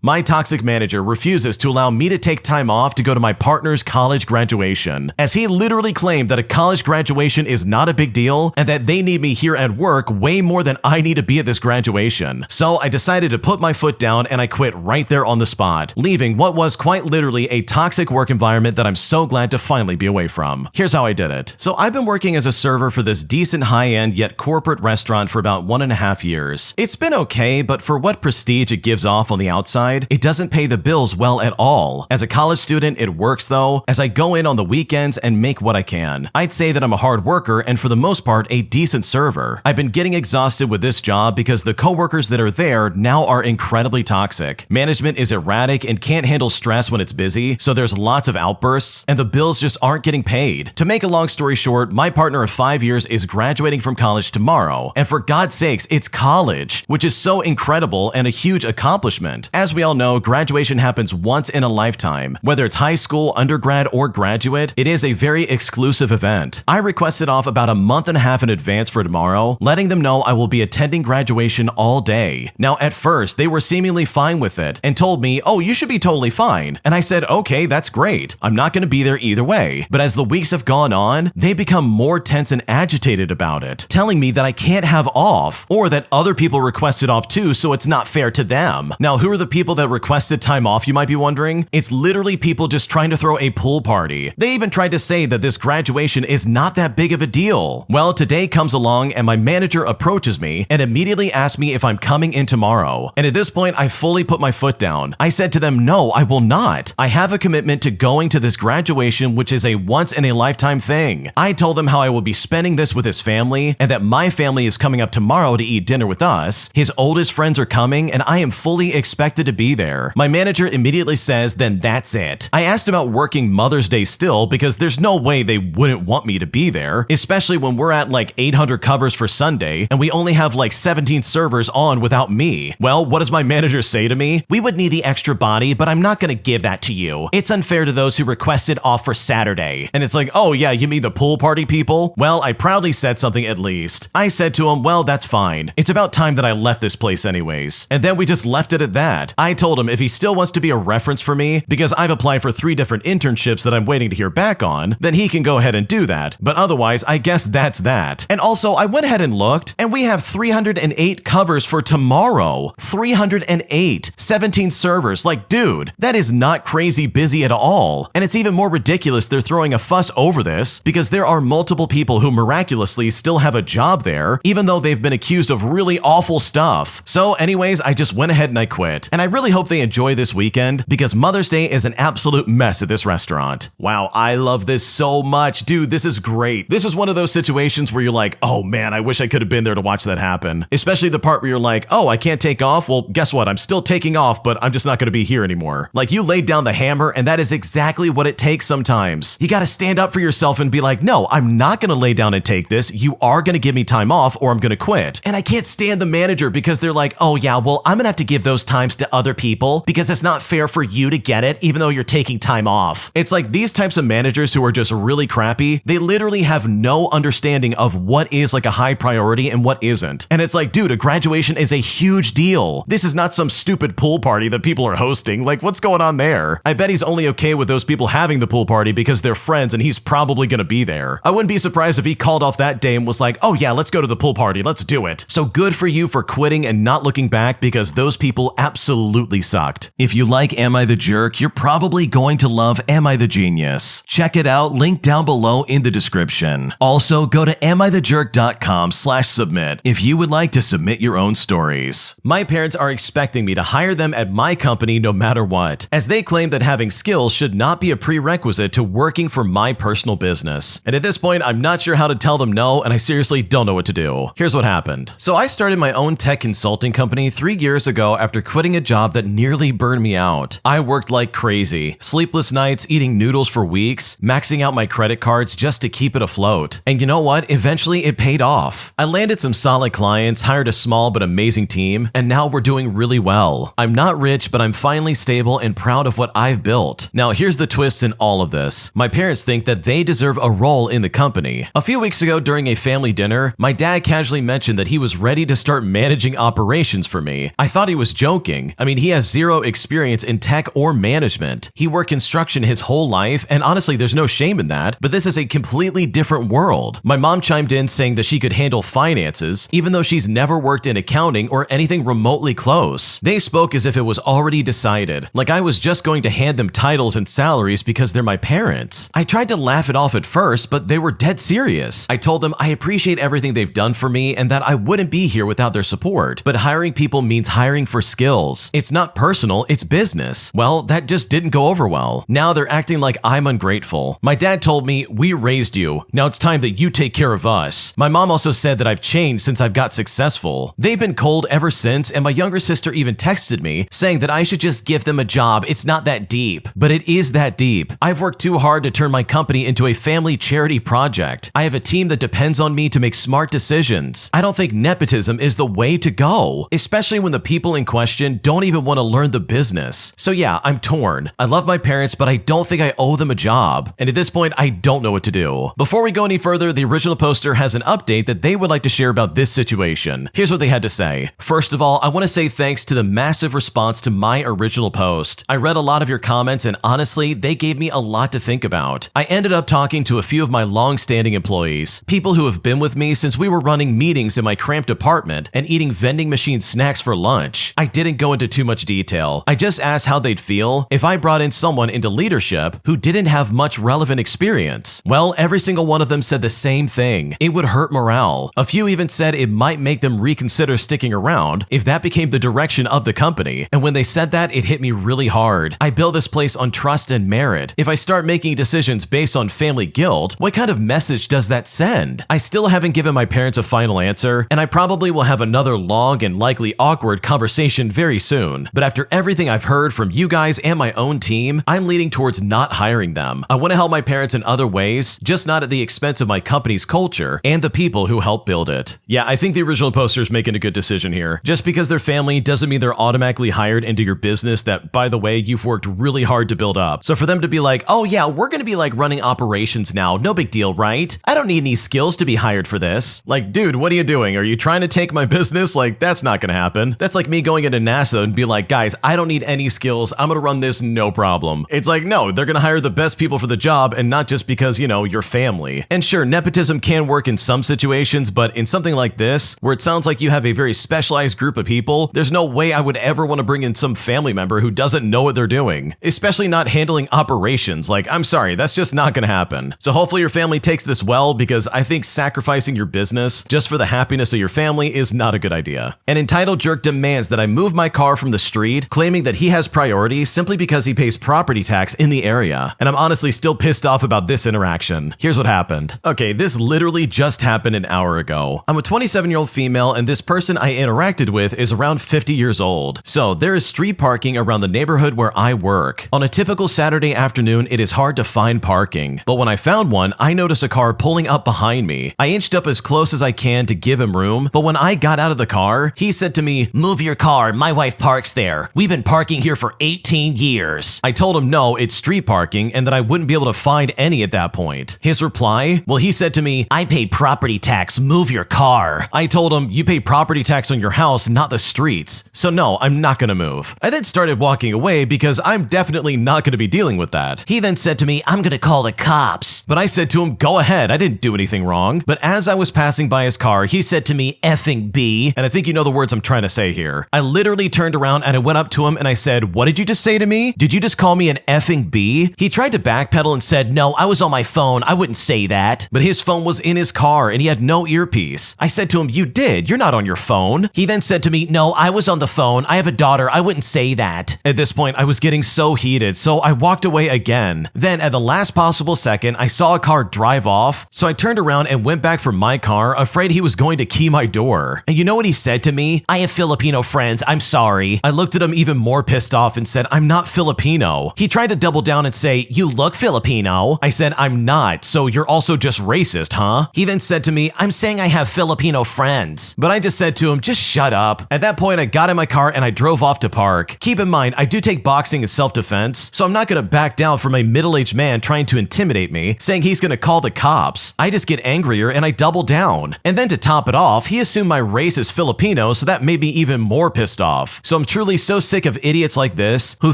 My toxic manager refuses to allow me to take time off to go to my partner's college graduation, as he literally claimed that a college graduation is not a big deal and that they need me here at work way more than I need to be at this graduation. So I decided to put my foot down and I quit right there on the spot, leaving what was quite literally a toxic work environment that I'm so glad to finally be away from. Here's how I did it. So I've been working as a server for this decent high-end yet corporate restaurant for about 1.5 years. It's been okay, but for what prestige it gives off on the outside, it doesn't pay the bills well at all. As a college student, it works though, as I go in on the weekends and make what I can. I'd say that I'm a hard worker and for the most part a decent server. I've been getting exhausted with this job because the coworkers that are there now are incredibly toxic. Management is erratic and can't handle stress when it's busy, so there's lots of outbursts, and the bills just aren't getting paid. To make a long story short, my partner of 5 years is graduating from college tomorrow, and for God's sakes, it's college, which is so incredible and a huge accomplishment. As we all know, graduation happens once in a lifetime. Whether it's high school, undergrad, or graduate, it is a very exclusive event. I requested off about a month and a half in advance for tomorrow, letting them know I will be attending graduation all day. Now, at first, they were seemingly fine with it and told me, "Oh, you should be totally fine." And I said, "Okay, that's great. I'm not going to be there either way." But as the weeks have gone on, they become more tense and agitated about it, telling me that I can't have off, or that other people requested off too, so it's not fair to them. Now, who are the people that requested time off, you might be wondering? It's literally people just trying to throw a pool party. They even tried to say that this graduation is not that big of a deal. Well, today comes along and my manager approaches me and immediately asks me if I'm coming in tomorrow. And at this point, I fully put my foot down. I said to them, "No, I will not. I have a commitment to going to this graduation, which is a once-in-a-lifetime thing." I told him how I will be spending this with his family and that my family is coming up tomorrow to eat dinner with us. His oldest friends are coming and I am fully expected to be there. My manager immediately says, "Then that's it." I asked about working Mother's Day still because there's no way they wouldn't want me to be there, especially when we're at like 800 covers for Sunday and we only have like 17 servers on without me. Well, what does my manager say to me? "We would need the extra body, but I'm not going to give that to you. It's unfair to those who requested off for Saturday." And it's like, "Oh yeah, you mean the pool party people?" Well, I proudly said something at least. I said to him, "Well, that's fine. It's about time that I left this place anyways." And then we just left it at that. I told him if he still wants to be a reference for me, because I've applied for 3 different internships that I'm waiting to hear back on, then he can go ahead and do that. But otherwise, I guess that's that. And also, I went ahead and looked, and we have 308 covers for tomorrow. 308. 17 servers. Like, dude, that is not crazy busy at all. And it's even more ridiculous they're throwing a fuss over this, because there are multiple people who miraculously still have a job there, even though they've been accused of really awful stuff. So anyways, I just went ahead and I quit. And I really hope they enjoy this weekend, because Mother's Day is an absolute mess at this restaurant. Wow, I love this so much. Dude, this is great. This is one of those situations where you're like, oh man, I wish I could have been there to watch that happen. Especially the part where you're like, oh, I can't take off. Well, guess what? I'm still taking off, but I'm just not going to be here anymore. Like, you laid down the hammer, and that is exactly what it takes sometimes. You got to stand up for yourself and be like, no, I'm not going to lay down and take this. You are going to give me time off or I'm going to quit. And I can't stand the manager because they're like, oh yeah, well, I'm going to have to give those times to other people because it's not fair for you to get it even though you're taking time off. It's like these types of managers who are just really crappy, they literally have no understanding of what is like a high priority and what isn't. And it's like, dude, a graduation is a huge deal. This is not some stupid pool party that people are hosting. Like, what's going on there? I bet he's only okay with those people having the pool party because they're friends and he's probably going to be there. I wouldn't be surprised if he called off that day and was like, oh yeah, let's go to the pool party. Let's do it. So good for you for quitting and not looking back, because those people absolutely sucked. If you like Am I the Jerk, you're probably going to love Am I the Genius. Check it out, link down below in the description. Also, go to amithejerk.com/submit if you would like to submit your own stories. My parents are expecting me to hire them at my company no matter what, as they claim that having skills should not be a prerequisite to working for my personal business. And at this point, I'm not sure how to tell them no, and I seriously don't know what to do. Here's what happened. So I started my own tech consulting company 3 years ago after quitting a job that nearly burned me out. I worked like crazy, sleepless nights, eating noodles for weeks, maxing out my credit cards just to keep it afloat. And you know what? Eventually it paid off. I landed some solid clients, hired a small but amazing team, and now we're doing really well. I'm not rich, but I'm finally stable and proud of what I've built. Now here's the twist in all of this. My parents think that they deserve a role in the company. A few weeks ago during a family dinner, my dad casually mentioned that he was ready to start managing operations for me. I thought he was joking. I mean, mean, he has zero experience in tech or management. He worked construction his whole life, and honestly, there's no shame in that, but this is a completely different world. My mom chimed in saying that she could handle finances, even though she's never worked in accounting or anything remotely close. They spoke as if it was already decided, like I was just going to hand them titles and salaries because they're my parents. I tried to laugh it off at first, but they were dead serious. I told them I appreciate everything they've done for me and that I wouldn't be here without their support, but hiring people means hiring for skills. It's not personal, it's business. Well, that just didn't go over well. Now they're acting like I'm ungrateful. My dad told me, we raised you. Now it's time that you take care of us. My mom also said that I've changed since I've got successful. They've been cold ever since, and my younger sister even texted me saying that I should just give them a job. It's not that deep. But it is that deep. I've worked too hard to turn my company into a family charity project. I have a team that depends on me to make smart decisions. I don't think nepotism is the way to go, especially when the people in question don't even want to learn the business. So yeah, I'm torn. I love my parents, but I don't think I owe them a job. And at this point, I don't know what to do. Before we go any further, the original poster has an update that they would like to share about this situation. Here's what they had to say. First of all, I want to say thanks to the massive response to my original post. I read a lot of your comments and honestly, they gave me a lot to think about. I ended up talking to a few of my long-standing employees, people who have been with me since we were running meetings in my cramped apartment and eating vending machine snacks for lunch. I didn't go into too much detail. I just asked how they'd feel if I brought in someone into leadership who didn't have much relevant experience. Well, every single one of them said the same thing. It would hurt morale. A few even said it might make them reconsider sticking around if that became the direction of the company. And when they said that, it hit me really hard. I built this place on trust and merit. If I start making decisions based on family guilt, what kind of message does that send? I still haven't given my parents a final answer, and I probably will have another long and likely awkward conversation very soon. But after everything I've heard from you guys and my own team, I'm leaning towards not hiring them. I want to help my parents in other ways, just not at the expense of my company's culture and the people who help build it. Yeah, I think the original poster is making a good decision here. Just because they're family doesn't mean they're automatically hired into your business that, by the way, you've worked really hard to build up. So for them to be like, oh yeah, we're going to be like running operations now, no big deal, right? I don't need any skills to be hired for this. Like, dude, what are you doing? Are you trying to take my business? Like, that's not going to happen. That's like me going into NASA and be like, guys, I don't need any skills. I'm going to run this no problem. It's like, no, they're going to hire the best people for the job and not just because, you know, you're family. And sure, nepotism can work in some situations, but in something like this, where it sounds like you have a very specialized group of people, there's no way I would ever want to bring in some family member who doesn't know what they're doing, especially not handling operations. Like, I'm sorry, that's just not going to happen. So hopefully your family takes this well, because I think sacrificing your business just for the happiness of your family is not a good idea. An entitled jerk demands that I move my car from the street, claiming that he has priority simply because he pays property tax in the area. And I'm honestly still pissed off about this interaction. Here's what happened. Okay, this literally just happened an hour ago. I'm a 27-year-old female, and this person I interacted with is around 50 years old. So there is street parking around the neighborhood where I work. On a typical Saturday afternoon, it is hard to find parking. But when I found one, I noticed a car pulling up behind me. I inched up as close as I can to give him room, but when I got out of the car, he said to me, "Move your car, my wife parks there. We've been parking here for 18 years. I told him no, it's street parking, and that I wouldn't be able to find any at that point. His reply? Well, he said to me, "I pay property tax, move your car." I told him, you pay property tax on your house, not the streets. So no, I'm not gonna move. I then started walking away because I'm definitely not gonna be dealing with that. He then said to me, "I'm gonna call the cops." But I said to him, go ahead, I didn't do anything wrong. But as I was passing by his car, he said to me, "Effing B." And I think you know the words I'm trying to say here. I literally turned around and I went up to him and I said, "What did you just say to me? Did you just call me an effing B?" He tried to backpedal and said, "No, I was on my phone. I wouldn't say that." But his phone was in his car and he had no earpiece. I said to him, "You did. You're not on your phone." He then said to me, "No, I was on the phone. I have a daughter. I wouldn't say that." At this point, I was getting so heated, so I walked away again. Then at the last possible second, I saw a car drive off, so I turned around and went back for my car, afraid he was going to key my door. And you know what he said to me? "I have Filipino friends. I'm sorry." I looked at him even more pissed off and said, "I'm not Filipino." He tried to double down and say, "You look Filipino." I said, "I'm not, so you're also just racist, huh?" He then said to me, "I'm saying I have Filipino friends." But I just said to him, just shut up. At that point, I got in my car and I drove off to park. Keep in mind, I do take boxing as self-defense, so I'm not gonna back down from a middle-aged man trying to intimidate me, saying he's gonna call the cops. I just get angrier and I double down. And then to top it off, he assumed my race is Filipino, so that made me even more pissed off. So I'm truly so sick of idiots like this who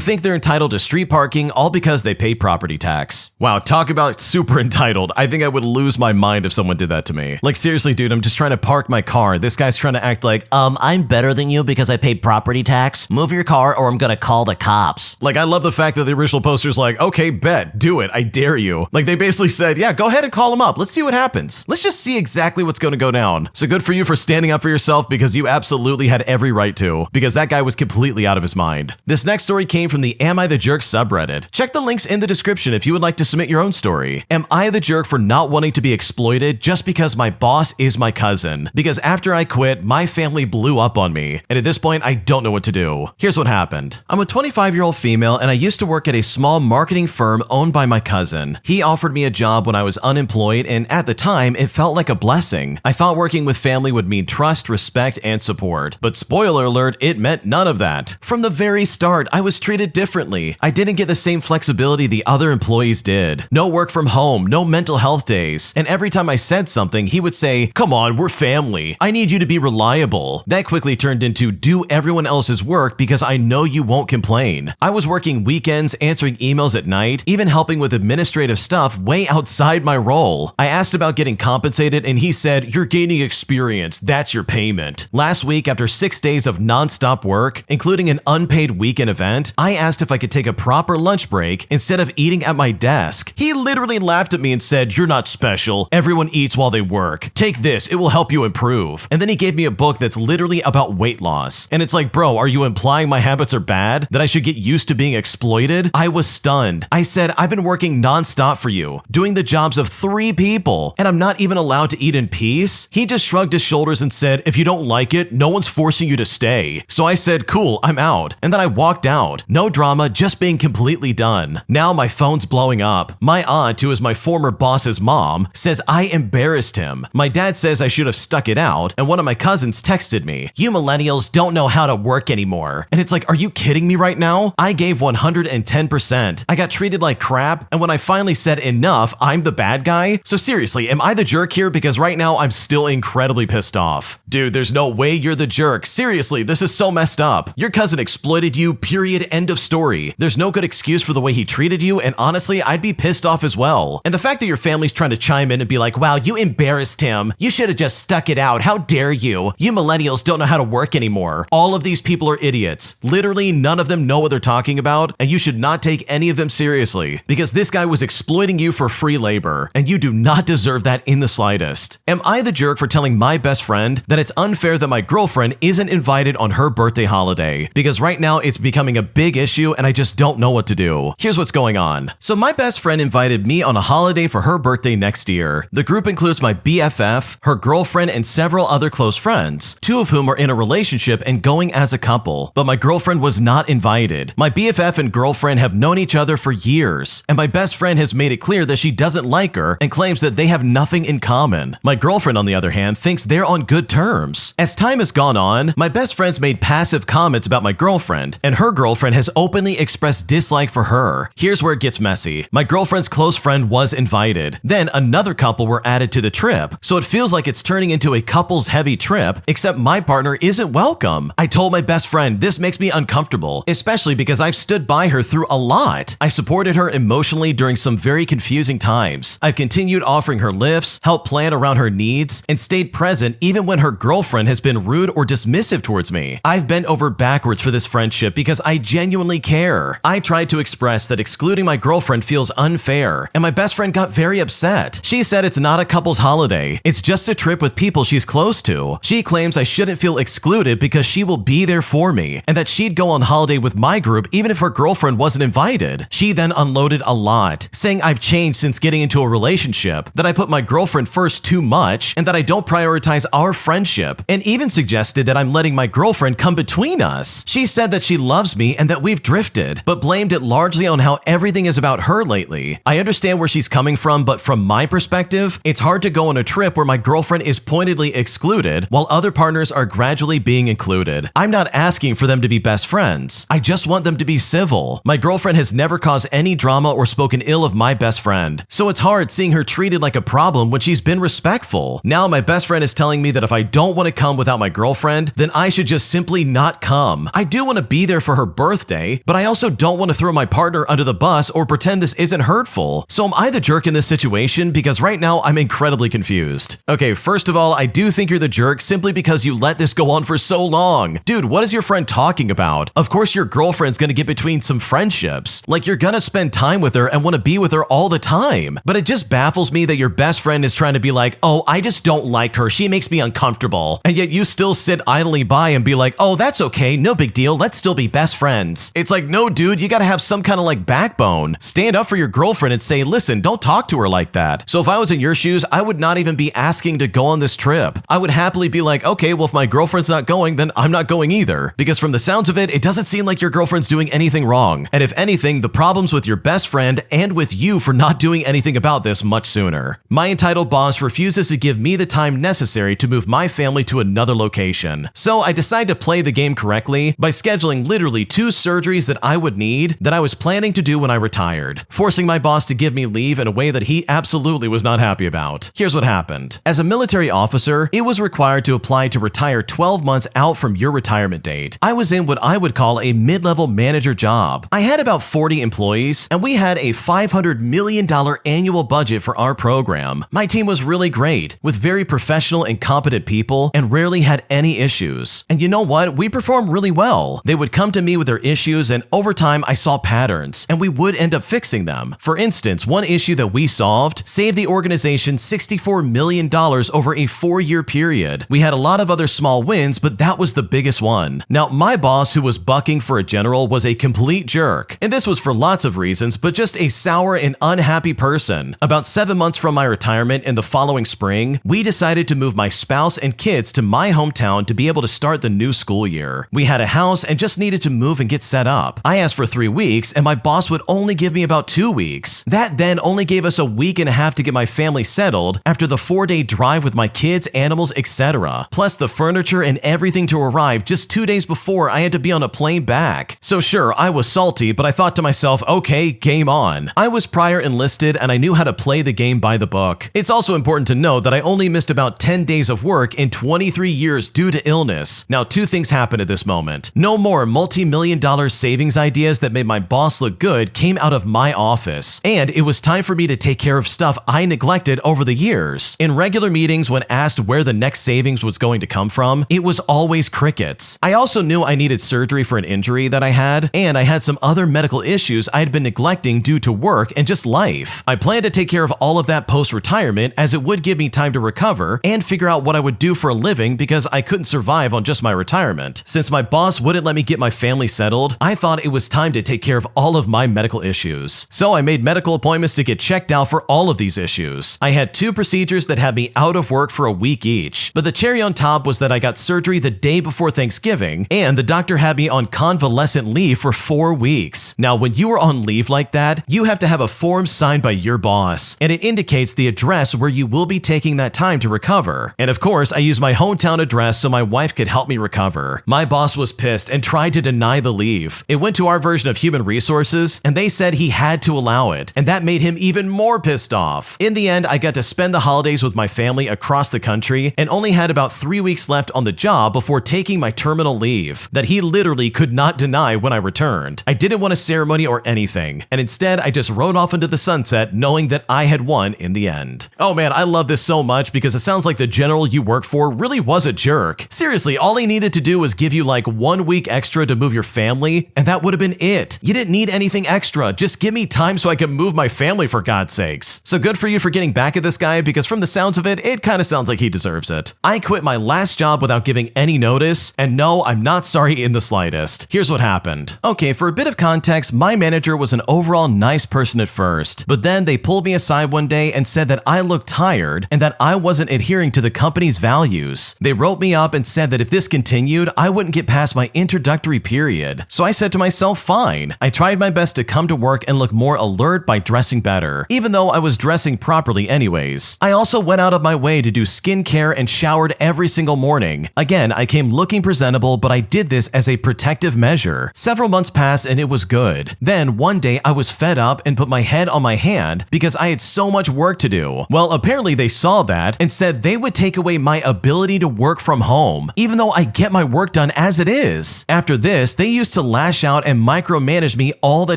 think they're entitled to street parking all because they pay property tax. Wow, talk about super entitled. I think I would lose my mind if someone did that to me. Like seriously, dude, I'm just trying to park my car. This guy's trying to act like, I'm better than you because I paid property tax. Move your car or I'm gonna call the cops. Like, I love the fact that the original poster's like, okay, bet, do it, I dare you. Like, they basically said, yeah, go ahead and call him up. Let's see what happens. Let's just see exactly what's gonna go down. So good for you for standing up for yourself because you absolutely had every right to, because that guy was completely out of his mind. This next story came from the Am I the Jerk subreddit. Check the links in the description if you would like to submit your own story. Am I the jerk for not wanting to be exploited just because my boss is my cousin? Because after I quit, my family blew up on me, and at this point, I don't know what to do. Here's what happened. I'm a 25-year-old female, and I used to work at a small marketing firm owned by my cousin. He offered me a job when I was unemployed, and at the time, it felt like a blessing. I thought working with family would mean trust, respect, and support. But spoiler alert, it meant none of that. From the very start, I was treated differently. I didn't get the same flexibility the other employees did. No work from home, no mental health days. And every time I said something, he would say, come on, we're family. I need you to be reliable. That quickly turned into do everyone else's work because I know you won't complain. I was working weekends, answering emails at night, even helping with administrative stuff way outside my role. I asked about getting compensated and he said, you're gaining experience, that's your payment. Last week, after 6 days of non-stop work, including an unpaid weekend event, I asked if I could take a proper lunch break instead of eating at my desk. He literally laughed at me and said, you're not special. Everyone eats while they work. Take this, it will help you improve. And then he gave me a book that's literally about weight loss. And it's like, bro, are you implying my habits are bad? That I should get used to being exploited? I was stunned. I said, I've been working non-stop for you, doing the jobs of 3 people, and I'm not even allowed to eat in peace? He just shrugged his shoulders and said, if you don't like it, no one's forcing you to stay. So I said, cool, I'm out. And then I walked out. No drama, just being completely done. Now my phone's blowing up. My aunt, who is my former boss's mom, says I embarrassed him. My dad says I should have stuck it out, and one of my cousins texted me, you millennials don't know how to work anymore. And it's like, are you kidding me right now? I gave 110%. I got treated like crap, and when I finally said enough, I'm the bad guy? So seriously, am I the jerk here? Because right now I'm still incredibly pissed off. Dude, there's no way you're the jerk. Seriously, this is so messed up. Your cousin exploited you, period, end of story. There's no good excuse for the way he treated you, and honestly, I'd be pissed off as well. And the fact that your family's trying to chime in and be like, wow, you embarrassed him. You should have just stuck it out. How dare you? You millennials don't know how to work anymore. All of these people are idiots. Literally, none of them know what they're talking about, and you should not take any of them seriously, because this guy was exploiting you for free labor, and you do not deserve that in the slightest. Am I the jerk for telling my best friend that it's unfair that my girlfriend isn't invited on her birthday holiday? Because right now it's becoming a big issue and I just don't know what to do. Here's what's going on. So my best friend invited me on a holiday for her birthday next year. The group includes my BFF, her girlfriend, and several other close friends, 2 of whom are in a relationship and going as a couple. But my girlfriend was not invited. My BFF and girlfriend have known each other for years, and my best friend has made it clear that she doesn't like her and claims that they have nothing in common. My girlfriend, on the other hand, thinks they're on good terms. As time has gone on, my best friend's made passive comments about my girlfriend, and her girlfriend has openly expressed dislike for her. Here's where it gets messy. My girlfriend's close friend was invited. Then another couple were added to the trip, so it feels like it's turning into a couples heavy trip, except my partner isn't welcome. I told my best friend this makes me uncomfortable, especially because I've stood by her through a lot. I supported her emotionally during some very confusing times. I've continued offering her lifts, helped plan around her needs, and stayed present even when her girlfriend has been rude or dismissive towards me. I've bent over backwards for this friendship because I genuinely care. I tried to express that excluding my girlfriend feels unfair, and my best friend got very upset. She said it's not a couple's holiday, it's just a trip with people she's close to. She claims I shouldn't feel excluded because she will be there for me, and that she'd go on holiday with my group even if her girlfriend wasn't invited. She then unloaded a lot, saying I've changed since getting into a relationship, that I put my girlfriend first too much, and that I don't prioritize our friendship, and even suggested that I'm letting my girlfriend come between us. She said that she loves me and that we've drifted, but blamed it largely on how everything is about her lately. I understand where she's coming from, but from my perspective, it's hard to go on a trip where my girlfriend is pointedly excluded while other partners are gradually being included. I'm not asking for them to be best friends. I just want them to be civil. My girlfriend has never caused any drama or spoken ill of my best friend, so it's hard seeing her treated like a problem when she's been respectful. Now my best friend is telling me that if I don't want to come without my girlfriend, then I should just simply not not come. I do want to be there for her birthday, but I also don't want to throw my partner under the bus or pretend this isn't hurtful. So am I the jerk in this situation? Because right now I'm incredibly confused. Okay, first of all, I do think you're the jerk simply because you let this go on for so long. Dude, what is your friend talking about? Of course your girlfriend's gonna get between some friendships. Like, you're gonna spend time with her and want to be with her all the time. But it just baffles me that your best friend is trying to be like, oh, I just don't like her, she makes me uncomfortable. And yet you still sit idly by and be like, oh, that's okay, no big deal, let's still be best friends. It's like, no dude, you gotta have some kind of like backbone. Stand up for your girlfriend and say, listen, don't talk to her like that. So if I was in your shoes, I would not even be asking to go on this trip. I would happily be like, okay, well, if my girlfriend's not going, then I'm not going either. Because from the sounds of it, it doesn't seem like your girlfriend's doing anything wrong. And if anything, the problem's with your best friend and with you for not doing anything about this much sooner. My entitled boss refuses to give me the time necessary to move my family to another location. So I decide to play the game correctly by scheduling literally 2 surgeries that I would need that I was planning to do when I retired, forcing my boss to give me leave in a way that he absolutely was not happy about. Here's what happened. As a military officer, it was required to apply to retire 12 months out from your retirement date. I was in what I would call a mid-level manager job. I had about 40 employees, and we had a $500 million annual budget for our program. My team was really great, with very professional and competent people, and rarely had any issues. And you know what? We performed really well. They would come to me with their issues, and over time I saw patterns, and we would end up fixing them. For instance, one issue that we solved saved the organization $64 million over a 4-year period. We had a lot of other small wins, but that was the biggest one. Now, my boss, who was bucking for a general, was a complete jerk. And this was for lots of reasons, but just a sour and unhappy person. About 7 months from my retirement in the following spring, we decided to move my spouse and kids to my hometown to be able to start the new school year. We had a house and just needed to move and get set up. I asked for 3 weeks, and my boss would only give me about 2 weeks. That then only gave us a week and a half to get my family settled after the 4-day drive with my kids, animals, etc. Plus the furniture and everything to arrive just 2 days before I had to be on a plane back. So sure, I was salty, but I thought to myself, okay, game on. I was prior enlisted and I knew how to play the game by the book. It's also important to note that I only missed about 10 days of work in 23 years due to illness. Now, 2 things happened at this moment. No more multi-million-dollar savings ideas that made my boss look good came out of my office, and it was time for me to take care of stuff I neglected over the years. In regular meetings, when asked where the next savings was going to come from, it was always crickets. I also knew I needed surgery for an injury that I had, and I had some other medical issues I had been neglecting due to work and just life. I planned to take care of all of that post-retirement, as it would give me time to recover and figure out what I would do for a living, because I couldn't survive on just my retirement. Since my boss wouldn't let me get my family settled, I thought it was time to take care of all of my medical issues. So I made medical appointments to get checked out for all of these issues. I had 2 procedures that had me out of work for a week each, but the cherry on top was that I got surgery the day before Thanksgiving, and the doctor had me on convalescent leave for 4 weeks. Now, when you are on leave like that, you have to have a form signed by your boss, and it indicates the address where you will be taking that time to recover. And of course, I used my hometown address so my wife could help me recover. My boss was pissed and tried to deny the leave. It went to our version of human resources, and they said he had to allow it, and that made him even more pissed off. In the end, I got to spend the holidays with my family across the country and only had about 3 weeks left on the job before taking my terminal leave that he literally could not deny when I returned. I didn't want a ceremony or anything, and instead I just rode off into the sunset knowing that I had won in the end. Oh man, I love this so much because it sounds like the general you work for really was a jerk. Seriously, all he needed to do was give you like 1 week extra to move your family, and that would have been it. You didn't need anything extra, just give me time so I can move my family, for God's sakes. So good for you for getting back at this guy, because from the sounds of it, it kind of sounds like he deserves it. I quit my last job without giving any notice, and no, I'm not sorry in the slightest. Here's what happened. Okay, for a bit of context, my manager was an overall nice person at first, but then they pulled me aside one day and said that I looked tired and that I wasn't adhering to the company's values. They wrote me up and said that if this continued, I wouldn't get past my introductory period. So I said to myself, fine. I tried my best to come to work and look more alert by dressing better, even though I was dressing properly anyways. I also went out of my way to do skincare and showered every single morning. Again, I came looking presentable, but I did this as a protective measure. Several months passed and it was good. Then one day I was fed up and put my head on my hand because I had so much work to do. Well, apparently they saw that and said they would take away my ability to work from home, even though I get my work done done as it is. After this, they used to lash out and micromanage me all the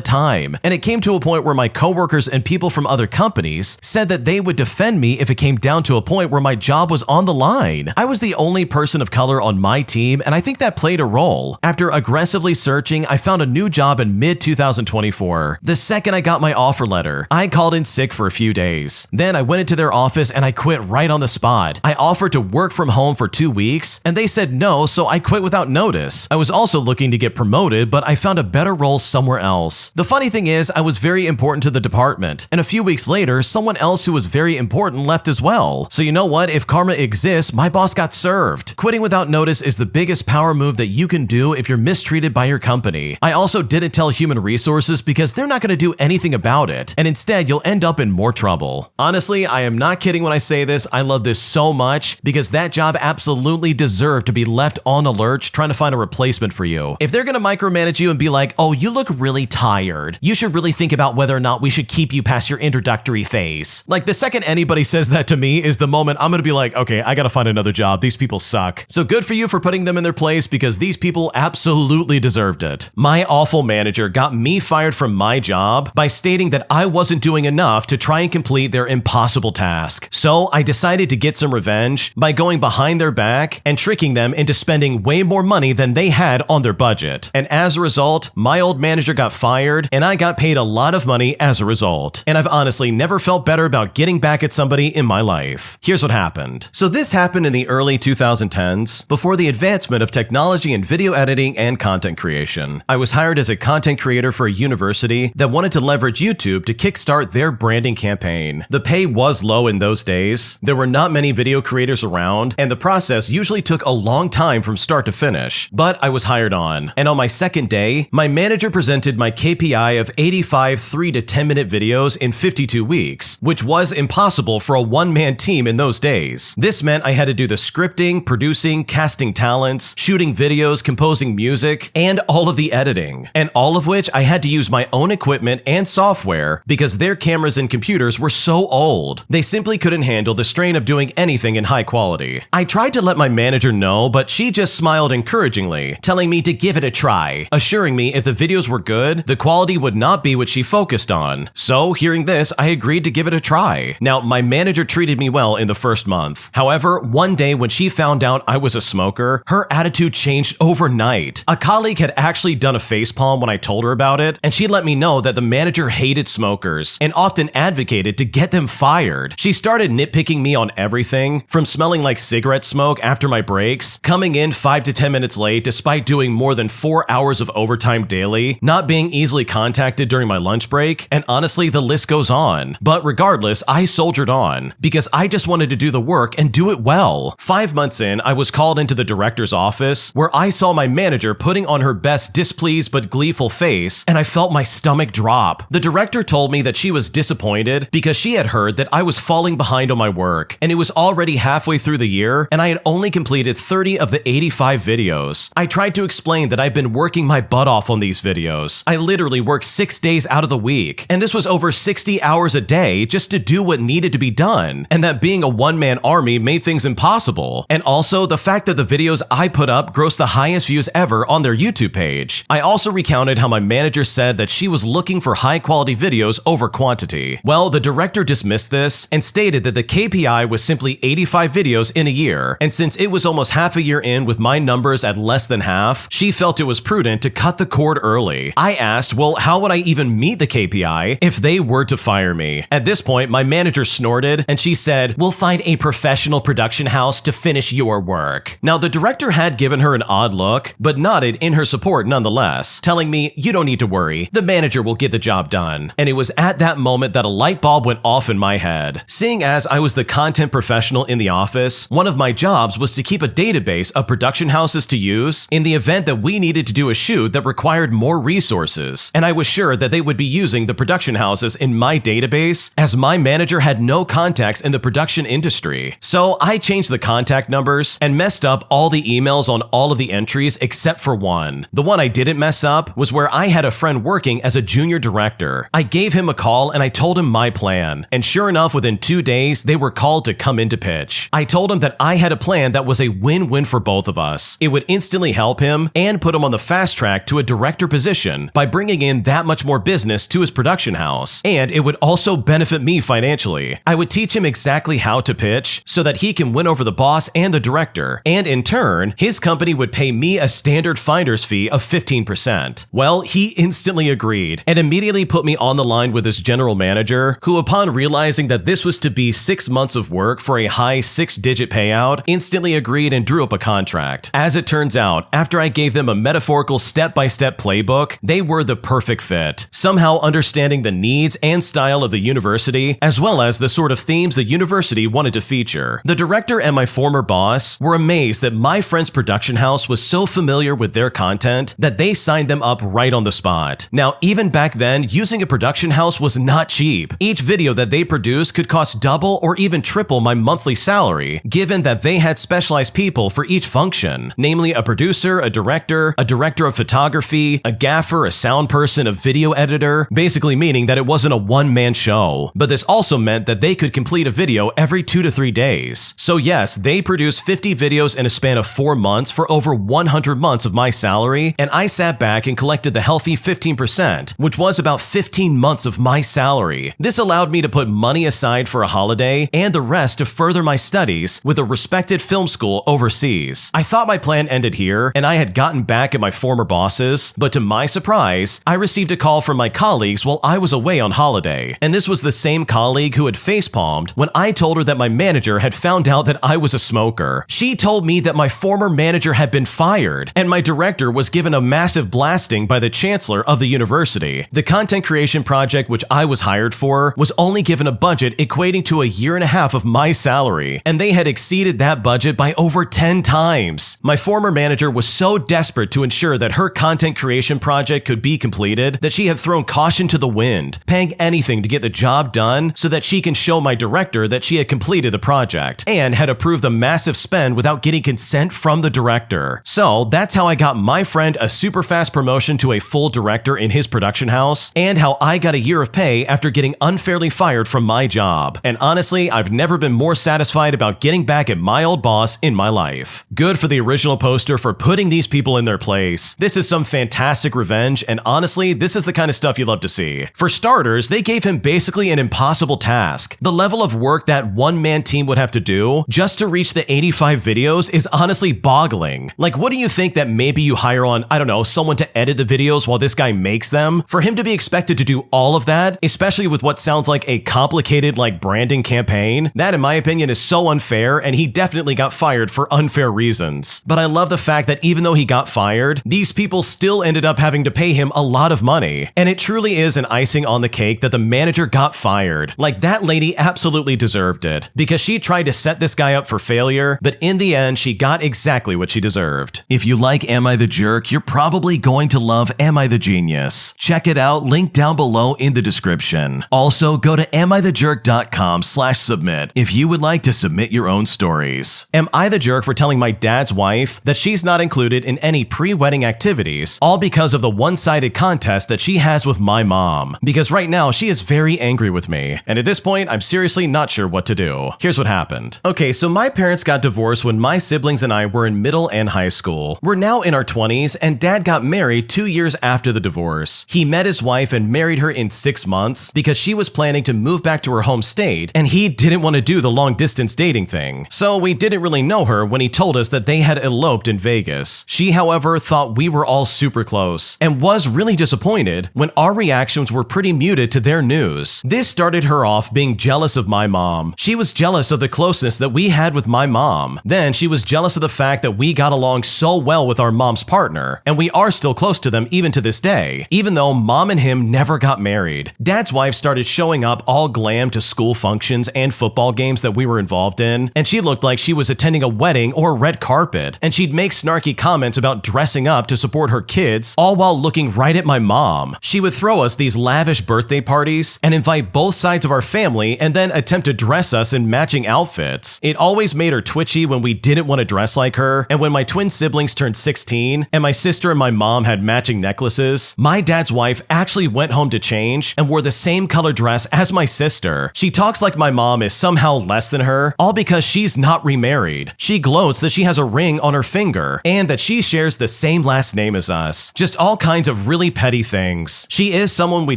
time, and it came to a point where my coworkers and people from other companies said that they would defend me if it came down to a point where my job was on the line. I was the only person of color on my team, and I think that played a role. After aggressively searching, I found a new job in mid-2024. The second I got my offer letter, I called in sick for a few days. Then I went into their office and I quit right on the spot. I offered to work from home for 2 weeks, and they said no, so I quit without notice. I was also looking to get promoted, but I found a better role somewhere else. The funny thing is, I was very important to the department, and a few weeks later, someone else who was very important left as well. So you know what? If karma exists, my boss got served. Quitting without notice is the biggest power move that you can do if you're mistreated by your company. I also didn't tell human resources because they're not going to do anything about it, and instead you'll end up in more trouble. Honestly, I am not kidding when I say this. I love this so much because that job absolutely deserved to be left on the lurch trying to find a replacement for you. If they're going to micromanage you and be like, oh, you look really tired, you should really think about whether or not we should keep you past your introductory phase. Like, the second anybody says that to me is the moment I'm going to be like, okay, I got to find another job. These people suck. So good for you for putting them in their place because these people absolutely deserved it. My awful manager got me fired from my job by stating that I wasn't doing enough to try and complete their impossible task. So I decided to get some revenge by going behind their back and tricking them into spending way more money than they had on their budget. And as a result, my old manager got fired and I got paid a lot of money as a result. And I've honestly never felt better about getting back at somebody in my life. Here's what happened. So this happened in the early 2010s, before the advancement of technology in video editing and content creation. I was hired as a content creator for a university that wanted to leverage YouTube to kickstart their branding campaign. The pay was low in those days. There were not many video creators around, and the process usually took a long time from start to finish. But I was hired on, and on my second day, my manager presented my KPI of 85 3 to 10 minute videos in 52 weeks, which was impossible for a one-man team in those days. This meant I had to do the scripting, producing, casting talents, shooting videos, composing music, and all of the editing. And all of which I had to use my own equipment and software because their cameras and computers were so old. They simply couldn't handle the strain of doing anything in high quality. I tried to let my manager know, but she just smiled encouragingly, telling me to give it a try, assuring me if the videos were good, the quality would not be what she focused on. So, hearing this, I agreed to give it a try. Now, my manager treated me well in the first month. However, one day when she found out I was a smoker, her attitude changed overnight. A colleague had actually done a facepalm when I told her about it, and she let me know that the manager hated smokers and often advocated to get them fired. She started nitpicking me on everything, from smelling like cigarette smoke after my breaks, coming in 5 to 10 minutes late despite doing more than 4 hours of overtime daily, not being easily contacted during my lunch break, and honestly, the list goes on. But regardless, I soldiered on because I just wanted to do the work and do it well. 5 months in, I was called into the director's office where I saw my manager putting on her best displeased but gleeful face, and I felt my stomach drop. The director told me that she was disappointed because she had heard that I was falling behind on my work, and it was already halfway through the year, and I had only completed 30 of the 85 videos. I tried to explain that I've been working my butt off on these videos. I literally worked 6 days out of the week, and this was over 60 hours a day just to do what needed to be done, and that being a one-man army made things impossible. And also, the fact that the videos I put up grossed the highest views ever on their YouTube page. I also recounted how my manager said that she was looking for high-quality videos over quantity. Well, the director dismissed this and stated that the KPI was simply 85 videos in a year, and since it was almost half a year in with my numbers at less than half, she felt it was prudent to cut the cord early. I asked, well, how would I even meet the KPI if they were to fire me? At this point, my manager snorted and she said, we'll find a professional production house to finish your work. Now, the director had given her an odd look, but nodded in her support nonetheless, telling me, you don't need to worry, the manager will get the job done. And it was at that moment that a light bulb went off in my head. Seeing as I was the content professional in the office, one of my jobs was to keep a database of production houses to use in the event that we needed to do a shoot that required more resources, and I was sure that they would be using the production houses in my database as as my manager had no contacts in the production industry. So I changed the contact numbers and messed up all the emails on all of the entries except for one. The one I didn't mess up was where I had a friend working as a junior director. I gave him a call and I told him my plan. And sure enough, within 2 days, they were called to come in to pitch. I told him that I had a plan that was a win-win for both of us. It would instantly help him and put him on the fast track to a director position by bringing in that much more business to his production house. And it would also benefit me financially. I would teach him exactly how to pitch so that he can win over the boss and the director. And in turn, his company would pay me a standard finder's fee of 15%. Well, he instantly agreed and immediately put me on the line with his general manager, who upon realizing that this was to be 6 months of work for a high 6-digit payout, instantly agreed and drew up a contract. As it turns out, after I gave them a metaphorical step-by-step playbook, they were the perfect fit, somehow understanding the needs and style of the university, as well as the sort of themes the university wanted to feature. The director and my former boss were amazed that my friend's production house was so familiar with their content that they signed them up right on the spot. Now, even back then, using a production house was not cheap. Each video that they produced could cost double or even triple my monthly salary, given that they had specialized people for each function, namely a producer, a director of photography, a gaffer, a sound person, a video editor, basically meaning that it wasn't a one-man show. But this also meant that they could complete a video every 2 to 3 days. So yes, they produced 50 videos in a span of 4 months for over 100 months of my salary, and I sat back and collected the healthy 15%, which was about 15 months of my salary. This allowed me to put money aside for a holiday and the rest to further my studies with a respected film school overseas. I thought my plan ended here and I had gotten back at my former bosses, but to my surprise, I received a call from my colleagues while I was away on holiday. And this was the same colleague who had facepalmed when I told her that my manager had found out that I was a smoker. She told me that my former manager had been fired and my director was given a massive blasting by the chancellor of the university. The content creation project which I was hired for was only given a budget equating to 1.5 years of my salary, and they had exceeded that budget by over 10 times. My former manager was so desperate to ensure that her content creation project could be completed that she had thrown caution to the wind, paying anything to get the job done so that she can show my director that she had completed the project, and had approved the massive spend without getting consent from the director. So that's how I got my friend a super fast promotion to a full director in his production house, and how I got a year of pay after getting unfairly fired from my job. And honestly, I've never been more satisfied about getting back at my old boss in my life. Good for the original poster for putting these people in their place. This is some fantastic revenge, and honestly, this is the kind of stuff you love to see. For starters, they gave him basically an impossible task. The level of work that one-man team would have to do just to reach the 85 videos is honestly boggling. Like, what do you think that maybe you hire on, I don't know, someone to edit the videos while this guy makes them? For him to be expected to do all of that, especially with what sounds like a complicated branding campaign, that in my opinion is so unfair, and he definitely got fired for unfair reasons. But I love the fact that even though he got fired, these people still ended up having to pay him a lot of money. And it truly is an icing on the cake that the manager got fired. Like, that lady absolutely deserved it, because she tried to set this guy up for failure, but in the end, she got exactly what she deserved. If you like Am I the Jerk, you're probably going to love Am I the Genius. Check it out, link down below in the description. Also, go to amithejerk.com/submit if you would like to submit your own stories. Am I the jerk for telling my dad's wife that she's not included in any pre-wedding activities, all because of the one-sided contest that she has with my mom? Because right now, she is very angry with me, and at this point, I'm seriously not sure what to do. Here's what happened. Okay, so my parents got divorced when my siblings and I were in middle and high school. We're now in our 20s, and dad got married 2 years after the divorce. He met his wife and married her in 6 months because she was planning to move back to her home state, and he didn't want to do the long-distance dating thing. So we didn't really know her when he told us that they had eloped in Vegas. She, however, thought we were all super close, and was really disappointed when our reactions were pretty muted to their news. This started her off being jealous of my mom. She was jealous of the closeness that we had with my mom. Then she was jealous of the fact that we got along so well with our mom's partner, and we are still close to them even to this day, even though mom and him never got married. Dad's wife started showing up all glam to school functions and football games that we were involved in, and she looked like she was attending a wedding or a red carpet, and she'd make snarky comments about dressing up to support her kids, all while looking right at my mom. She would throw us these lavish birthday parties and invite both sides of our family and then attempt to dress us in matching outfits. It always made her twitchy when we didn't want to dress like her, and when my twin siblings turned 16 and my sister and my mom had matching necklaces, my dad's wife actually went home to change and wore the same color dress as my sister. She talks like my mom is somehow less than her, all because she's not remarried. She gloats that she has a ring on her finger and that she shares the same last name as us. Just all kinds of really petty things. She is someone we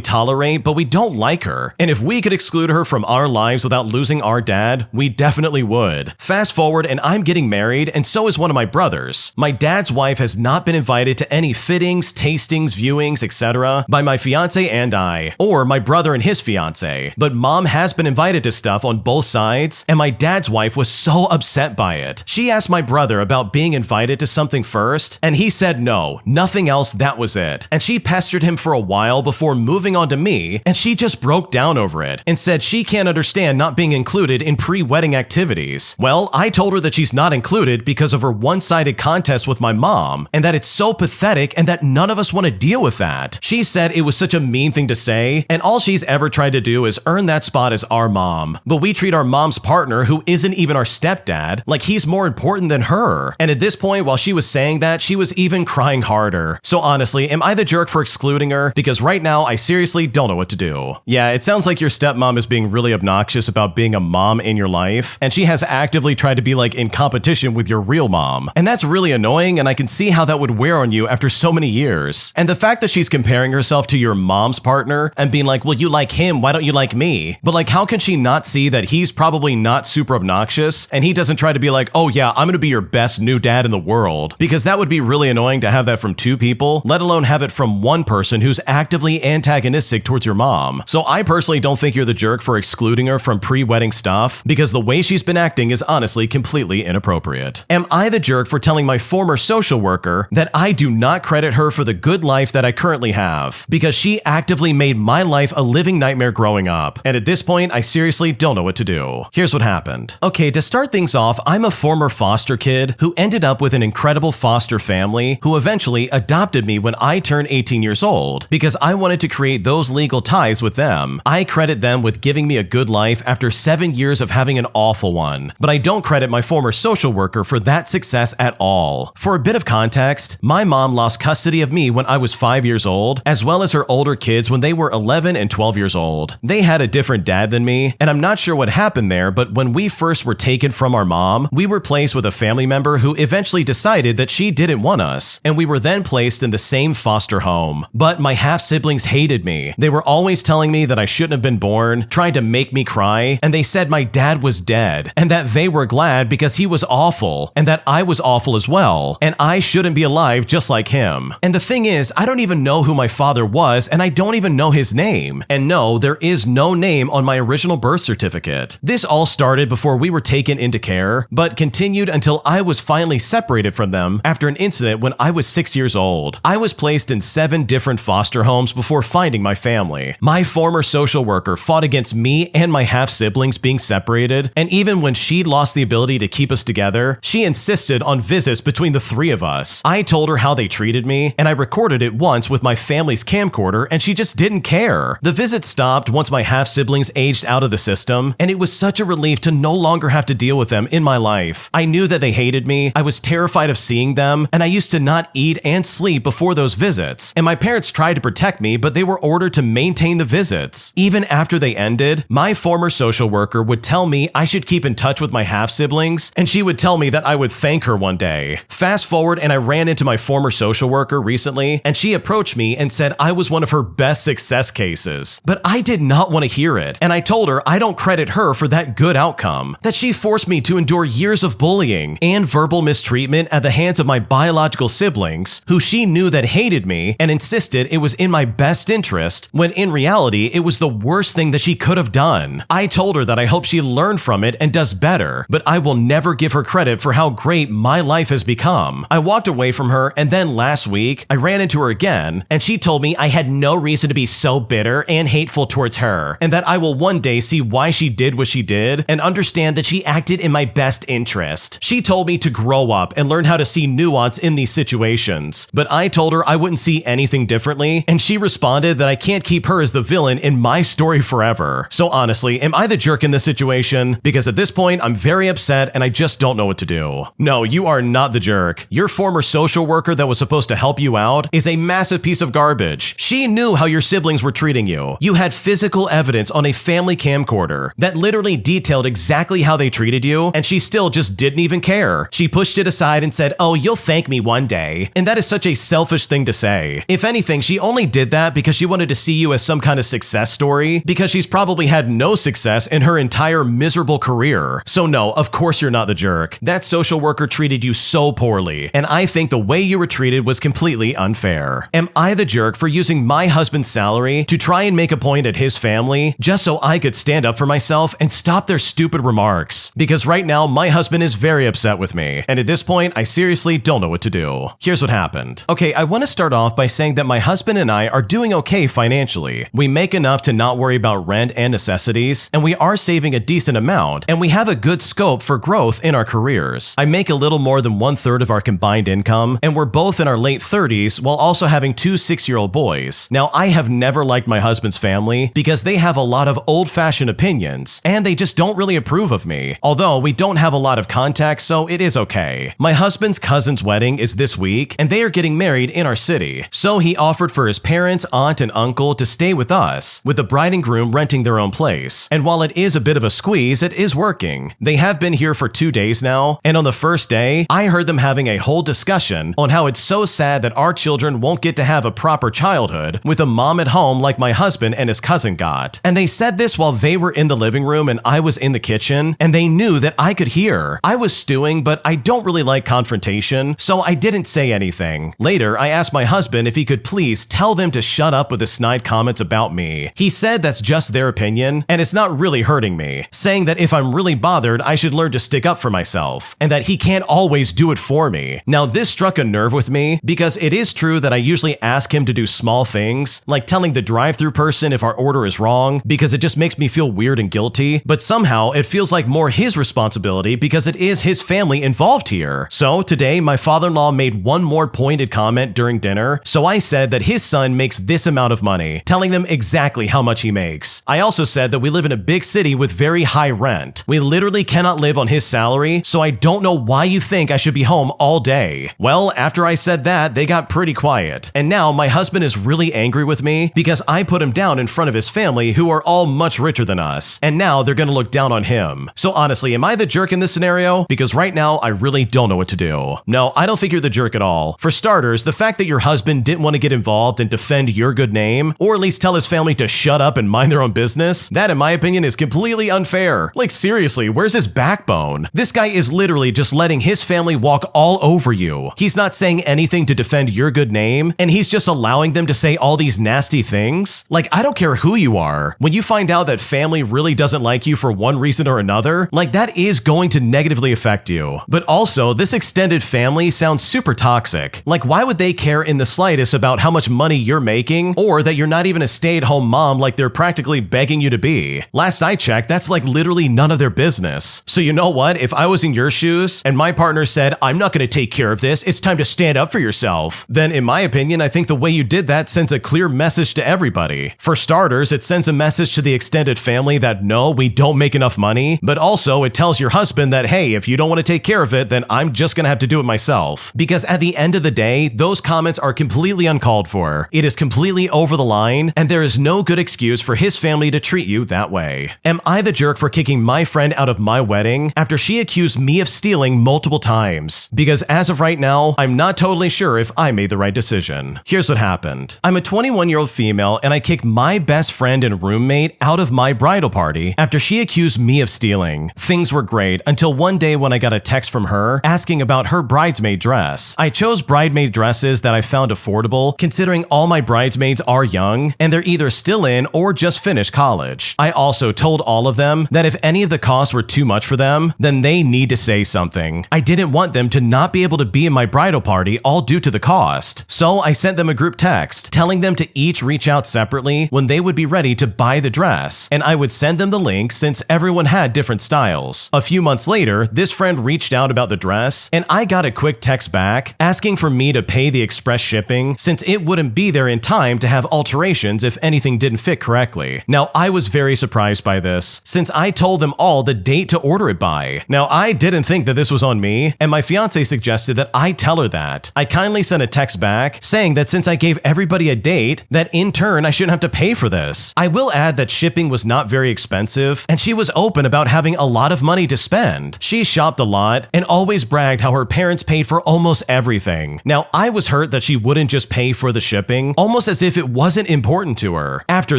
tolerate, but we don't like her. And if we could exclude her from our lives without losing our dad, we definitely would. Fast forward and I'm getting married, and so is one of my brothers. My dad's wife has not been invited to any fittings, tastings, viewings, etc. by my fiance and I, or my brother and his fiance. But mom has been invited to stuff on both sides, and my dad's wife was so upset by it. She asked my brother about being invited to something first, and he said no, nothing else, that was it. And she pestered him for a while before moving on to me, and she just broke down over it and said she can't understand not being included in pre-wedding activities. Well, I told her that she's not included because of her one-sided contest with my mom, and that it's so pathetic and that none of us want to deal with that. She said it was such a mean thing to say, and all she's ever tried to do is earn that spot as our mom. But we treat our mom's partner, who isn't even our stepdad, like he's more important than her. And at this point, while she was saying that, she was even crying harder. So honestly, am I the jerk for excluding her? Because right now, I seriously don't know what to do. Yeah, it sounds like your stepmom is being really obnoxious about being a mom in your life, and she has actively tried to be like in competition with your real mom. And that's really annoying, and I can see how that would wear on you after so many years. And the fact that she's comparing herself to your mom's partner and being like, well, you like him, why don't you like me? But like, how can she not see that he's probably not super obnoxious, and he doesn't try to be like, oh yeah, I'm gonna be your best new dad in the world? Because that would be really annoying to have that from two people, let alone have it from one person who's actively antagonistic towards your mom. So I personally don't think you're the jerk for excluding her from pre-wedding stuff, because the way she's been acting is honestly completely inappropriate. Am I the jerk for telling my former social worker that I do not credit her for the good life that I currently have, because she actively made my life a living nightmare growing up? And at this point, I seriously don't know what to do. Here's what happened. Okay, to start things off, I'm a former foster kid who ended up with an incredible foster family who eventually adopted me when I turned 18 years old, because I wanted to create those legal ties with them. I credit them with giving me a good life after 7 years of having an awful one, but I don't credit my former social worker for that success at all. For a bit of context, my mom lost custody of me when I was 5 years old, as well as her older kids when they were 11 and 12 years old. They had a different dad than me, and I'm not sure what happened there, but when we first were taken from our mom, we were placed with a family member who eventually decided that she didn't want us, and we were then placed in the same foster home. But my half-siblings hated me. They were always telling me that I shouldn't have been born, trying to make me cry, and they said my dad was dead, and that they were glad because he was awful, and that I was awful as well, and I shouldn't be alive just like him. And the thing is, I don't even know who my father was, and I don't even know his name. And no, there is no name on my original birth certificate. This all started before we were taken into care, but continued until I was finally separated from them after an incident when I was 6 years old. I was placed in 7 different foster homes before finding my family. My former social worker fought against me and my half-siblings being separated, and even when she lost the ability to keep us together, she insisted on visits between the 3 of us. I told her how they treated me, and I recorded it once with my family's camcorder, and she just didn't care. The visit stopped once my half-siblings aged out of the system, and it was such a relief to no longer have to deal with them in my life. I knew that they hated me, I was terrified of seeing them, and I used to not eat and sleep before those visits. And my parents tried to protect me, but they were ordered to maintain the visits. Even after they ended, my former social worker would tell me I should keep in touch with my half-siblings, and she would tell me that I would thank her one day. Fast forward, and I ran into my former social worker recently, and she approached me and said I was one of her best success cases. But I did not want to hear it, and I told her I don't credit her for that good outcome, that she forced me to endure years of bullying and verbal mistreatment at the hands of my biological siblings, who she knew that hated me and insisted it was in my best interest, when in reality it was the worst thing that she could have done. I told her that I hope she learned from it and does better, but I will never give her credit for how great my life has become. I walked away from her, and then last week, I ran into her again, and she told me I had no reason to be so bitter and hateful towards her, and that I will one day see why she did what she did and understand that she acted in my best interest. She told me to grow up and learn how to see nuance in these situations, but I told her I wouldn't see anything differently, and she responded that I can't keep her as the villain in my my story forever. So honestly, am I the jerk in this situation? Because at this point, I'm very upset and I just don't know what to do. No, you are not the jerk. Your former social worker that was supposed to help you out is a massive piece of garbage. She knew how your siblings were treating you. You had physical evidence on a family camcorder that literally detailed exactly how they treated you, and she still just didn't even care. She pushed it aside and said, "Oh, you'll thank me one day." And that is such a selfish thing to say. If anything, she only did that because she wanted to see you as some kind of success story, because she's probably had no success in her entire miserable career. So no, of course you're not the jerk. That social worker treated you so poorly, and I think the way you were treated was completely unfair. Am I the jerk for using my husband's salary to try and make a point at his family just so I could stand up for myself and stop their stupid remarks? Because right now, my husband is very upset with me, and at this point, I seriously don't know what to do. Here's what happened. Okay, I want to start off by saying that my husband and I are doing okay financially. We make enough to not worry about rent and necessities, and we are saving a decent amount, and we have a good scope for growth in our careers. I make a little more than 1/3 of our combined income, and we're both in our late 30s while also having two 6-year-old boys. Now, I have never liked my husband's family because they have a lot of old-fashioned opinions, and they just don't really approve of me. Although we don't have a lot of contact, so it is okay. My husband's cousin's wedding is this week, and they are getting married in our city. So he offered for his parents, aunt, and uncle to stay with us, with the bride and groom renting their own place. And while it is a bit of a squeeze, it is working. They have been here for 2 days now, and on the first day, I heard them having a whole discussion on how it's so sad that our children won't get to have a proper childhood with a mom at home like my husband and his cousin got. And they said this while they were in the living room and I was in the kitchen, and they knew that I could hear. I was stewing, but I don't really like confrontation, so I didn't say anything. Later, I asked my husband if he could please tell them to shut up with the snide comments about me. He said that's just their opinion, and it's not really hurting me, saying that if I'm really bothered, I should learn to stick up for myself, and that he can't always do it for me. Now, this struck a nerve with me, because it is true that I usually ask him to do small things, like telling the drive-thru person if our order is wrong, because it just makes me feel weird and guilty, but somehow it feels like more his responsibility because it is his family involved here. So today, my father-in-law made one more pointed comment during dinner, so I said that his son makes this amount of money, telling them exactly how much he makes. I also said that we live in a big city with very high rent. We literally cannot live on his salary, so I don't know why you think I should be home all day. Well, after I said that, they got pretty quiet. And now my husband is really angry with me because I put him down in front of his family who are all much richer than us, and now they're gonna look down on him. So honestly, am I the jerk in this scenario? Because right now, I really don't know what to do. No, I don't think you're the jerk at all. For starters, the fact that your husband didn't want to get involved and defend your good name, or at least tell his family to shut up and mind their own business, that in my opinion is completely unfair. Like seriously, where's his backbone? This guy is literally just letting his family walk all over you. He's not saying anything to defend your good name, and he's just allowing them to say all these nasty things. Like, I don't care who you are. When you find out that family really doesn't like you for one reason or another, like that is going to negatively affect you. But also, this extended family sounds super toxic. Like, why would they care in the slightest about how much money you're making, or that you're not even a stay-at-home mom like they're practically begging you to be? Last I checked, that's like literally none of their business. So you know what? If I was in your shoes and my partner said, "I'm not going to take care of this, it's time to stand up for yourself," then in my opinion, I think the way you did that sends a clear message to everybody. For starters, it sends a message to the extended family that no, we don't make enough money, but also it tells your husband that, hey, if you don't want to take care of it, then I'm just going to have to do it myself. Because at the end of the day, those comments are completely uncalled for. It is completely over the line, and there is no good excuse for his family to treat you that way. Am I the jerk for kicking my friend out of my wedding after she accused me of stealing multiple times? Because as of right now, I'm not totally sure if I made the right decision. Here's what happened. I'm a 21-year-old female, and I kicked my best friend and roommate out of my bridal party after she accused me of stealing. Things were great until one day when I got a text from her asking about her bridesmaid dress. I chose bridesmaid dresses that I found affordable, considering all my bridesmaids are young, and they're either still in or just finished college. I also told all of them that if any of the costs were too much for them, then they need to say something. I didn't want them to not be able to be in my bridal party all due to the cost. So I sent them a group text telling them to each reach out separately when they would be ready to buy the dress, and I would send them the link since everyone had different styles. A few months later, this friend reached out about the dress, and I got a quick text back asking for me to pay the express shipping since it wouldn't be there in time to have alterations if anything didn't fit correctly. Now, I was very surprised by this, since I told them all the date to order it by. Now, I didn't think that this was on me, and my fiance suggested that I tell her that. I kindly sent a text back saying that since I gave everybody a date, that in turn I shouldn't have to pay for this. I will add that shipping was not very expensive, and she was open about having a lot of money to spend. She shopped a lot and always bragged how her parents paid for almost everything. Now, I was hurt that she wouldn't just pay for the shipping, almost as if it wasn't important to her. After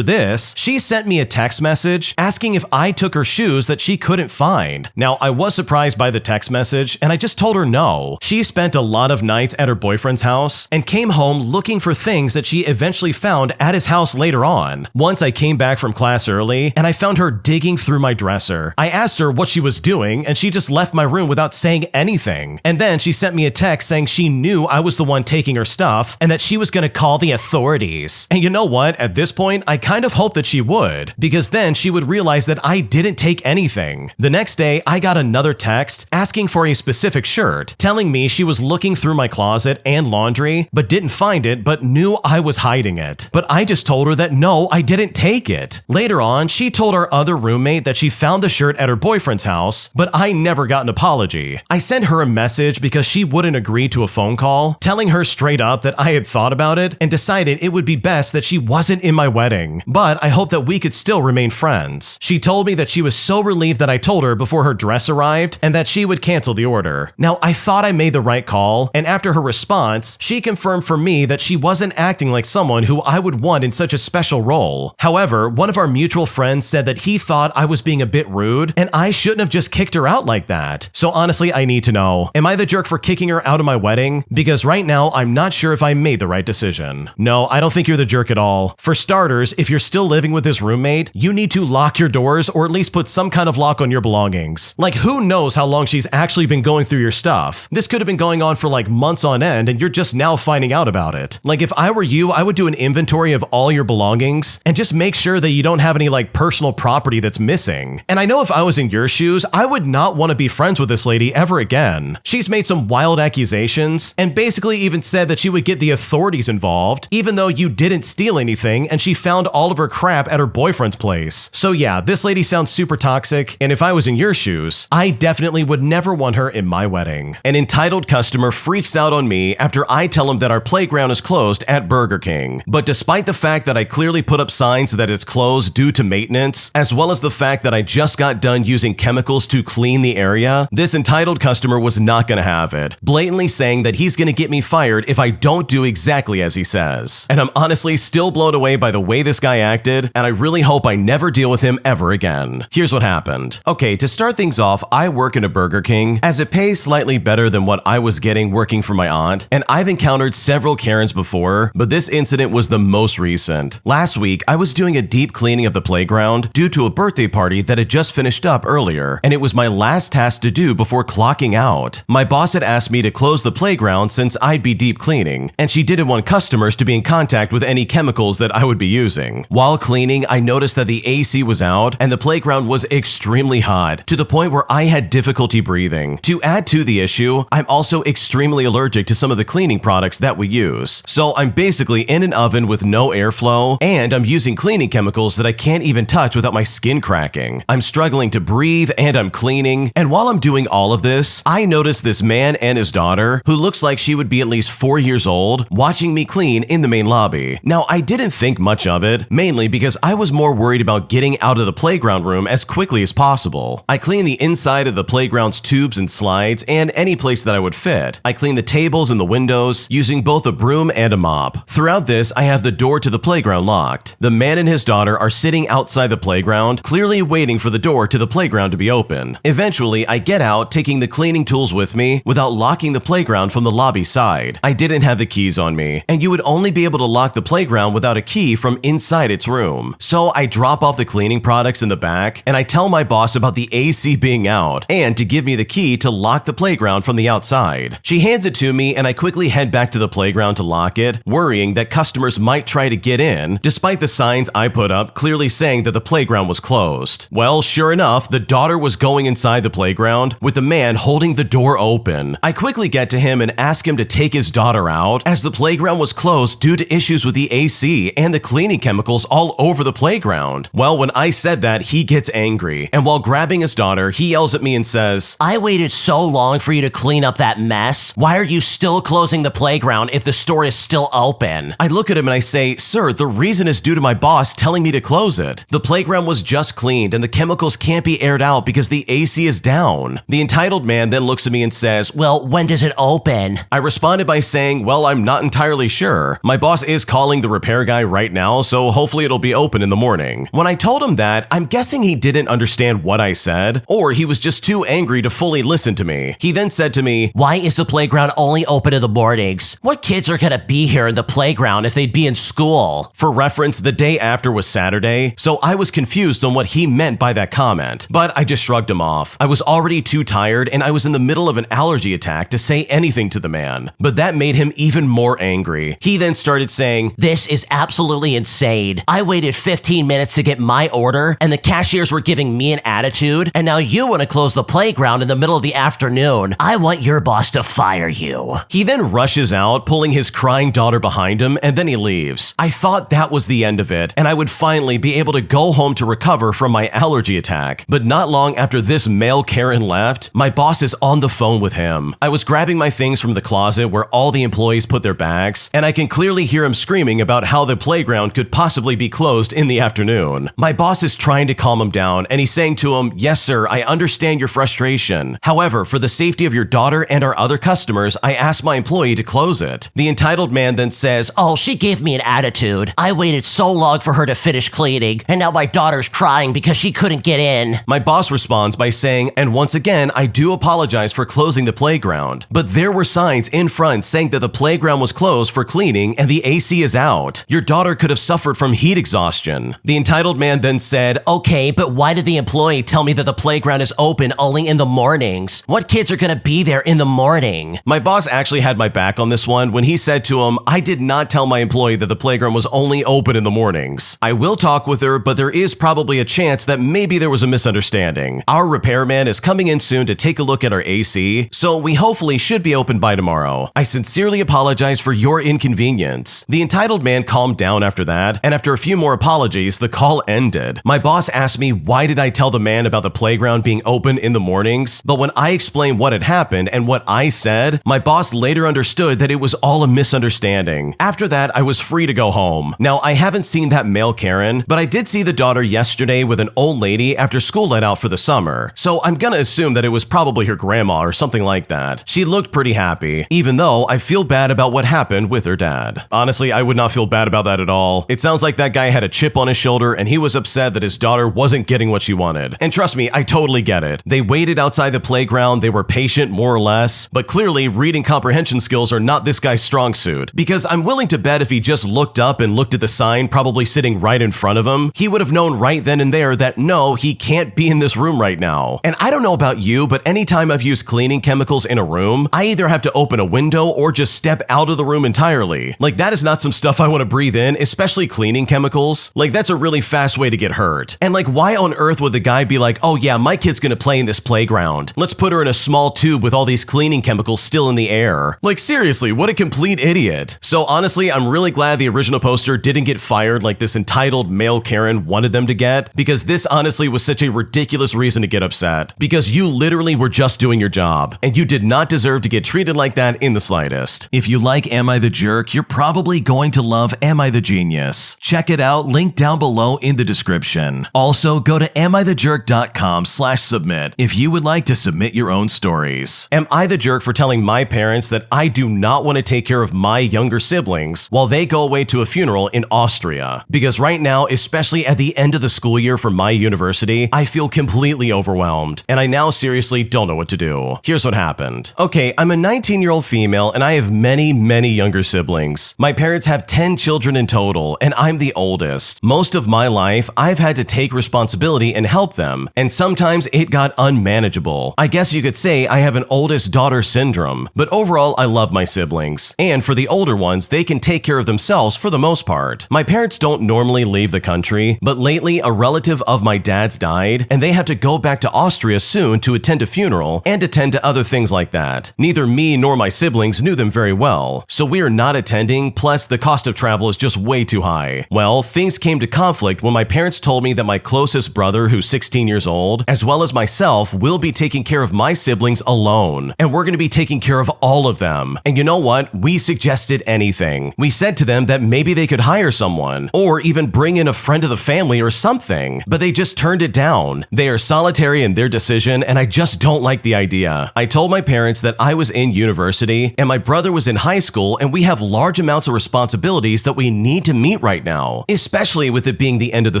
this, she sent me a text message asking if I took her shoes that she couldn't find. Now, I was surprised by the text message, and I just told her no. She spent a lot of nights at her boyfriend's house and came home looking for things that she eventually found at his house later on. Once I came back from class early, and I found her digging through my dresser. I asked her what she was doing, and she just left my room without saying anything. And then she sent me a text saying she knew I was the one taking her stuff and that she was gonna call the authorities. And you know what? At this point, I kind of hoped that she would, because then she would realize that I didn't take anything. The next day, I got another text asking for a specific shirt, telling me she was looking through my closet and laundry, but didn't find it, but knew I was hiding it. But I just told her that no, I didn't take it. Later on, she told our other roommate that she found the shirt at her boyfriend's house, but I never got an apology. I sent her a message because she wouldn't agree to a phone call, telling her straight up that I had thought about it and decided it would be best that she wasn't in my wedding, but I hope that we could still remain friends. She told me that she was so relieved that I told her before her dress arrived and that she would cancel the order. Now, I thought I made the right call, and after her response, she confirmed for me that she wasn't acting like someone who I would want in such a special role. However, one of our mutual friends said that he thought I was being a bit rude and I shouldn't have just kicked her out like that. So honestly, I need to know, am I the jerk for kicking her out of my wedding? Because right now, I'm not sure if I made the right decision. No, I don't think you're the jerk at all. For starters, if you're still living with this roommate, you need to lock your doors or at least put some kind of lock on your belongings. Like, who knows how long she's actually been going through your stuff? This could have been going on for like months on end and you're just now finding out about it. Like, if I were you, I would do an inventory of all your belongings and just make sure that you don't have any like personal property that's missing. And I know if I was in your shoes, I would not want to be friends with this lady ever again. She's made some wild accusations and basically even said that she would get the authorities involved, even though you didn't steal anything and she found all of her crap at her boyfriend's place. So yeah, this lady sounds super toxic, and if I was in your shoes, I definitely would never want her in my wedding. An entitled customer freaks out on me after I tell him that our playground is closed at Burger King. But despite the fact that I clearly put up signs that it's closed due to maintenance, as well as the fact that I just got done using chemicals to clean the area, this entitled customer was not gonna have it, blatantly saying that he's gonna get me fired if I don't do exactly as he says. And I'm honestly still blown away by the way this guy acted, and I really hope I never deal with him ever again. Here's what happened. Okay, to start things off, I work in a Burger King, as it pays slightly better than what I was getting working for my aunt, and I've encountered several Karens before, but this incident was the most recent. Last week, I was doing a deep cleaning of the playground due to a birthday party that had just finished up earlier, and it was my last task to do before clocking out. My boss had asked me to close the playground since I'd be deep cleaning, and she didn't want customers to be in contact with any chemicals that I would be using. While cleaning, I noticed that the AC was out and the playground was extremely hot, to the point where I had difficulty breathing. To add to the issue, I'm also extremely allergic to some of the cleaning products that we use. So I'm basically in an oven with no airflow, and I'm using cleaning chemicals that I can't even touch without my skin cracking. I'm struggling to breathe and I'm cleaning, and while I'm doing all of this, I notice this man and his daughter, who looks like she would be at least 4 years old, watching me clean in the main lobby. Now, I didn't think much of it, mainly because I was more worried about getting out of the playground room as quickly as possible. I cleaned the inside of the playground's tubes and slides and any place that I would fit. I cleaned the tables and the windows using both a broom and a mop. Throughout this, I have the door to the playground locked. The man and his daughter are sitting outside the playground, clearly waiting for the door to the playground to be open. Eventually, I get out, taking the cleaning tools with me without locking the playground from the lobby side. I didn't have the keys on me, and you would only be able to lock the playground without a key from inside its room. So I drop off the cleaning products in the back, and I tell my boss about the AC being out and to give me the key to lock the playground from the outside. She hands it to me, and I quickly head back to the playground to lock it, worrying that customers might try to get in, despite the signs I put up clearly saying that the playground was closed. Well, sure enough, the daughter was going inside the playground with the man holding the door open. I quickly get to him and ask him to take his daughter out, as the playground was closed due to issues with the AC and the cleaning chemicals all over over the playground. Well, when I said that, he gets angry, and while grabbing his daughter, he yells at me and says, I waited so long for you to clean up that mess. Why are you still closing the playground if the store is still open? I look at him and I say, sir, the reason is due to my boss telling me to close it. The playground was just cleaned and the chemicals can't be aired out because the AC is down. The entitled man then looks at me and says, well, when does it open? I responded by saying, well, I'm not entirely sure. My boss is calling the repair guy right now, so hopefully it'll be open in the morning. When I told him that, I'm guessing he didn't understand what I said, or he was just too angry to fully listen to me. He then said to me, why is the playground only open in the mornings? What kids are gonna be here in the playground if they'd be in school? For reference, the day after was Saturday, so I was confused on what he meant by that comment, but I just shrugged him off. I was already too tired and I was in the middle of an allergy attack to say anything to the man, but that made him even more angry. He then started saying, this is absolutely insane. I waited 15 minutes to get my order and the cashiers were giving me an attitude, and now you want to close the playground in the middle of the afternoon. I want your boss to fire you. He then rushes out, pulling his crying daughter behind him, and then he leaves. I thought that was the end of it, and I would finally be able to go home to recover from my allergy attack. But not long after this male Karen left, my boss is on the phone with him. I was grabbing my things from the closet where all the employees put their bags, and I can clearly hear him screaming about how the playground could possibly be closed in the afternoon. My boss is trying to calm him down, and he's saying to him, yes sir, I understand your frustration. However, for the safety of your daughter and our other customers, I asked my employee to close it. The entitled man then says, oh, she gave me an attitude. I waited so long for her to finish cleaning, and now my daughter's crying because she couldn't get in. My boss responds by saying, and once again, I do apologize for closing the playground, but there were signs in front saying that the playground was closed for cleaning and the AC is out. Your daughter could have suffered from heat exhaustion. The entitled man then said, okay, but why did the employee tell me that the playground is open only in the mornings? What kids are gonna be there in the morning? My boss actually had my back on this one when he said to him, I did not tell my employee that the playground was only open in the mornings. I will talk with her, but there is probably a chance that maybe there was a misunderstanding. Our repairman is coming in soon to take a look at our AC, so we hopefully should be open by tomorrow. I sincerely apologize for your inconvenience. The entitled man calmed down after that, and after a few more apologies, the call ended. My boss asked me why did I tell the man about the playground being open in the mornings, but when I explained what had happened and what I said, my boss later understood that it was all a misunderstanding. After that, I was free to go home. Now, I haven't seen that male Karen, but I did see the daughter yesterday with an old lady after school let out for the summer, so I'm gonna assume that it was probably her grandma or something like that. She looked pretty happy, even though I feel bad about what happened with her dad. Honestly, I would not feel bad about that at all. It sounds like that guy had a chip on his shoulder and he was upset that his daughter wasn't getting what she wanted. And trust me, I totally get it. They waited outside the playground, they were patient more or less, but clearly reading comprehension skills are not this guy's strong suit, because I'm willing to bet if he just looked up and looked at the sign probably sitting right in front of him, he would have known right then and there that no, he can't be in this room right now. And I don't know about you, but anytime I've used cleaning chemicals in a room, I either have to open a window or just step out of the room entirely. Like, that is not some stuff I want to breathe in, especially cleaning chemicals. Like, that's a really fast way to get hurt. And like, why on earth would the guy be like, oh yeah, my kid's gonna play in this playground. Let's put her in a small tube with all these cleaning chemicals still in the air. Like, seriously, what a complete idiot. So honestly, I'm really glad the original poster didn't get fired like this entitled male Karen wanted them to get, because this honestly was such a ridiculous reason to get upset. Because you literally were just doing your job, and you did not deserve to get treated like that in the slightest. If you like Am I the Jerk, you're probably going to love Am I the Genius. Check it out, link down below in the description. Also, go to amithejerk.com/submit if you would like to submit your own stories. Am I the jerk for telling my parents that I do not want to take care of my younger siblings while they go away to a funeral in Austria? Because right now, especially at the end of the school year for my university, I feel completely overwhelmed, and I now seriously don't know what to do. Here's what happened. Okay, I'm a 19-year-old female, and I have many younger siblings. My parents have 10 children in total, and I'm the oldest. Most of my life, I've had to take responsibility and help them, and sometimes it got unmanageable. I guess you could say I have an oldest daughter syndrome, but overall, I love my siblings. And for the older ones, they can take care of themselves for the most part. My parents don't normally leave the country, but lately a relative of my dad's died, and they have to go back to Austria soon to attend a funeral and attend to other things like that. Neither me nor my siblings knew them very well, so we are not attending, plus the cost of travel is just way too high. Well, things things came to conflict when my parents told me that my closest brother, who's 16 years old, as well as myself, will be taking care of my siblings alone, and we're going to be taking care of all of them. And you know what? We suggested anything. We said to them that maybe they could hire someone, or even bring in a friend of the family or something, but they just turned it down. They are solitary in their decision, and I just don't like the idea. I told my parents that I was in university, and my brother was in high school, and we have large amounts of responsibilities that we need to meet right now, especially with it being the end of the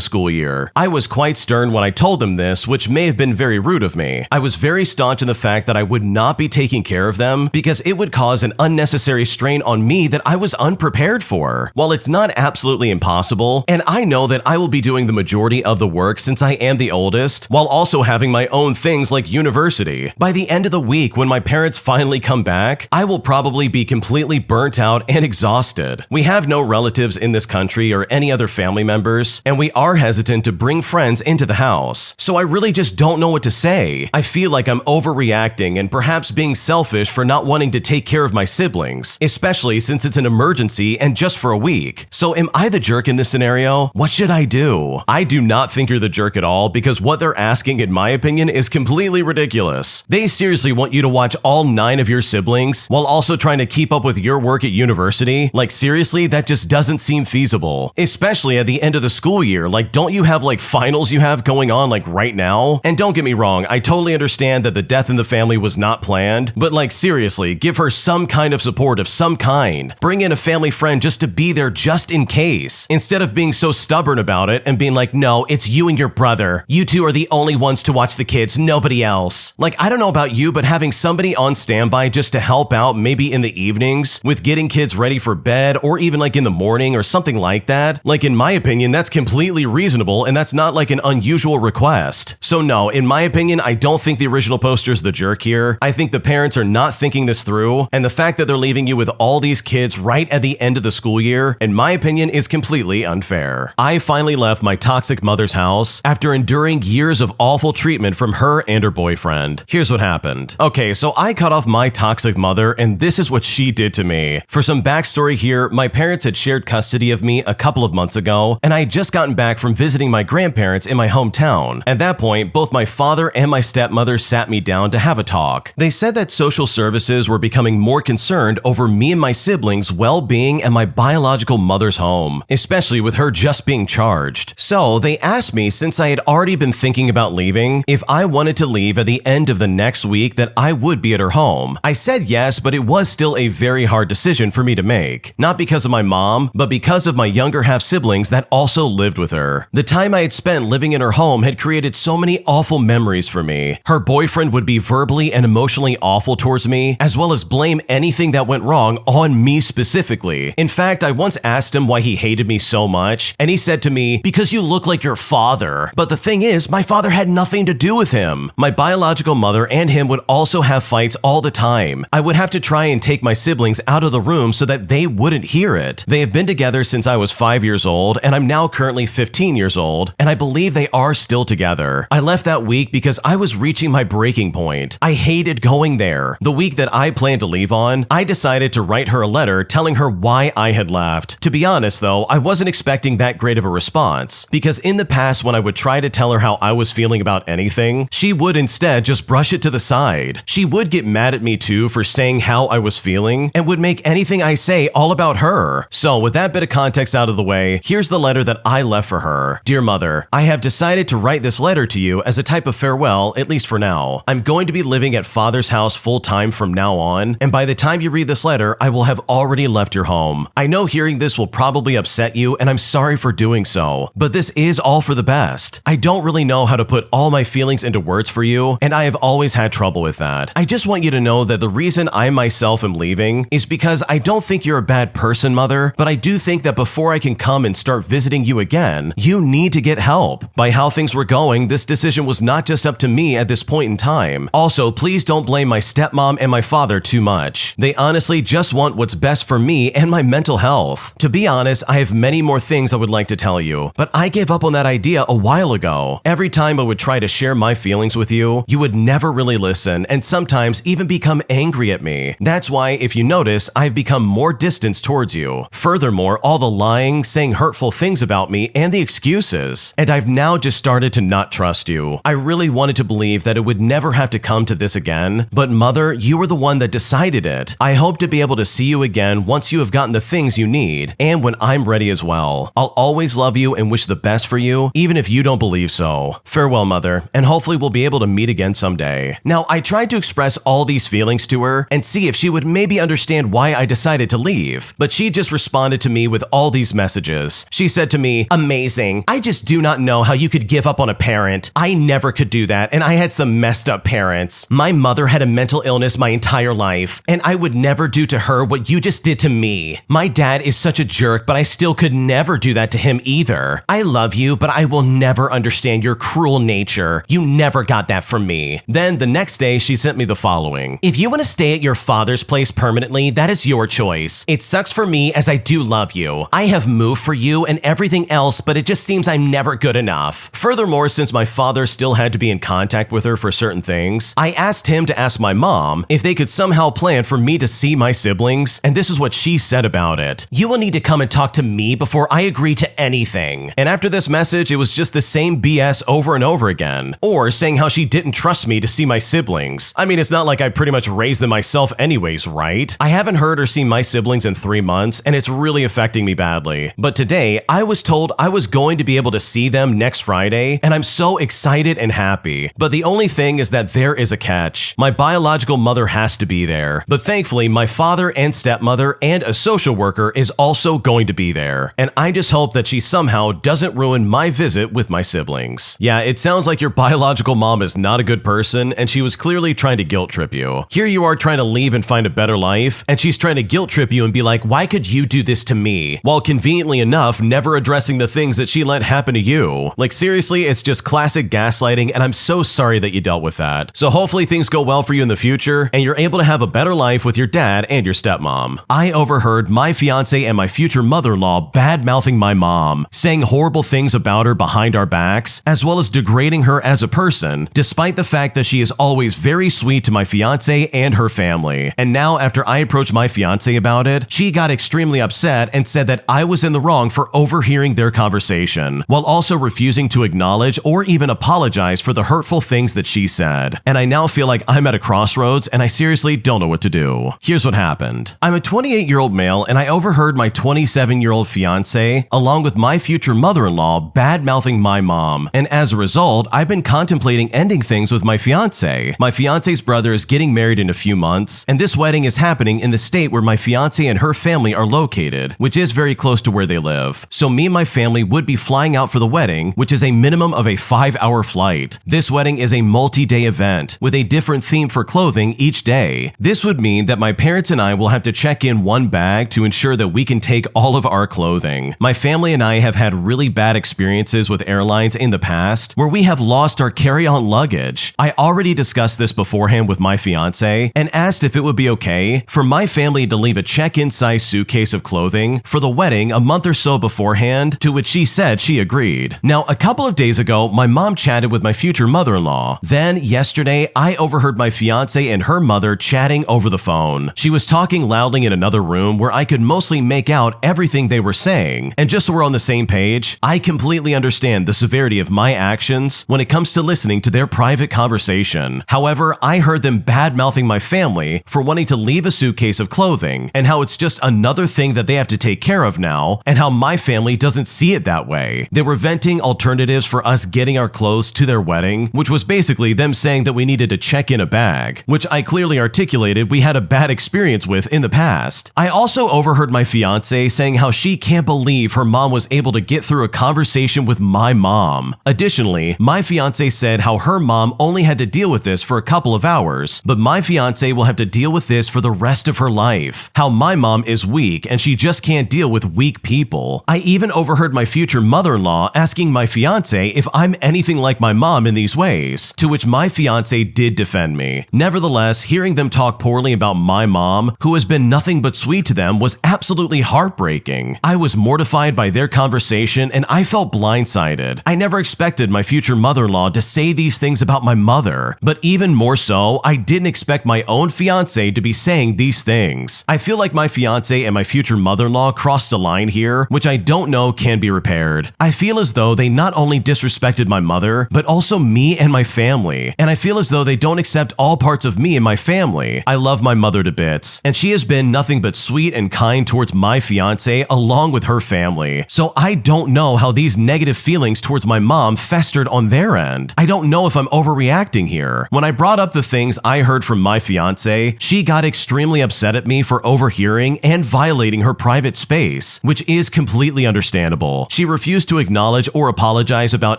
school year. I was quite stern when I told them this, which may have been very rude of me. I was very staunch in the fact that I would not be taking care of them because it would cause an unnecessary strain on me that I was unprepared for. While it's not absolutely impossible, and I know that I will be doing the majority of the work since I am the oldest, while also having my own things like university, by the end of the week when my parents finally come back, I will probably be completely burnt out and exhausted. We have no relatives in this country or any other family members, and we are hesitant to bring friends into the house. So I really just don't know what to say. I feel like I'm overreacting and perhaps being selfish for not wanting to take care of my siblings, especially since it's an emergency and just for a week. So am I the jerk in this scenario? What should I do? I do not think you're the jerk at all because what they're asking, in my opinion, is completely ridiculous. They seriously want you to watch all 9 of your siblings while also trying to keep up with your work at university? Like seriously, that just doesn't seem feasible. Especially at the end of the school year. Like, don't you have like finals you have going on like right now? And don't get me wrong, I totally understand that the death in the family was not planned, but like seriously, give her some kind of support of some kind. Bring in a family friend just to be there just in case, instead of being so stubborn about it and being like, no, it's you and your brother. You two are the only ones to watch the kids, nobody else. Like, I don't know about you, but having somebody on standby just to help out maybe in the evenings with getting kids ready for bed or even like in the morning or something like that, like in my opinion, that's completely reasonable and that's not like an unusual request. So no, in my opinion, I don't think the original poster's the jerk here. I think the parents are not thinking this through, and the fact that they're leaving you with all these kids right at the end of the school year, in my opinion, is completely unfair. I finally left my toxic mother's house after enduring years of awful treatment from her and her boyfriend. Here's what happened. Okay, so I cut off my toxic mother, and this is what she did to me. For some backstory here, my parents had shared custody of me a couple of months ago, and I had just gotten back from visiting my grandparents in my hometown. At that point, both my father and my stepmother sat me down to have a talk. They said that social services were becoming more concerned over me and my siblings' well-being at my biological mother's home, especially with her just being charged. So they asked me, since I had already been thinking about leaving, if I wanted to leave at the end of the next week that I would be at her home. I said yes, but it was still a very hard decision for me to make. Not because of my mom, but because of my younger half siblings that also lived with her. The time I had spent living in her home had created so many awful memories for me. Her boyfriend would be verbally and emotionally awful towards me, as well as blame anything that went wrong on me specifically. In fact, I once asked him why he hated me so much, and he said to me, because you look like your father. But the thing is, my father had nothing to do with him. My biological mother and him would also have fights all the time. I would have to try and take my siblings out of the room so that they wouldn't hear it. They have been together since I was 5 years old, and I'm now currently 15 years old, and I believe they are still together. I left that week because I was reaching my breaking point. I hated going there. The week that I planned to leave on, I decided to write her a letter telling her why I had left. To be honest though, I wasn't expecting that great of a response, because in the past when I would try to tell her how I was feeling about anything, she would instead just brush it to the side. She would get mad at me too for saying how I was feeling, and would make anything I say all about her. So with that bit of context out of the way, here's the letter that I left for her. Dear Mother, I have decided to write this letter to you as a type of farewell, at least for now. I'm going to be living at Father's house full time from now on, and by the time you read this letter, I will have already left your home. I know hearing this will probably upset you, and I'm sorry for doing so, but this is all for the best. I don't really know how to put all my feelings into words for you, and I have always had trouble with that. I just want you to know that the reason I myself am leaving is because I don't think you're a bad person, Mother, but I do think that before I can come and start visiting you again, you need to get help. By how things were going, this decision was not just up to me at this point in time. Also, please don't blame my stepmom and my father too much. They honestly just want what's best for me and my mental health. To be honest, I have many more things I would like to tell you, but I gave up on that idea a while ago. Every time I would try to share my feelings with you, you would never really listen and sometimes even become angry at me. That's why, if you notice, I've become more distant towards you. Furthermore, all the lying, saying hurtful hurtful things about me and the excuses. And I've now just started to not trust you. I really wanted to believe that it would never have to come to this again. But mother, you were the one that decided it. I hope to be able to see you again once you have gotten the things you need, and when I'm ready as well. I'll always love you and wish the best for you, even if you don't believe so. Farewell, mother, and hopefully we'll be able to meet again someday. Now, I tried to express all these feelings to her and see if she would maybe understand why I decided to leave, but she just responded to me with all these messages. She said to me, "Amazing. I just do not know how you could give up on a parent. I never could do that, and I had some messed up parents. My mother had a mental illness my entire life, and I would never do to her what you just did to me. My dad is such a jerk, but I still could never do that to him either. I love you, but I will never understand your cruel nature. You never got that from me." Then the next day, she sent me the following. "If you want to stay at your father's place permanently, that is your choice. It sucks for me as I do love you. I have moved for you and everything else, but it just seems I'm never good enough." Furthermore, since my father still had to be in contact with her for certain things, I asked him to ask my mom if they could somehow plan for me to see my siblings, and this is what she said about it. "You will need to come and talk to me before I agree to anything." And after this message, it was just the same BS over and over again, or saying how she didn't trust me to see my siblings. I mean, it's not like I pretty much raised them myself anyways, right? I haven't heard or seen my siblings in 3 months, and it's really affecting me badly. But today, I was told I was going to be able to see them next Friday, and I'm so excited and happy. But the only thing is that there is a catch. My biological mother has to be there. But thankfully, my father and stepmother and a social worker is also going to be there. And I just hope that she somehow doesn't ruin my visit with my siblings. Yeah, it sounds like your biological mom is not a good person, and she was clearly trying to guilt trip you. Here you are trying to leave and find a better life, and she's trying to guilt trip you and be like, "Why could you do this to me?" While conveniently enough, never addressing the things that she let happen to you. Like seriously, it's just classic gaslighting, and I'm so sorry that you dealt with that. So hopefully things go well for you in the future, and you're able to have a better life with your dad and your stepmom. I overheard my fiance and my future mother-in-law bad-mouthing my mom, saying horrible things about her behind our backs, as well as degrading her as a person, despite the fact that she is always very sweet to my fiance and her family. And now, after I approached my fiance about it, she got extremely upset and said that I was in the wrong for overhearing their conversation, while also refusing to acknowledge or even apologize for the hurtful things that she said. And I now feel like I'm at a crossroads and I seriously don't know what to do. Here's what happened. I'm a 28-year-old male, and I overheard my 27-year-old fiance, along with my future mother-in-law, bad-mouthing my mom. And as a result, I've been contemplating ending things with my fiance. My fiance's brother is getting married in a few months, and this wedding is happening in the state where my fiance and her family are located, which is very close to where they live. So me and my family would be flying out for the wedding, which is a minimum of a 5-hour flight. This wedding is a multi-day event with a different theme for clothing each day. This would mean that my parents and I will have to check in one bag to ensure that we can take all of our clothing. My family and I have had really bad experiences with airlines in the past where we have lost our carry-on luggage. I already discussed this beforehand with my fiance and asked if it would be okay for my family to leave a check-in size suitcase of clothing for the wedding a month or so beforehand, to which she said she agreed. Now, a couple of days ago, my mom chatted with my future mother-in-law. Then, yesterday, I overheard my fiance and her mother chatting over the phone. She was talking loudly in another room where I could mostly make out everything they were saying. And just so we're on the same page, I completely understand the severity of my actions when it comes to listening to their private conversation. However, I heard them bad-mouthing my family for wanting to leave a suitcase of clothing, and how it's just another thing that they have to take care of now, and how my family doesn't see it that way. They were venting alternatives for us getting our clothes to their wedding, which was basically them saying that we needed to check in a bag, which I clearly articulated we had a bad experience with in the past. I also overheard my fiance saying how she can't believe her mom was able to get through a conversation with my mom. Additionally, my fiance said how her mom only had to deal with this for a couple of hours, but my fiance will have to deal with this for the rest of her life. How my mom is weak and she just can't deal with weak people. I even overheard my future mother-in-law asking my fiance if I'm anything like my mom in these ways, to which my fiance did defend me. Nevertheless, hearing them talk poorly about my mom, who has been nothing but sweet to them, was absolutely heartbreaking. I was mortified by their conversation and I felt blindsided. I never expected my future mother-in-law to say these things about my mother, but even more so, I didn't expect my own fiance to be saying these things. I feel like my fiance and my future mother-in-law crossed a line here, which which I don't know can be repaired. I feel as though they not only disrespected my mother, but also me and my family. And I feel as though they don't accept all parts of me and my family. I love my mother to bits, and she has been nothing but sweet and kind towards my fiance along with her family. So I don't know how these negative feelings towards my mom festered on their end. I don't know if I'm overreacting here. When I brought up the things I heard from my fiance, she got extremely upset at me for overhearing and violating her private space, which is completely understandable. She refused to acknowledge or apologize about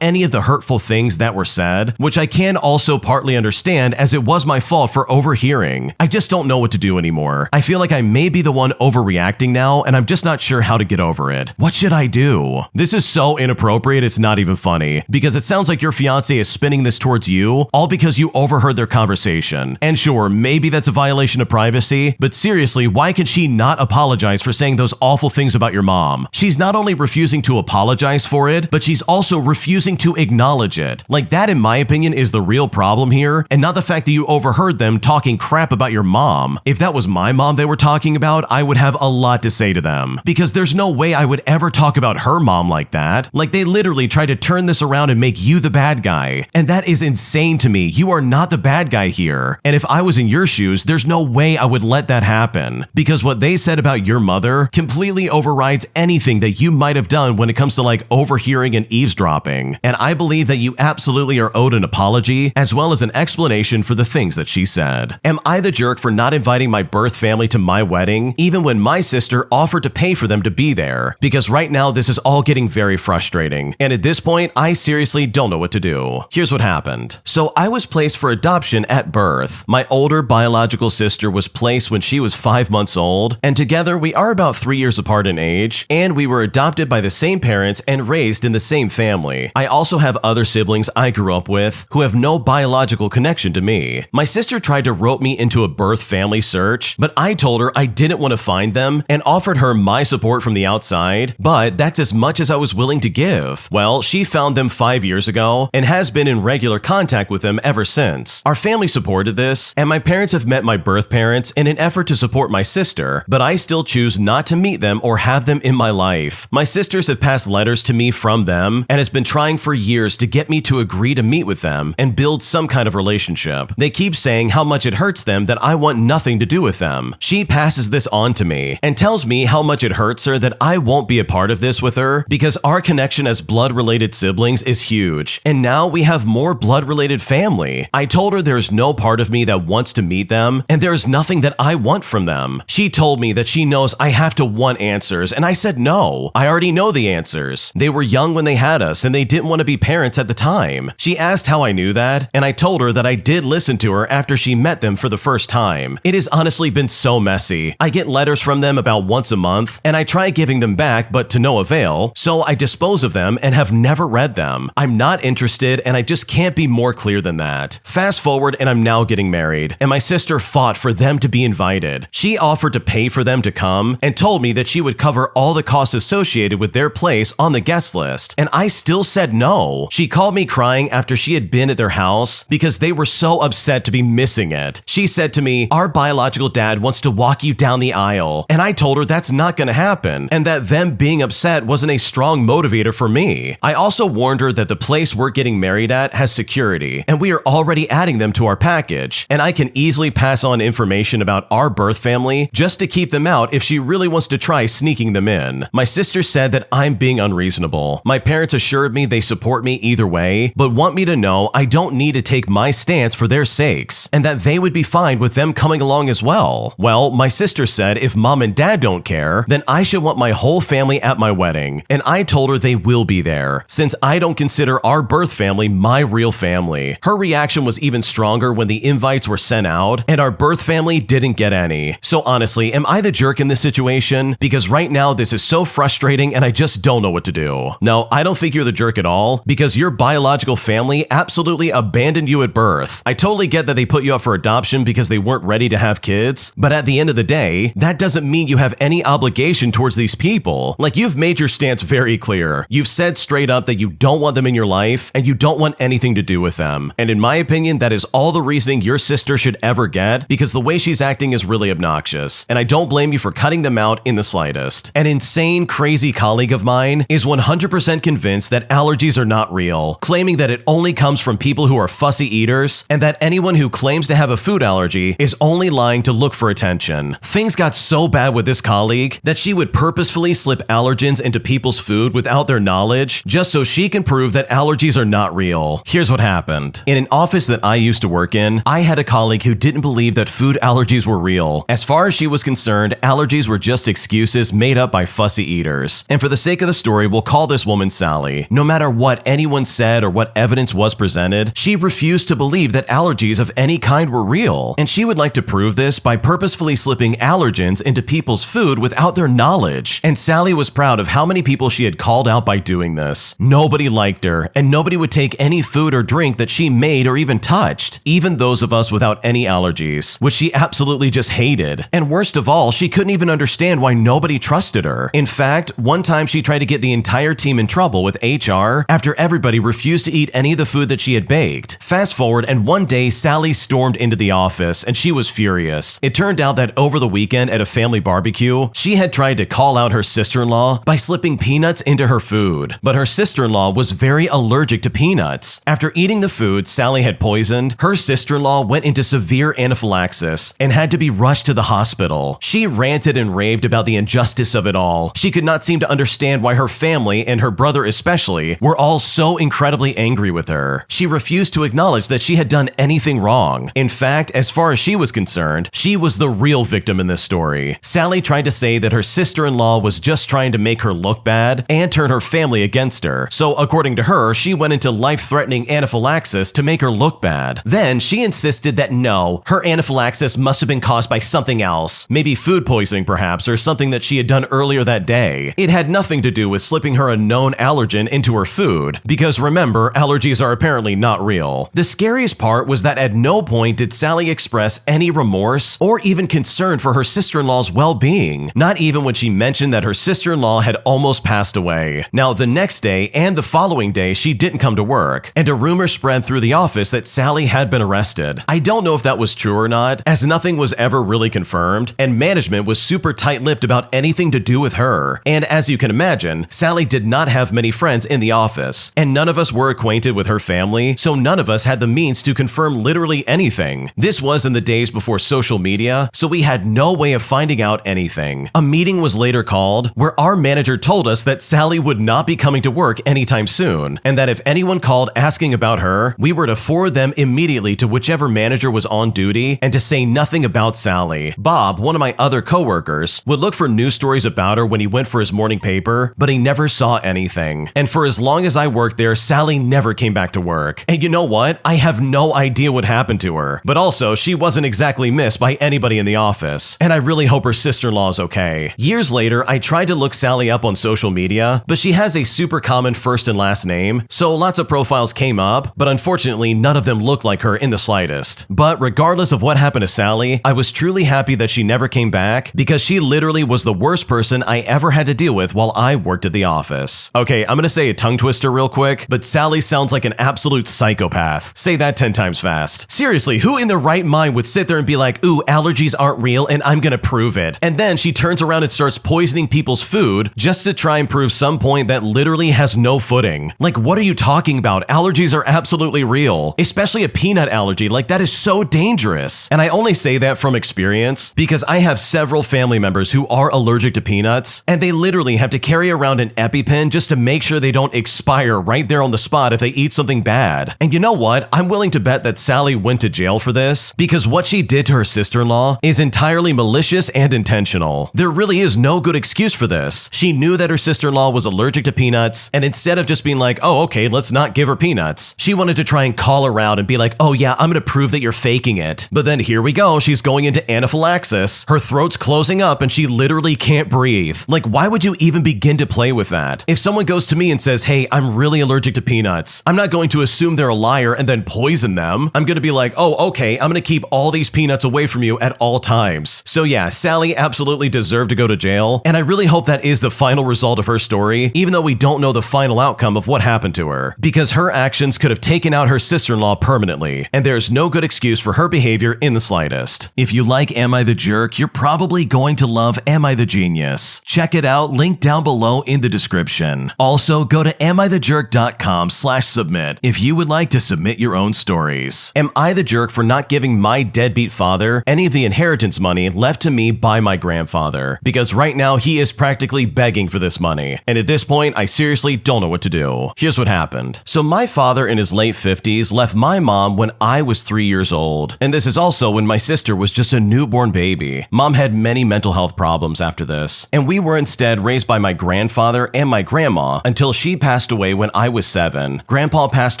any of the hurtful things that were said, which I can also partly understand as it was my fault for overhearing. I just don't know what to do anymore. I feel like I may be the one overreacting now, and I'm just not sure how to get over it. What should I do? This is so inappropriate, it's not even funny, because it sounds like your fiance is spinning this towards you, all because you overheard their conversation. And sure, maybe that's a violation of privacy, but seriously, why can she not apologize for saying those awful things about your mom? She's not only refusing to apologize for it, but she's also refusing to acknowledge it. Like, that, in my opinion, is the real problem here, and not the fact that you overheard them talking crap about your mom. If that was my mom they were talking about, I would have a lot to say to them, because there's no way I would ever talk about her mom like that. Like, they literally tried to turn this around and make you the bad guy, and that is insane to me. You are not the bad guy here, and if I was in your shoes, there's no way I would let that happen, because what they said about your mother completely overrides anything that you might have done when it comes to like overhearing and eavesdropping, and I believe that you absolutely are owed an apology as well as an explanation for the things that she said. Am I the jerk for not inviting my birth family to my wedding, even when my sister offered to pay for them to be there? Because right now this is all getting very frustrating, and at this point I seriously don't know what to do. Here's what happened. So I was placed for adoption at birth. My older biological sister was placed when she was 5 months old, and together we are about 3 years apart in age, and we were adopted by the same parents and raised in the same family. I also have other siblings I grew up with who have no biological connection to me. My sister tried to rope me into a birth family search, but I told her I didn't want to find them and offered her my support from the outside, but that's as much as I was willing to give. Well, she found them 5 years ago and has been in regular contact with them ever since. Our family supported this, and my parents have met my birth parents in an effort to support my sister, but I still choose not to meet them or have them in my life. My sisters have passed letters to me from them and has been trying for years to get me to agree to meet with them and build some kind of relationship. They keep saying how much it hurts them that I want nothing to do with them. She passes this on to me and tells me how much it hurts her that I won't be a part of this with her because our connection as blood-related siblings is huge, and now we have more blood-related family. I told her there's no part of me that wants to meet them, and there's nothing that I want from them. She told me that she knows I have to want answers, and I said no. I already know the answers. They were young when they had us, and they didn't want to be parents at the time. She asked how I knew that, and I told her that I did listen to her after she met them for the first time. It has honestly been so messy. I get letters from them about once a month, and I try giving them back, but to no avail, so I dispose of them and have never read them. I'm not interested, and I just can't be more clear than that. Fast forward, and I'm now getting married, and my sister fought for them to be invited. She offered to pay for them to come and told me that she would cover all the costs associated with their place on the guest list, and I still said no. She called me crying after she had been at their house because they were so upset to be missing it. She said to me, "Our biological dad wants to walk you down the aisle," and I told her that's not gonna happen, and that them being upset wasn't a strong motivator for me. I also warned her that the place we're getting married at has security, and we are already adding them to our package, and I can easily pass on information about our birth family just to keep them out if she really wants to try sneaking them in. My sister said that I'm being unreasonable. My parents assured me they support me either way, but want me to know I don't need to take my stance for their sakes, and that they would be fine with them coming along as well. Well, my sister said if mom and dad don't care, then I should want my whole family at my wedding, and I told her they will be there, since I don't consider our birth family my real family. Her reaction was even stronger when the invites were sent out, and our birth family didn't get any. So honestly, am I the jerk in this situation? Because right now this is so frustrating and I just don't know what to do. No, I don't think you're the jerk at all, because your biological family absolutely abandoned you at birth. I totally get that they put you up for adoption because they weren't ready to have kids, but at the end of the day, that doesn't mean you have any obligation towards these people. Like, you've made your stance very clear. You've said straight up that you don't want them in your life and you don't want anything to do with them. And in my opinion, that is all the reasoning your sister should ever get, because the way she's acting is really obnoxious, and I don't blame you for cutting them out in the slightest. An insane insane, crazy colleague of mine is 100% convinced that allergies are not real, claiming that it only comes from people who are fussy eaters, and that anyone who claims to have a food allergy is only lying to look for attention. Things got so bad with this colleague that she would purposefully slip allergens into people's food without their knowledge, just so she can prove that allergies are not real. Here's what happened. In an office that I used to work in, I had a colleague who didn't believe that food allergies were real. As far as she was concerned, allergies were just excuses made up by fussy eaters. And for the sake of the story, we'll call this woman Sally. No matter what anyone said or what evidence was presented, she refused to believe that allergies of any kind were real. And she would like to prove this by purposefully slipping allergens into people's food without their knowledge. And Sally was proud of how many people she had called out by doing this. Nobody liked her, and nobody would take any food or drink that she made or even touched, even those of us without any allergies, which she absolutely just hated. And worst of all, she couldn't even understand why nobody trusted her. In fact, one time she tried to get the entire team in trouble with HR after everybody refused to eat any of the food that she had baked. Fast forward, and one day Sally stormed into the office and she was furious. It turned out that over the weekend at a family barbecue, she had tried to call out her sister-in-law by slipping peanuts into her food. But her sister-in-law was very allergic to peanuts. After eating the food Sally had poisoned, her sister-in-law went into severe anaphylaxis and had to be rushed to the hospital. She ranted and raved about the injustice of it all. She could not seem to understand why her family, and her brother especially, were all so incredibly angry with her. She refused to acknowledge that she had done anything wrong. In fact, as far as she was concerned, she was the real victim in this story. Sally tried to say that her sister-in-law was just trying to make her look bad and turn her family against her. So according to her, she went into life-threatening anaphylaxis to make her look bad. Then she insisted that no, her anaphylaxis must have been caused by something else, maybe food poisoning perhaps, or something that she had done earlier that day. It had nothing to do with slipping her a known allergen into her food, because remember, allergies are apparently not real. The scariest part was that at no point did Sally express any remorse or even concern for her sister-in-law's well-being, not even when she mentioned that her sister-in-law had almost passed away. Now, the next day and the following day, she didn't come to work, and a rumor spread through the office that Sally had been arrested. I don't know if that was true or not, as nothing was ever really confirmed, and management was super tight-lipped about anything to do with her. And as you can imagine, Sally did not have many friends in the office, and none of us were acquainted with her family, so none of us had the means to confirm literally anything. This was in the days before social media, so we had no way of finding out anything. A meeting was later called, where our manager told us that Sally would not be coming to work anytime soon, and that if anyone called asking about her, we were to forward them immediately to whichever manager was on duty and to say nothing about Sally. Bob, one of my other coworkers, would look for news stories about her when he went for his morning paper, but he never saw anything. And for as long as I worked there, Sally never came back to work. And you know what? I have no idea what happened to her. But also, she wasn't exactly missed by anybody in the office. And I really hope her sister-in-law is okay. Years later, I tried to look Sally up on social media, but she has a super common first and last name, so lots of profiles came up, but unfortunately, none of them looked like her in the slightest. But regardless of what happened to Sally, I was truly happy that she never came back, because she literally was the worst person I ever had to deal with while I worked at the office. Okay, I'm gonna say a tongue twister real quick, but Sally sounds like an absolute psychopath. Say that 10 times fast. Seriously, who in their right mind would sit there and be like, ooh, allergies aren't real and I'm gonna prove it? And then she turns around and starts poisoning people's food just to try and prove some point that literally has no footing. Like, what are you talking about? Allergies are absolutely real, especially a peanut allergy. Like, that is so dangerous. And I only say that from experience because I have several family members who are allergic to peanuts, and they literally have to carry around an EpiPen just to make sure they don't expire right there on the spot if they eat something bad. And you know what? I'm willing to bet that Sally went to jail for this, because what she did to her sister-in-law is entirely malicious and intentional. There really is no good excuse for this. She knew that her sister-in-law was allergic to peanuts, and instead of just being like, oh, okay, let's not give her peanuts, she wanted to try and call her out and be like, oh yeah, I'm gonna prove that you're faking it. But then here we go, she's going into anaphylaxis, her throat's closing up, and she literally can't breathe. Like, why would you even begin to play with that? If someone goes to me and says, hey, I'm really allergic to peanuts, I'm not going to assume they're a liar and then poison them. I'm gonna be like, oh, okay, I'm gonna keep all these peanuts away from you at all times. So yeah, Sally absolutely deserved to go to jail, and I really hope that is the final result of her story, even though we don't know the final outcome of what happened to her, because her actions could have taken out her sister-in-law permanently, and there's no good excuse for her behavior in the slightest. If you like Am I the Jerk, you're probably going to love Am I the Genius. Check Check it out, link down below in the description. Also, go to amithejerk.com/submit if you would like to submit your own stories. Am I the jerk for not giving my deadbeat father any of the inheritance money left to me by my grandfather? Because right now he is practically begging for this money, and at this point I seriously don't know what to do. Here's what happened. So my father in his late 50s left my mom when I was 3 years old, and this is also when my sister was just a newborn baby. Mom had many mental health problems after this, and we were instead raised by my grandfather and my grandma until she passed away when I was 7. Grandpa passed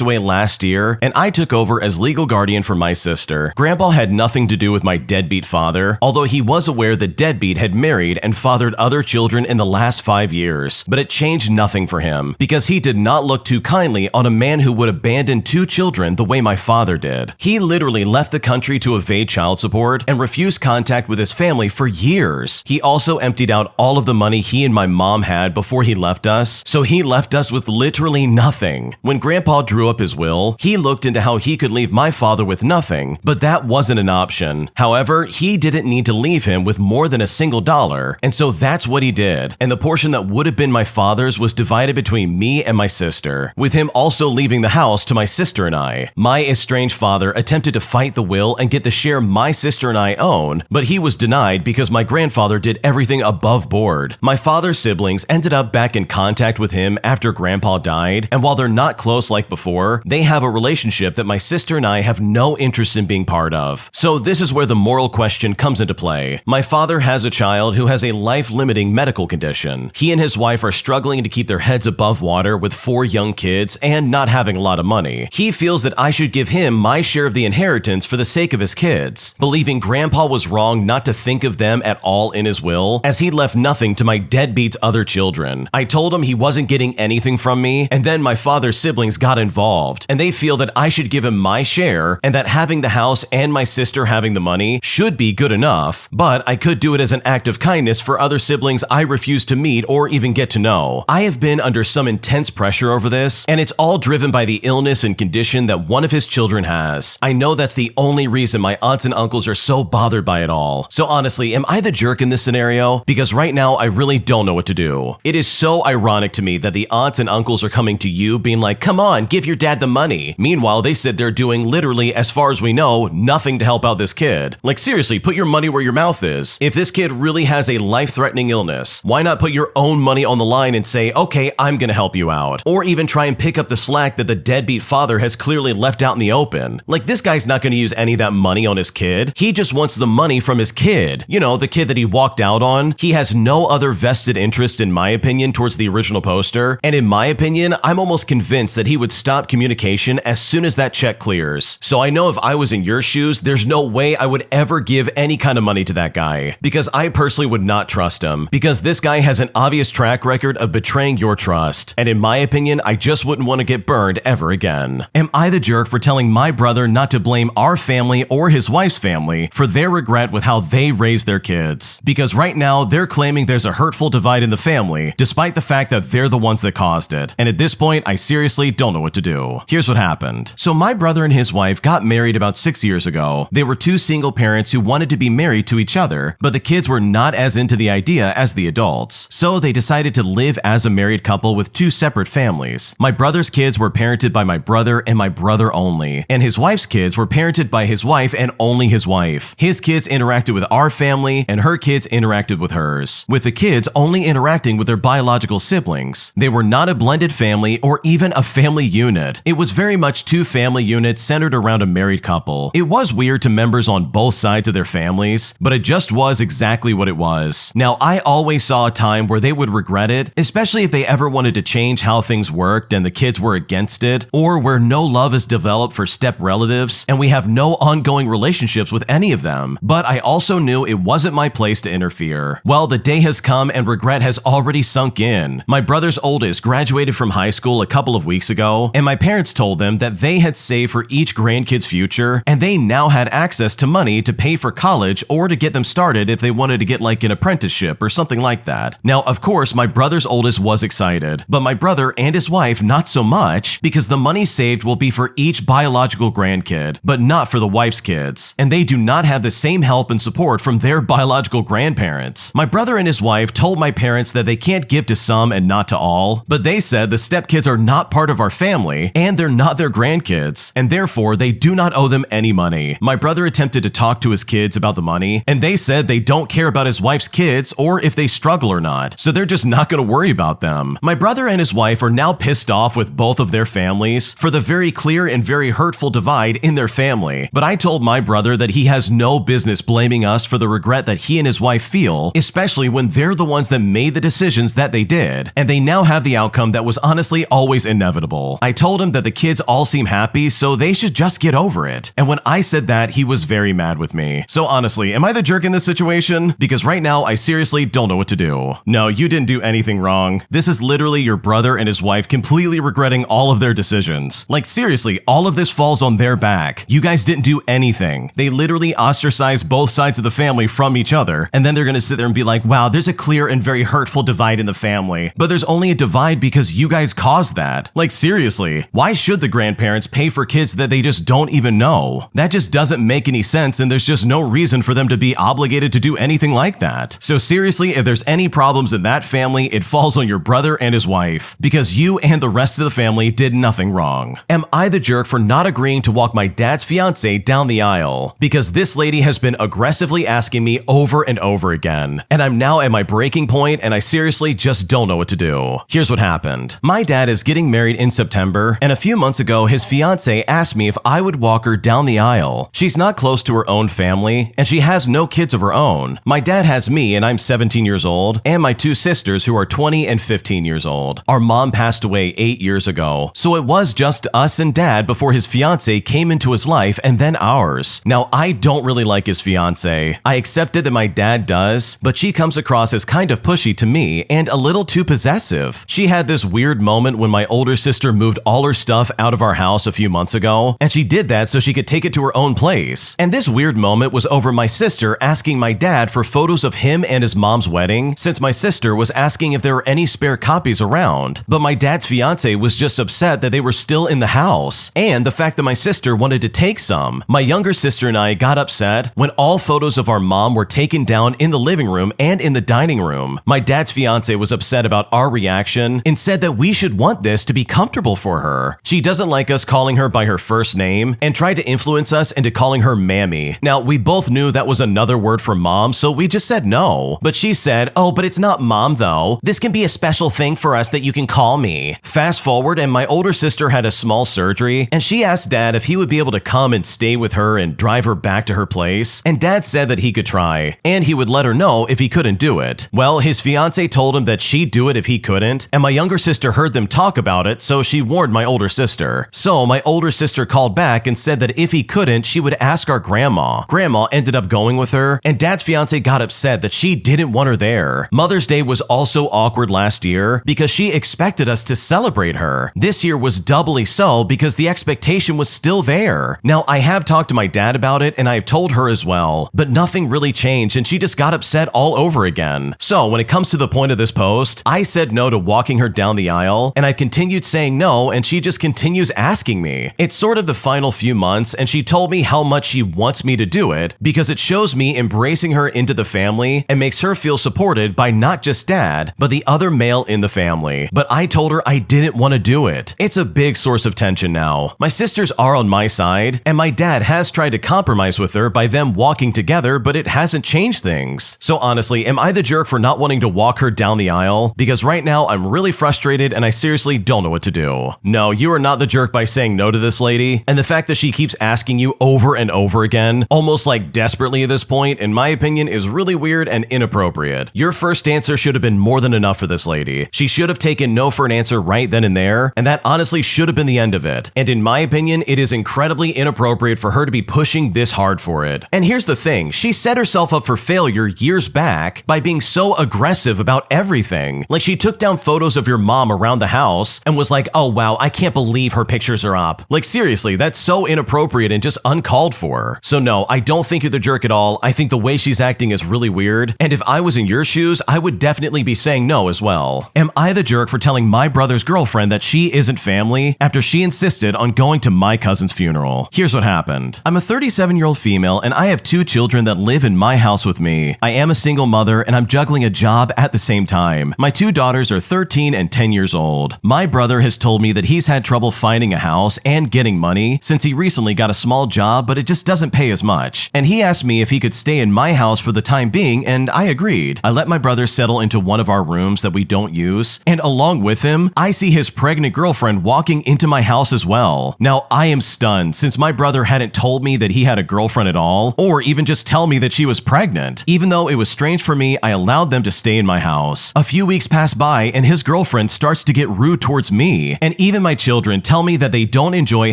away last year, and I took over as legal guardian for my sister. Grandpa had nothing to do with my deadbeat father, although he was aware that deadbeat had married and fathered other children in the last 5 years, but it changed nothing for him because he did not look too kindly on a man who would abandon 2 children the way my father did. He literally left the country to evade child support and refused contact with his family for years. He also emptied out all of the money he and my mom had before he left us, so he left us with literally nothing. When Grandpa drew up his will, he looked into how he could leave my father with nothing, but that wasn't an option. However, he didn't need to leave him with more than a single dollar, and so that's what he did. And the portion that would have been my father's was divided between me and my sister, with him also leaving the house to my sister and I. My estranged father attempted to fight the will and get the share my sister and I own, but he was denied because my grandfather did everything above board. My father's siblings ended up back in contact with him after Grandpa died, and while they're not close like before, they have a relationship that my sister and I have no interest in being part of. So this is where the moral question comes into play. My father has a child who has a life-limiting medical condition. He and his wife are struggling to keep their heads above water with 4 young kids and not having a lot of money. He feels that I should give him my share of the inheritance for the sake of his kids, believing Grandpa was wrong not to think of them at all in his will, as he left nothing to my deadbeat's other children. I told him he wasn't getting anything from me, and then my father's siblings got involved, and they feel that I should give him my share, and that having the house and my sister having the money should be good enough, but I could do it as an act of kindness for other siblings I refuse to meet or even get to know. I have been under some intense pressure over this, and it's all driven by the illness and condition that one of his children has. I know that's the only reason my aunts and uncles are so bothered by it all. So honestly, am I the jerk in this scenario? Because right now, I really don't know what to do. It is so ironic to me that the aunts and uncles are coming to you being like, come on, give your dad the money. Meanwhile, they said they're doing literally, as far as we know, nothing to help out this kid. Like seriously, put your money where your mouth is. If this kid really has a life-threatening illness, why not put your own money on the line and say, okay, I'm gonna help you out? Or even try and pick up the slack that the deadbeat father has clearly left out in the open. Like this guy's not gonna use any of that money on his kid. He just wants the money from his kid. You know, the kid that he walked out on. He has no other vested interest, in my opinion, towards the original poster. And in my opinion, I'm almost convinced that he would stop communication as soon as that check clears. So I know if I was in your shoes, there's no way I would ever give any kind of money to that guy, because I personally would not trust him, because this guy has an obvious track record of betraying your trust. And in my opinion, I just wouldn't want to get burned ever again. Am I the jerk for telling my brother not to blame our family or his wife's family for their regret with how they raised their kids? Because right now, they're claiming there's a hurtful divide in the family, despite the fact that they're the ones that caused it. And at this point, I seriously don't know what to do. Here's what happened. So my brother and his wife got married about 6 years ago. They were 2 single parents who wanted to be married to each other, but the kids were not as into the idea as the adults. So they decided to live as a married couple with 2 separate families. My brother's kids were parented by my brother and my brother only, and his wife's kids were parented by his wife and only his wife. His kids interacted with our family, and her kids interacted with hers, with the kids only interacting with their biological siblings. They were not a blended family or even a family unit. It was very much 2 family units centered around a married couple. It was weird to members on both sides of their families, but it just was exactly what it was. Now, I always saw a time where they would regret it, especially if they ever wanted to change how things worked and the kids were against it, or where no love is developed for step relatives and we have no ongoing relationships with any of them. But I also knew it wasn't my place to interfere. Well, the day has come and regret has already sunk in. My brother's oldest graduated from high school a couple of weeks ago, and my parents told them that they had saved for each grandkid's future, and they now had access to money to pay for college or to get them started if they wanted to get like an apprenticeship or something like that. Now, of course, my brother's oldest was excited, but my brother and his wife not so much, because the money saved will be for each biological grandkid, but not for the wife's kids, and they do not have the same help and support from their biological grandparents. My brother and his wife wife told my parents that they can't give to some and not to all, but they said the stepkids are not part of our family and they're not their grandkids, and therefore they do not owe them any money. My brother attempted to talk to his kids about the money, and they said they don't care about his wife's kids or if they struggle or not, so they're just not going to worry about them. My brother and his wife are now pissed off with both of their families for the very clear and very hurtful divide in their family, but I told my brother that he has no business blaming us for the regret that he and his wife feel, especially when they're the ones that made the decisions that they did, and they now have the outcome that was honestly always inevitable. I told him that the kids all seem happy, so they should just get over it, and when I said that, he was very mad with me. So honestly, am I the jerk in this situation? Because right now, I seriously don't know what to do. No, you didn't do anything wrong. This is literally your brother and his wife completely regretting all of their decisions. Like seriously, all of this falls on their back. You guys didn't do anything. They literally ostracized both sides of the family from each other, and then they're gonna sit there and be like, wow, there's a clear and very hurtful divide in the family, but there's only a divide because you guys caused that. Like seriously, why should the grandparents pay for kids that they just don't even know? That just doesn't make any sense, and there's just no reason for them to be obligated to do anything like that. So seriously, if there's any problems in that family, it falls on your brother and his wife, because you and the rest of the family did nothing wrong. Am I the jerk for not agreeing to walk my dad's fiance down the aisle? Because this lady has been aggressively asking me over and over again, and I'm now at my breaking point, and I seriously just don't know what to do. Here's what happened. My dad is getting married in September, and a few months ago, his fiance asked me if I would walk her down the aisle. She's not close to her own family, and she has no kids of her own. My dad has me, and I'm 17 years old, and my two sisters who are 20 and 15 years old. Our mom passed away 8 years ago, so it was just us and dad before his fiance came into his life, and then ours. Now, I don't really like his fiance. I accepted that my dad does, but she comes across as kind of pushy to me and a little too possessive. She had this weird moment when my older sister moved all her stuff out of our house a few months ago, and she did that so she could take it to her own place. And this weird moment was over my sister asking my dad for photos of him and his mom's wedding, since my sister was asking if there were any spare copies around. But my dad's fiance was just upset that they were still in the house, and the fact that my sister wanted to take some. My younger sister and I got upset when all photos of our mom were taken down in the living room and in the dining room. My dad's fiance was upset about our reaction and said that we should want this to be comfortable for her. She doesn't like us calling her by her first name and tried to influence us into calling her Mammy. Now, we both knew that was another word for mom, so we just said no. But she said, oh, but it's not mom though. This can be a special thing for us that you can call me. Fast forward, and my older sister had a small surgery, and she asked dad if he would be able to come and stay with her and drive her back to her place, and dad said that he could try, and he would let her know if he couldn't do it. Well, his fiance told him that she'd do it if he couldn't, and my younger sister heard them talk about it, so she warned my older sister. So my older sister called back and said that if he couldn't, she would ask our grandma. Grandma ended up going with her, and dad's fiance got upset that she didn't want her there. Mother's Day was also awkward last year because she expected us to celebrate her. This year was doubly so because the expectation was still there. Now, I have talked to my dad about it, and I've told her as well, but nothing really changed, and she just got upset all over again. So when it comes to the point of this post, I said no to walking her down the aisle, and I continued saying no, and she just continues asking me. It's sort of the final few months, and she told me how much she wants me to do it because it shows me embracing her into the family and makes her feel supported by not just dad, but the other male in the family. But I told her I didn't want to do it. It's a big source of tension now. My sisters are on my side, and my dad has tried to compromise with her by them walking together, but it hasn't changed things. So honestly, am I the jerk for not wanting to walk her down the aisle? Because right now I'm really frustrated and I seriously don't know what to do. No, you are not the jerk by saying no to this lady, and the fact that she keeps asking you over and over again, almost like desperately at this point, in my opinion, is really weird and inappropriate. Your first answer should have been more than enough for this lady. She should have taken no for an answer right then and there, and that honestly should have been the end of it. And in my opinion, it is incredibly inappropriate for her to be pushing this hard for it. And here's the thing, she set herself up for failure years back by being so aggressive about everything. Like, she took down photos of your mom around the house and was like, oh wow, I can't believe her pictures are up. Like, seriously, that's so inappropriate and just uncalled for. So no, I don't think you're the jerk at all. I think the way she's acting is really weird, and if I was in your shoes, I would definitely be saying no as well. Am I the jerk for telling my brother's girlfriend that she isn't family after she insisted on going to my cousin's funeral? Here's what happened. I'm a 37-year-old female, and I have 2 children that live in my house with me. I am a single mother, and and I'm juggling a job at the same time. My 2 daughters are 13 and 10 years old. My brother has told me that he's had trouble finding a house and getting money since he recently got a small job, but it just doesn't pay as much. And he asked me if he could stay in my house for the time being, and I agreed. I let my brother settle into one of our rooms that we don't use, and along with him, I see his pregnant girlfriend walking into my house as well. Now, I am stunned since my brother hadn't told me that he had a girlfriend at all, or even just tell me that she was pregnant. Even though it was strange for me, I allowed them to stay in my house. A few weeks pass by and his girlfriend starts to get rude towards me, and even my children tell me that they don't enjoy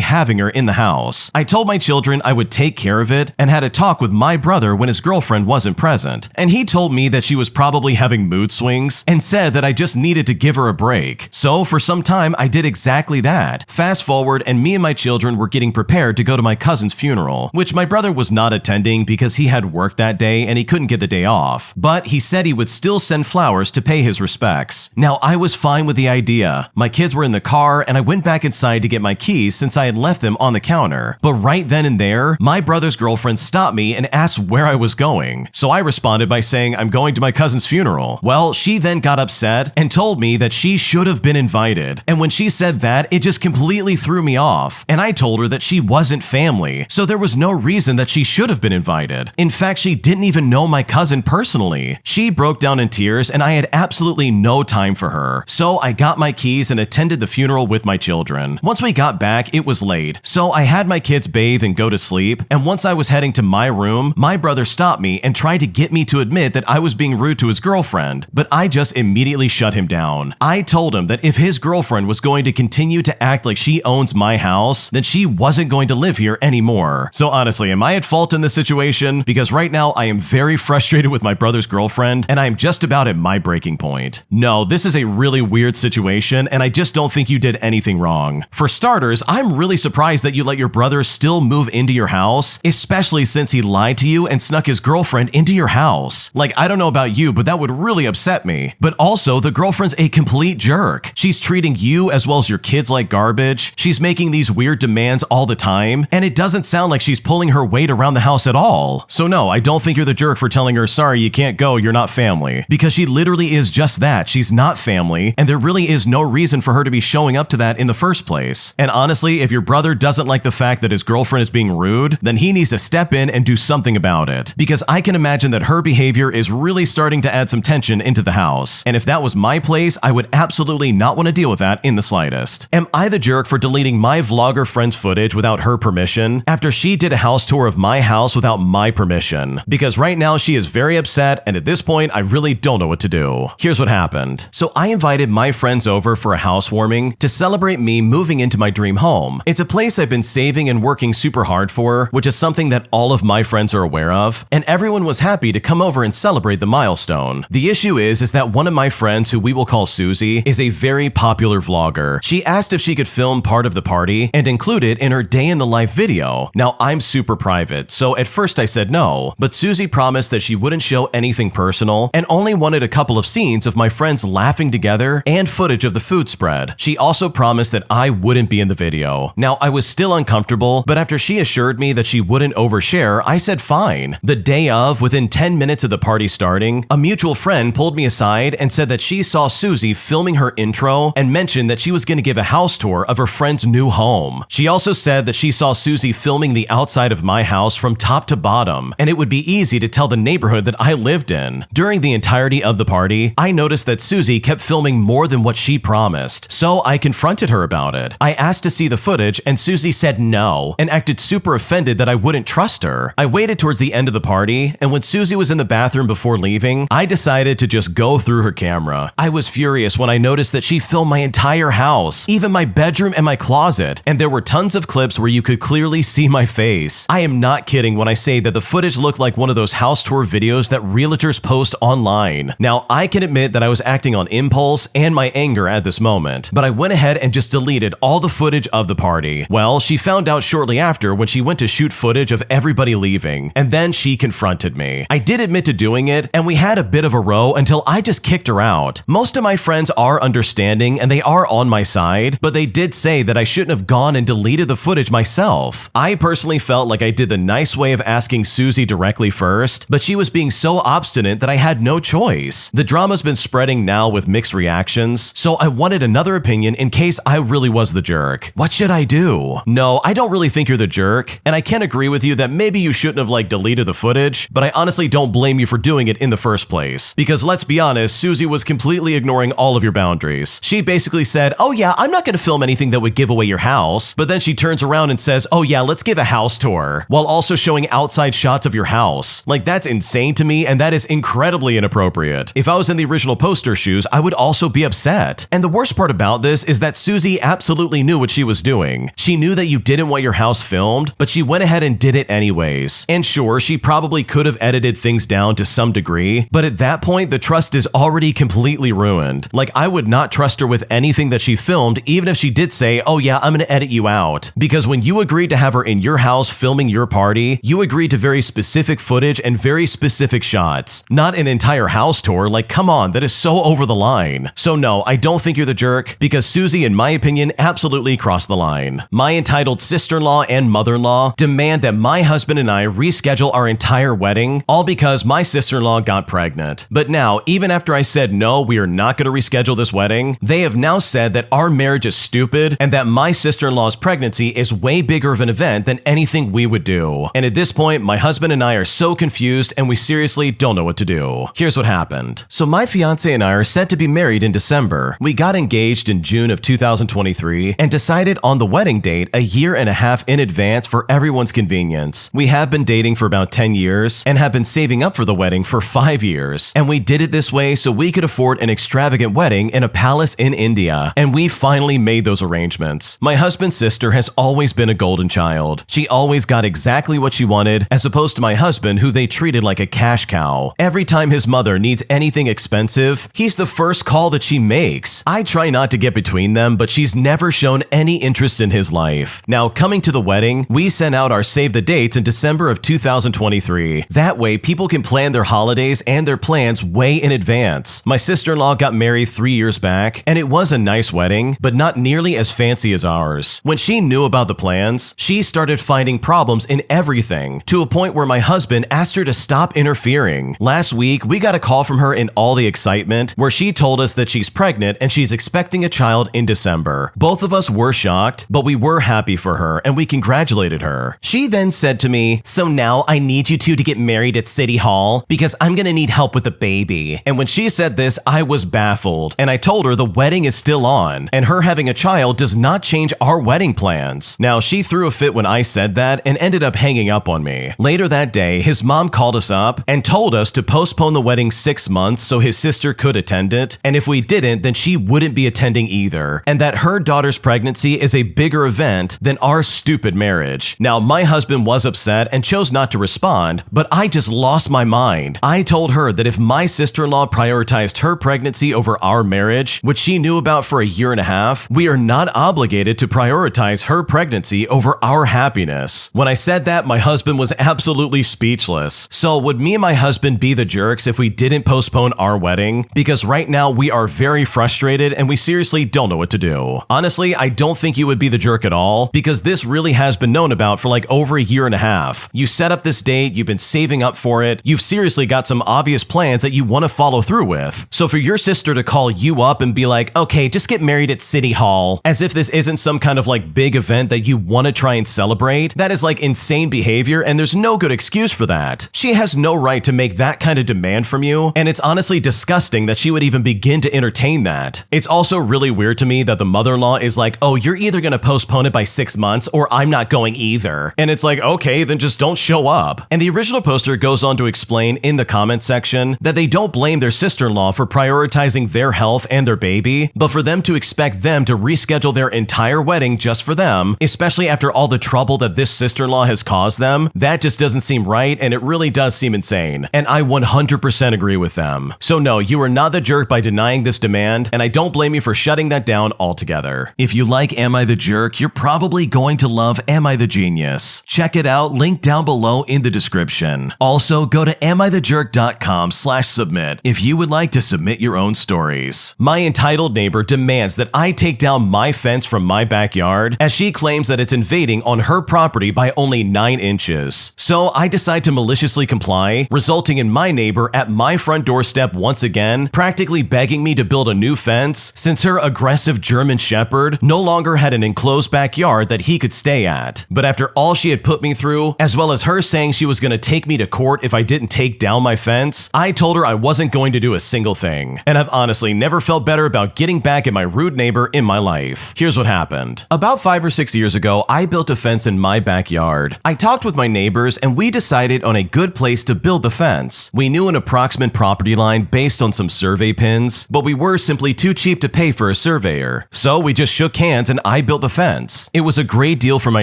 having her in the house. I told my children I would take care of it and had a talk with my brother when his girlfriend wasn't present, and he told me that she was probably having mood swings and said that I just needed to give her a break. So for some time, I did exactly that. Fast forward, and me and my children were getting prepared to go to my cousin's funeral, which my brother was not attending because he had work that day and he couldn't get the day off. But he said he would still send flowers to pay his respects. Now, I was fine with the idea. My kids were in the car and I went back inside to get my keys since I had left them on the counter. But right then and there, my brother's girlfriend stopped me and asked where I was going. So I responded by saying I'm going to my cousin's funeral. Well, she then got upset and told me that she should have been invited. And when she said that, it just completely threw me off. And I told her that she wasn't family, so there was no reason that she should have been invited. In fact, she didn't even know my cousin personally. She broke down in tears and I had absolutely no time for her. So I got my keys and attended the funeral with my children. Once we got back, it was late. So I had my kids bathe and go to sleep. And once I was heading to my room, my brother stopped me and tried to get me to admit that I was being rude to his girlfriend. But I just immediately shut him down. I told him that if his girlfriend was going to continue to act like she owns my house, then she wasn't going to live here anymore. So honestly, am I at fault in this situation? Because right now I am very frustrated with my brother's girlfriend and I am just about at my breaking point. No, this is a really weird situation and I just don't think you did anything wrong. For starters, I'm really surprised that you let your brother still move into your house, especially since he lied to you and snuck his girlfriend into your house. Like, I don't know about you, but that would really upset me. But also, the girlfriend's a complete jerk. She's treating you as well as your kids like garbage. She's making these weird demands all the time, and it doesn't sound like she's pulling her weight around the house at all. So no, I don't think you're the jerk for telling her, sorry, you can't go, you're not family. Because she literally is just that. She's not family, and there really is no reason for her to be showing up to that in the first place. And honestly, if your brother doesn't like the fact that his girlfriend is being rude, then he needs to step in and do something about it. Because I can imagine that her behavior is really starting to add some tension into the house. And if that was my place, I would absolutely not want to deal with that in the slightest. Am I the jerk for deleting my vlogger friend's footage without her permission after she did a house tour of my house without my permission? Because right now she is very upset, and at this point I really don't know what to do. Here's what happened. So I invited my friends over for a housewarming to celebrate me moving into my dream home. It's a place I've been saving and working super hard for, which is something that all of my friends are aware of, and everyone was happy to come over and celebrate the milestone. The issue is that one of my friends, who we will call Susie, is a very popular vlogger. She asked if she could film part of the party and include it in her day in the life video. Now, I'm super private, so at first I said no, but Susie promised that she wouldn't show anything personal and only wanted a couple of scenes of my friends laughing together and footage of the food spread. She also promised that I wouldn't be in the video. Now, I was still uncomfortable, but after she assured me that she wouldn't overshare, I said fine. The day of, within 10 minutes of the party starting, a mutual friend pulled me aside and said that she saw Susie filming her intro and mentioned that she was going to give a house tour of her friend's new home. She also said that she saw Susie filming the outside of my house from top to bottom, and it would be easy to tell the neighborhood that I lived in. During the entirety of the party, I noticed that Susie kept filming more than what she promised, so I confronted her about it. I asked to see the footage, and Susie said no, and acted super offended that I wouldn't trust her. I waited towards the end of the party, and when Susie was in the bathroom before leaving, I decided to just go through her camera. I was furious when I noticed that she filmed my entire house, even my bedroom and my closet, and there were tons of clips where you could clearly see my face. I am not kidding when I say that the footage looked like one of those house tour videos that realtors post online. Now, I can admit that I was acting on impulse and my anger at this moment, but I went ahead and just deleted all the footage of the party. Well, she found out shortly after when she went to shoot footage of everybody leaving, and then she confronted me. I did admit to doing it, and we had a bit of a row until I just kicked her out. Most of my friends are understanding and they are on my side, but they did say that I shouldn't have gone and deleted the footage myself. I personally felt like I did the nice way of asking Susie directly first, but she was being so obstinate adamant that I had no choice. The drama's been spreading now with mixed reactions, so I wanted another opinion in case I really was the jerk. What should I do? No, I don't really think you're the jerk, and I can agree with you that maybe you shouldn't have deleted the footage, but I honestly don't blame you for doing it in the first place. Because let's be honest, Susie was completely ignoring all of your boundaries. She basically said, oh yeah, I'm not gonna film anything that would give away your house, but then she turns around and says, oh yeah, let's give a house tour, while also showing outside shots of your house. That's insane to me, and that is incredibly inappropriate. If I was in the original poster shoes, I would also be upset. And the worst part about this is that Susie absolutely knew what she was doing. She knew that you didn't want your house filmed, but she went ahead and did it anyways. And sure, she probably could have edited things down to some degree, but at that point, the trust is already completely ruined. I would not trust her with anything that she filmed, even if she did say, oh yeah, I'm gonna edit you out. Because when you agreed to have her in your house filming your party, you agreed to very specific footage and very specific shots. Not an entire house tour. Come on, that is so over the line. So no, I don't think you're the jerk, because Susie, in my opinion, absolutely crossed the line. My entitled sister-in-law and mother-in-law demand that my husband and I reschedule our entire wedding, all because my sister-in-law got pregnant. But now, even after I said no, we are not going to reschedule this wedding, they have now said that our marriage is stupid and that my sister-in-law's pregnancy is way bigger of an event than anything we would do. And at this point, my husband and I are so confused and we seriously don't know what to do. Here's what happened. So my fiance and I are set to be married in December. We got engaged in June of 2023 and decided on the wedding date a year and a half in advance for everyone's convenience. We have been dating for about 10 years and have been saving up for the wedding for 5 years. And we did it this way so we could afford an extravagant wedding in a palace in India. And we finally made those arrangements. My husband's sister has always been a golden child. She always got exactly what she wanted, as opposed to my husband, who they treated like a cash cow. Every time his mother needs anything expensive, he's the first call that she makes. I try not to get between them, but she's never shown any interest in his life. Now, coming to the wedding, we sent out our save the dates in December of 2023. That way, people can plan their holidays and their plans way in advance. My sister-in-law got married 3 years back, and it was a nice wedding, but not nearly as fancy as ours. When she knew about the plans, she started finding problems in everything, to a point where my husband asked her to stop interfering. Last week, we got a call from her in all the excitement, where she told us that she's pregnant and she's expecting a child in December. Both of us were shocked, but we were happy for her and we congratulated her. She then said to me, so now I need you two to get married at City Hall because I'm gonna need help with the baby. And when she said this, I was baffled, and I told her the wedding is still on, and her having a child does not change our wedding plans. Now, she threw a fit when I said that and ended up hanging up on me. Later that day, his mom called us up and told us to postpone the wedding 6 months so his sister could attend it, and if we didn't, then she wouldn't be attending either, and that her daughter's pregnancy is a bigger event than our stupid marriage. Now, my husband was upset and chose not to respond, but I just lost my mind. I told her that if my sister-in-law prioritized her pregnancy over our marriage, which she knew about for a year and a half, we are not obligated to prioritize her pregnancy over our happiness. When I said that, my husband was absolutely speechless. So would me and my husband be the jerks if we didn't postpone our wedding? Because right now we are very frustrated and we seriously don't know what to do. Honestly, I don't think you would be the jerk at all, because this really has been known about for over a year and a half. You set up this date, you've been saving up for it, you've seriously got some obvious plans that you want to follow through with. So for your sister to call you up and be like, okay, just get married at City Hall, as if this isn't some kind of big event that you want to try and celebrate, that is insane behavior, and there's no good excuse for that. She has no right to make that kind of demand from you, and it's honestly disgusting that she would even begin to entertain that. It's also really weird to me that the mother-in-law is like, oh, you're either gonna postpone it by 6 months or I'm not going either. And it's okay, then just don't show up. And the original poster goes on to explain in the comment section that they don't blame their sister-in-law for prioritizing their health and their baby, but for them to expect them to reschedule their entire wedding just for them, especially after all the trouble that this sister-in-law has caused them, that just doesn't seem right, and it really does seem insane. And I 100% agree with them. So no, you are not the jerk by denying this demand, and I don't blame you for shutting that down altogether. If you like Am I the Jerk, you're probably going to love Am I the Genius. Check it out, link down below in the description. Also, go to amithejerk.com/submit if you would like to submit your own stories. My entitled neighbor demands that I take down my fence from my backyard, as she claims that it's invading on her property by only 9 inches. So I decide to maliciously comply, resulting in my neighbor at my front doorstep once again, practically begging me to build a new fence since her aggressive German Shepherd no longer had an enclosed backyard that he could stay at. But after all she had put me through, as well as her saying she was going to take me to court if I didn't take down my fence, I told her I wasn't going to do a single thing. And I've honestly never felt better about getting back at my rude neighbor in my life. Here's what happened. About 5 or 6 years ago, I built a fence in my backyard. I talked with my neighbors and we decided on a good place to build the fence. We knew an approximate property line based on some survey pins, but we were simply too cheap to pay for a surveyor. So we just shook hands and I built the fence. It was a great deal for my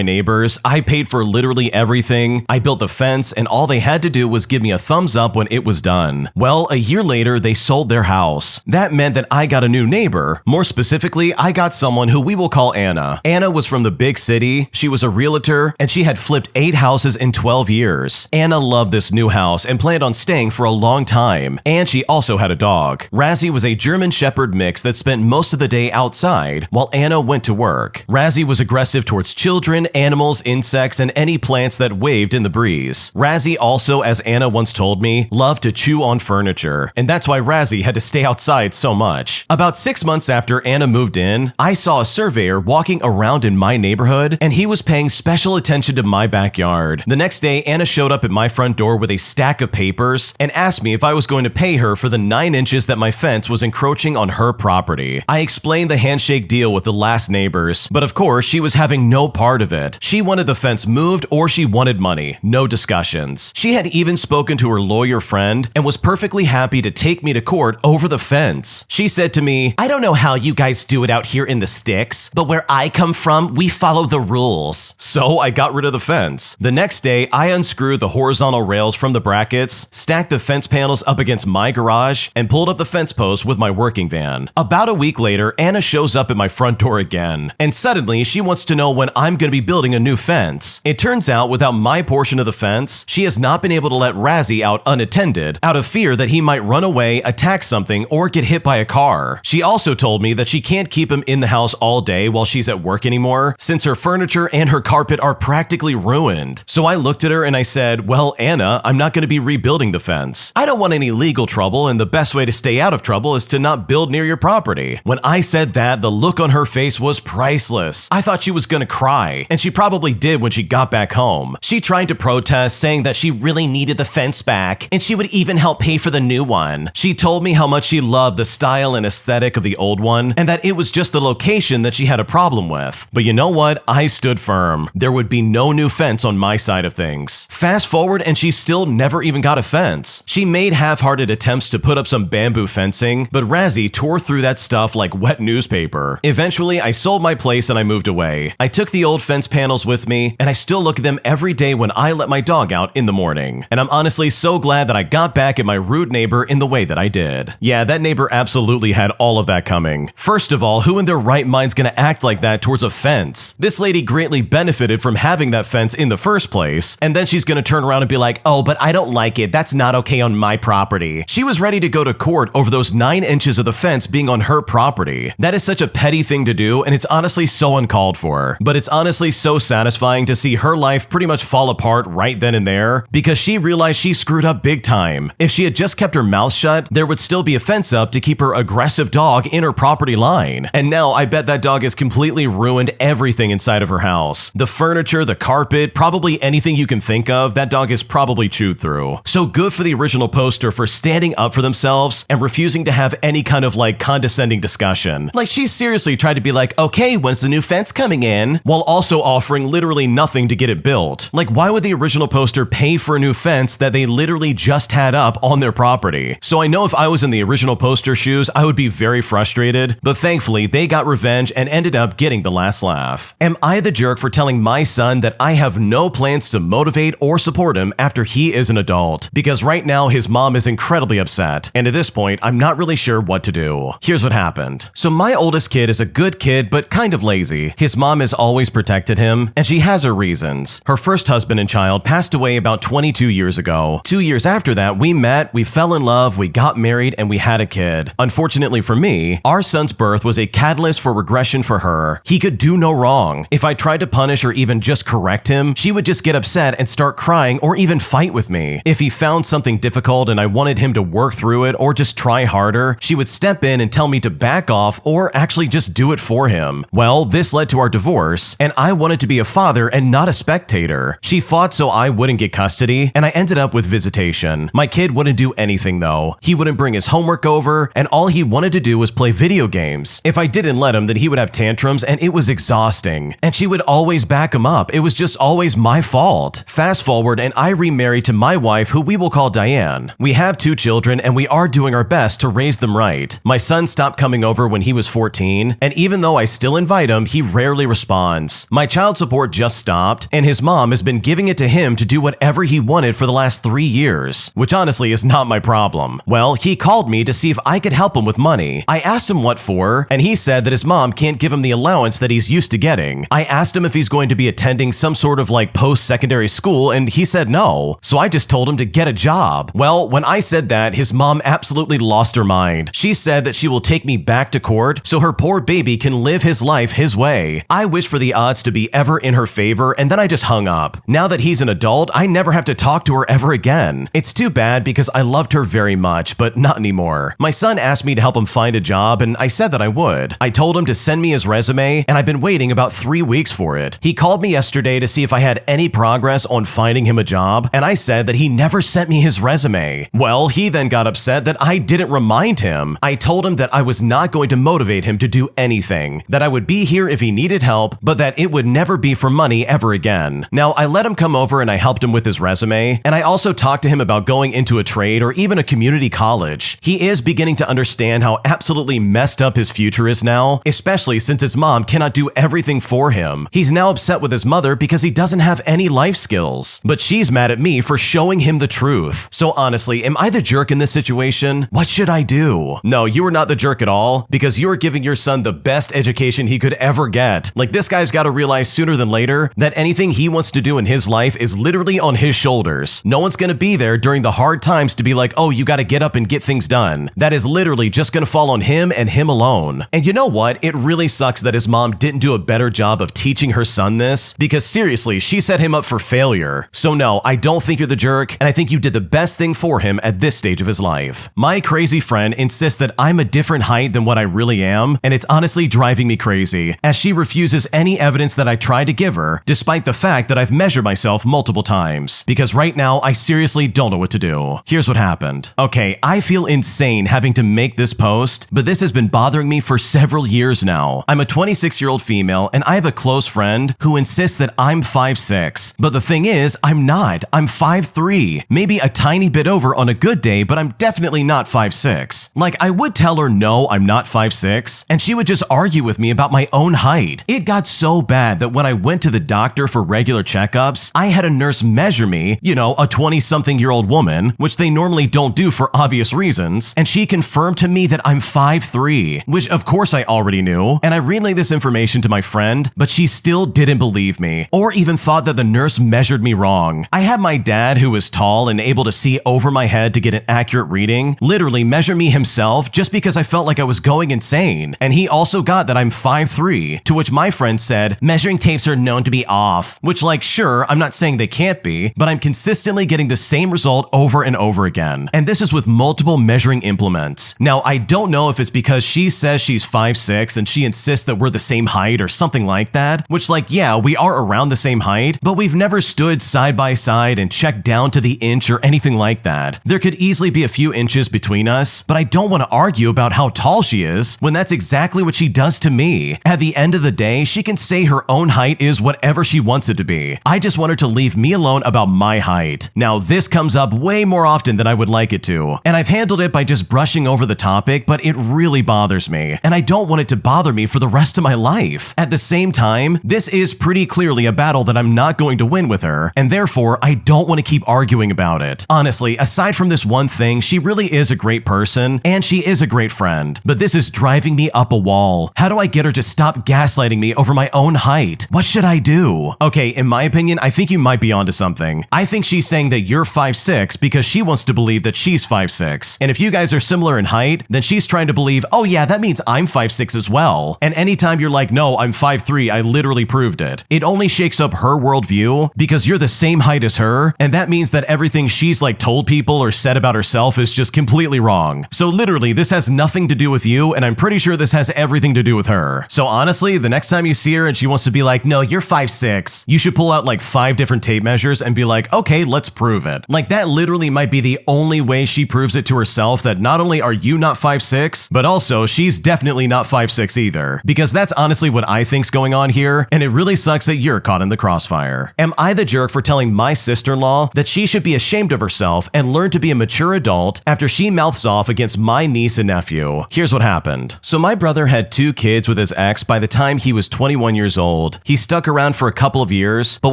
neighbors. I paid for literally everything. I built the fence and all they had to do was give me a thumbs up when it was done. Well, a year later, they sold their house. That meant that I got a new neighbor. More specifically, I got someone who we will call Anna. Anna was from the big city. She was a realtor and she had flipped 8 houses in 12 years. Anna loved this new house and planned on staying for a long time. And she also had a dog. Razzie was a German Shepherd mix that spent most of the day outside while Anna went to work. Razzie was aggressive towards children, animals, insects, and any plants that waved in the breeze. Razzie also, as Anna once told me, loved to chew on furniture, and that's why Razzie had to stay outside so much. About 6 months after Anna moved in, I saw a surveyor walking around in my neighborhood, and he was paying special attention to my backyard. The next day, Anna showed up at my front door with a stack of papers and asked me if I was going to pay her for the 9 inches that my fence was encroaching on her property. I explained the handshake deal with the last neighbors, but of course, she was having no part of it. She wanted the fence moved or she wanted money. No discussions. She had even spoken to her lawyer friend and was perfectly happy to take me to court over the fence. She said to me, "I don't know how you guys do it out here in the sticks, but where I come from, we follow the rules." So I got rid of the fence. The next day, I unscrewed the horizontal rails from the brackets, stacked the fence panels up against my garage, and pulled up the fence post with my working van. About a week later, Anna shows up at my front door again, and suddenly she wants to know when I'm going to be building a new fence. It turns out without my portion of the fence, she has not been able to let Razzie out unattended out of fear that he might run away, attack something, or get hit by a car. She also told me that she can't keep him in the house all day while she's at work anymore, since her furniture and her carpet are practically ruined. So I looked at her and I said, "Well, Anna, I'm not going to be rebuilding the fence. I don't want any legal trouble, and the best way to stay out of trouble is to not build near your property." When I said that, the look on her face was priceless. I thought she was going to cry, and she probably did when she got back home. She tried to protest, saying that she really needed the fence back, and she would even help pay for the new one. She told me how much she loved the style and aesthetic of the old one, and that it was just the location that she had a problem with. But you know what? I stood firm. There would be no new fence on my side of things. Fast forward, and she still never even got a fence. She made half-hearted attempts to put up some bamboo fencing, but Razzie tore through that stuff like wet newspaper. Eventually, I sold my place and I moved away. I took the old fence panels with me, and I still look at them every day when I let my dog out in the morning. And I'm honestly so glad that I got back at my rude neighbor in the way that I did. Yeah, that neighbor absolutely had all of that coming. First of all, who in their right mind's gonna act like that towards a fence? This lady greatly benefited from having that fence in the first place, and then she's gonna turn around and be like, "Oh, but I don't like it. That's not okay on my property." She was ready to go to court over those 9 inches of the fence being on her property. That is such a petty thing to do, and it's honestly so uncalled for. But it's honestly so satisfying to see her life pretty much fall apart right then and there, because she realized she screwed up big time. If she had just kept her mouth shut, there would still be a fence up to keep her aggressive dog in her property line. And now I bet that dog has completely ruined everything inside of her house. The furniture, the carpet, probably anything you can think of, that dog has probably chewed through. So good for the original poster for standing up for themselves and refusing to have any kind of like condescending discussion. Like she seriously tried to be like, "Okay, when's the new fence coming in?" while also offering literally nothing to get it built. Like why would the original poster pay for a new fence that they literally just had up on their property? So I know if I was in the original poster shoes, I would be very frustrated, but thankfully they got revenge and ended up getting the last laugh. Am I the jerk for telling my son that I have no plans to motivate or support him after he is an adult? Because right now his mom is incredibly upset, and at this point I'm not really sure what to do. Here's what happened. So my oldest kid is a good kid but kind of lazy. His mom has always protected him, and she has her reasons. Her first husband and child passed away about 22 years ago. 2 years after that, we met, we fell in love, we got married, and we had a kid. Unfortunately for me, our son's birth was a catalyst for regression for her. He could do no wrong. If I tried to punish or even just correct him, she would just get upset and start crying or even fight with me. If he found something difficult and I wanted him to work through it or just try harder, she would step in and tell me to back off or actually just do it for him. Well, this led to our divorce, and I wanted to be a father and not a spectator. She fought so I wouldn't get custody, and I ended up with visitation. My kid wouldn't do anything though. He wouldn't bring his homework over, and all he wanted to do was play video games. If I didn't let him, then he would have tantrums, and it was exhausting. And she would always back him up. It was just always my fault. Fast forward, and I remarried to my wife, who we will call Diane. We have 2 children, and we are doing our best to raise them right. My son stopped coming over when he was 14, and even though I still invite him, he rarely responds. My child support just stopped, and his mom has been giving it to him to do whatever he wanted for the last 3 years, which honestly is not my problem. Well, he called me to see if I could help him with money. I asked him what for, and he said that his mom can't give him the allowance that he's used to getting. I asked him if he's going to be attending some sort of post-secondary school, and he said no. So I just told him to get a job. Well, when I said that, his mom absolutely lost her mind. She said that she will take me back to court so her poor baby can live his life his way. I wish for the odds to be ever in her favor, and then I just hung up. Now that he's an adult, I never have to talk to her ever again. It's too bad because I loved her very much, but not anymore. My son asked me to help him find a job, and I said that I would. I told him to send me his resume, and I've been waiting about 3 weeks for it. He called me yesterday to see if I had any progress on finding him a job, and I said that he never sent me his resume. Well, he then got upset that I didn't remind him. I told him that I was not going to motivate him to do anything, that I would be here if he needed help, but that it would never be for money ever again. Now, I let him come over and I helped him with his resume, and I also talked to him about going into a trade or even a community college. He is beginning to understand how absolutely messed up his future is now, especially since his mom cannot do everything for him. He's now upset with his mother because he doesn't have any life skills, but she's mad at me for showing him the truth. So honestly, am I the jerk in this situation? What should I do? No, you are not the jerk at all, because you are giving your son the best education he could ever get. This guy's got to realize sooner than later that anything he wants to do in his life is literally on his shoulders. No one's going to be there during the hard times to be like, oh, you got to get up and get things done. That is literally just going to fall on him and him alone. And you know what? It really sucks that his mom didn't do a better job of teaching her son this, because seriously, she set him up for failure. So no, I don't think you're the jerk, and I think you did the best thing for him at this stage of his life. My crazy friend insists that I'm a different height than what I really am, and it's honestly driving me crazy, as she refuses any evidence that I tried to give her, despite the fact that I've measured myself multiple times. Because right now, I seriously don't know what to do. Here's what happened. Okay, I feel insane having to make this post, but this has been bothering me for several years now. I'm a 26-year-old female, and I have a close friend who insists that I'm 5'6", but the thing is, I'm not. I'm 5'3", maybe a tiny bit over on a good day, but I'm definitely not 5'6". I would tell her no, I'm not 5'6", and she would just argue with me about my own height. It got so bad that when I went to the doctor for regular checkups, I had a nurse measure me, a 20-something-year-old woman, which they normally don't do for obvious reasons, and she confirmed to me that I'm 5'3", which of course I already knew, and I relayed this information to my friend, but she still didn't believe me, or even thought that the nurse measured me wrong. I had my dad, who was tall and able to see over my head to get an accurate reading, literally measure me himself just because I felt like I was going insane, and he also got that I'm 5'3", to which my friend said, measuring tapes are known to be off, which sure, I'm not saying they can't be, but I'm consistently getting the same result over and over again, and this is with multiple measuring implements. Now, I don't know if it's because she says she's 5'6", and she insists that we're the same height or something like that, which yeah, we are around the same height, but we've never stood side by side and checked down to the inch or anything like that. There could easily be a few inches between us, but I don't want to argue about how tall she is when that's exactly what she does to me. At the end of the day, she can say her own height is whatever she wants it to be. I just want her to leave me alone about my height. Now, this comes up way more often than I would like it to, and I've handled it by just brushing over the topic, but it really bothers me, and I don't want it to bother me for the rest of my life. At the same time, this is pretty clearly a battle that I'm not going to win with her, and therefore, I don't want to keep arguing about it. Honestly, aside from this one thing, she really is a great person, and she is a great friend, but this is driving me up a wall. How do I get her to stop gaslighting me over my own height? What should I do? Okay, in my opinion, I think you might be onto something. I think she's saying that you're 5'6" because she wants to believe that she's 5'6", and if you guys are similar in height, then she's trying to believe, oh yeah, that means I'm 5'6" as well. And anytime you're like, no, I'm 5'3", I literally proved it. It only shakes up her worldview because you're the same height as her, and that means that everything she's like told people or said about herself is just completely wrong. So literally, this has nothing to do with you, and I'm pretty sure this has everything to do with her. So honestly, the next time you see her and she wants to be like, no, you're 5'6", you should pull out like 5 different tape measures and be like, okay, let's prove it. Like that literally might be the only way she proves it to herself that not only are you not 5'6", but also she's definitely not 5'6" either. Because that's honestly what I think's going on here, and it really sucks that you're caught in the crossfire. Am I the jerk for telling my sister-in-law that she should be ashamed of herself and learn to be a mature adult after she mouths off against my niece and nephew? Here's what happened. So my brother had 2 kids with his ex by the time he was 21 years old. He stuck around for a couple of years, but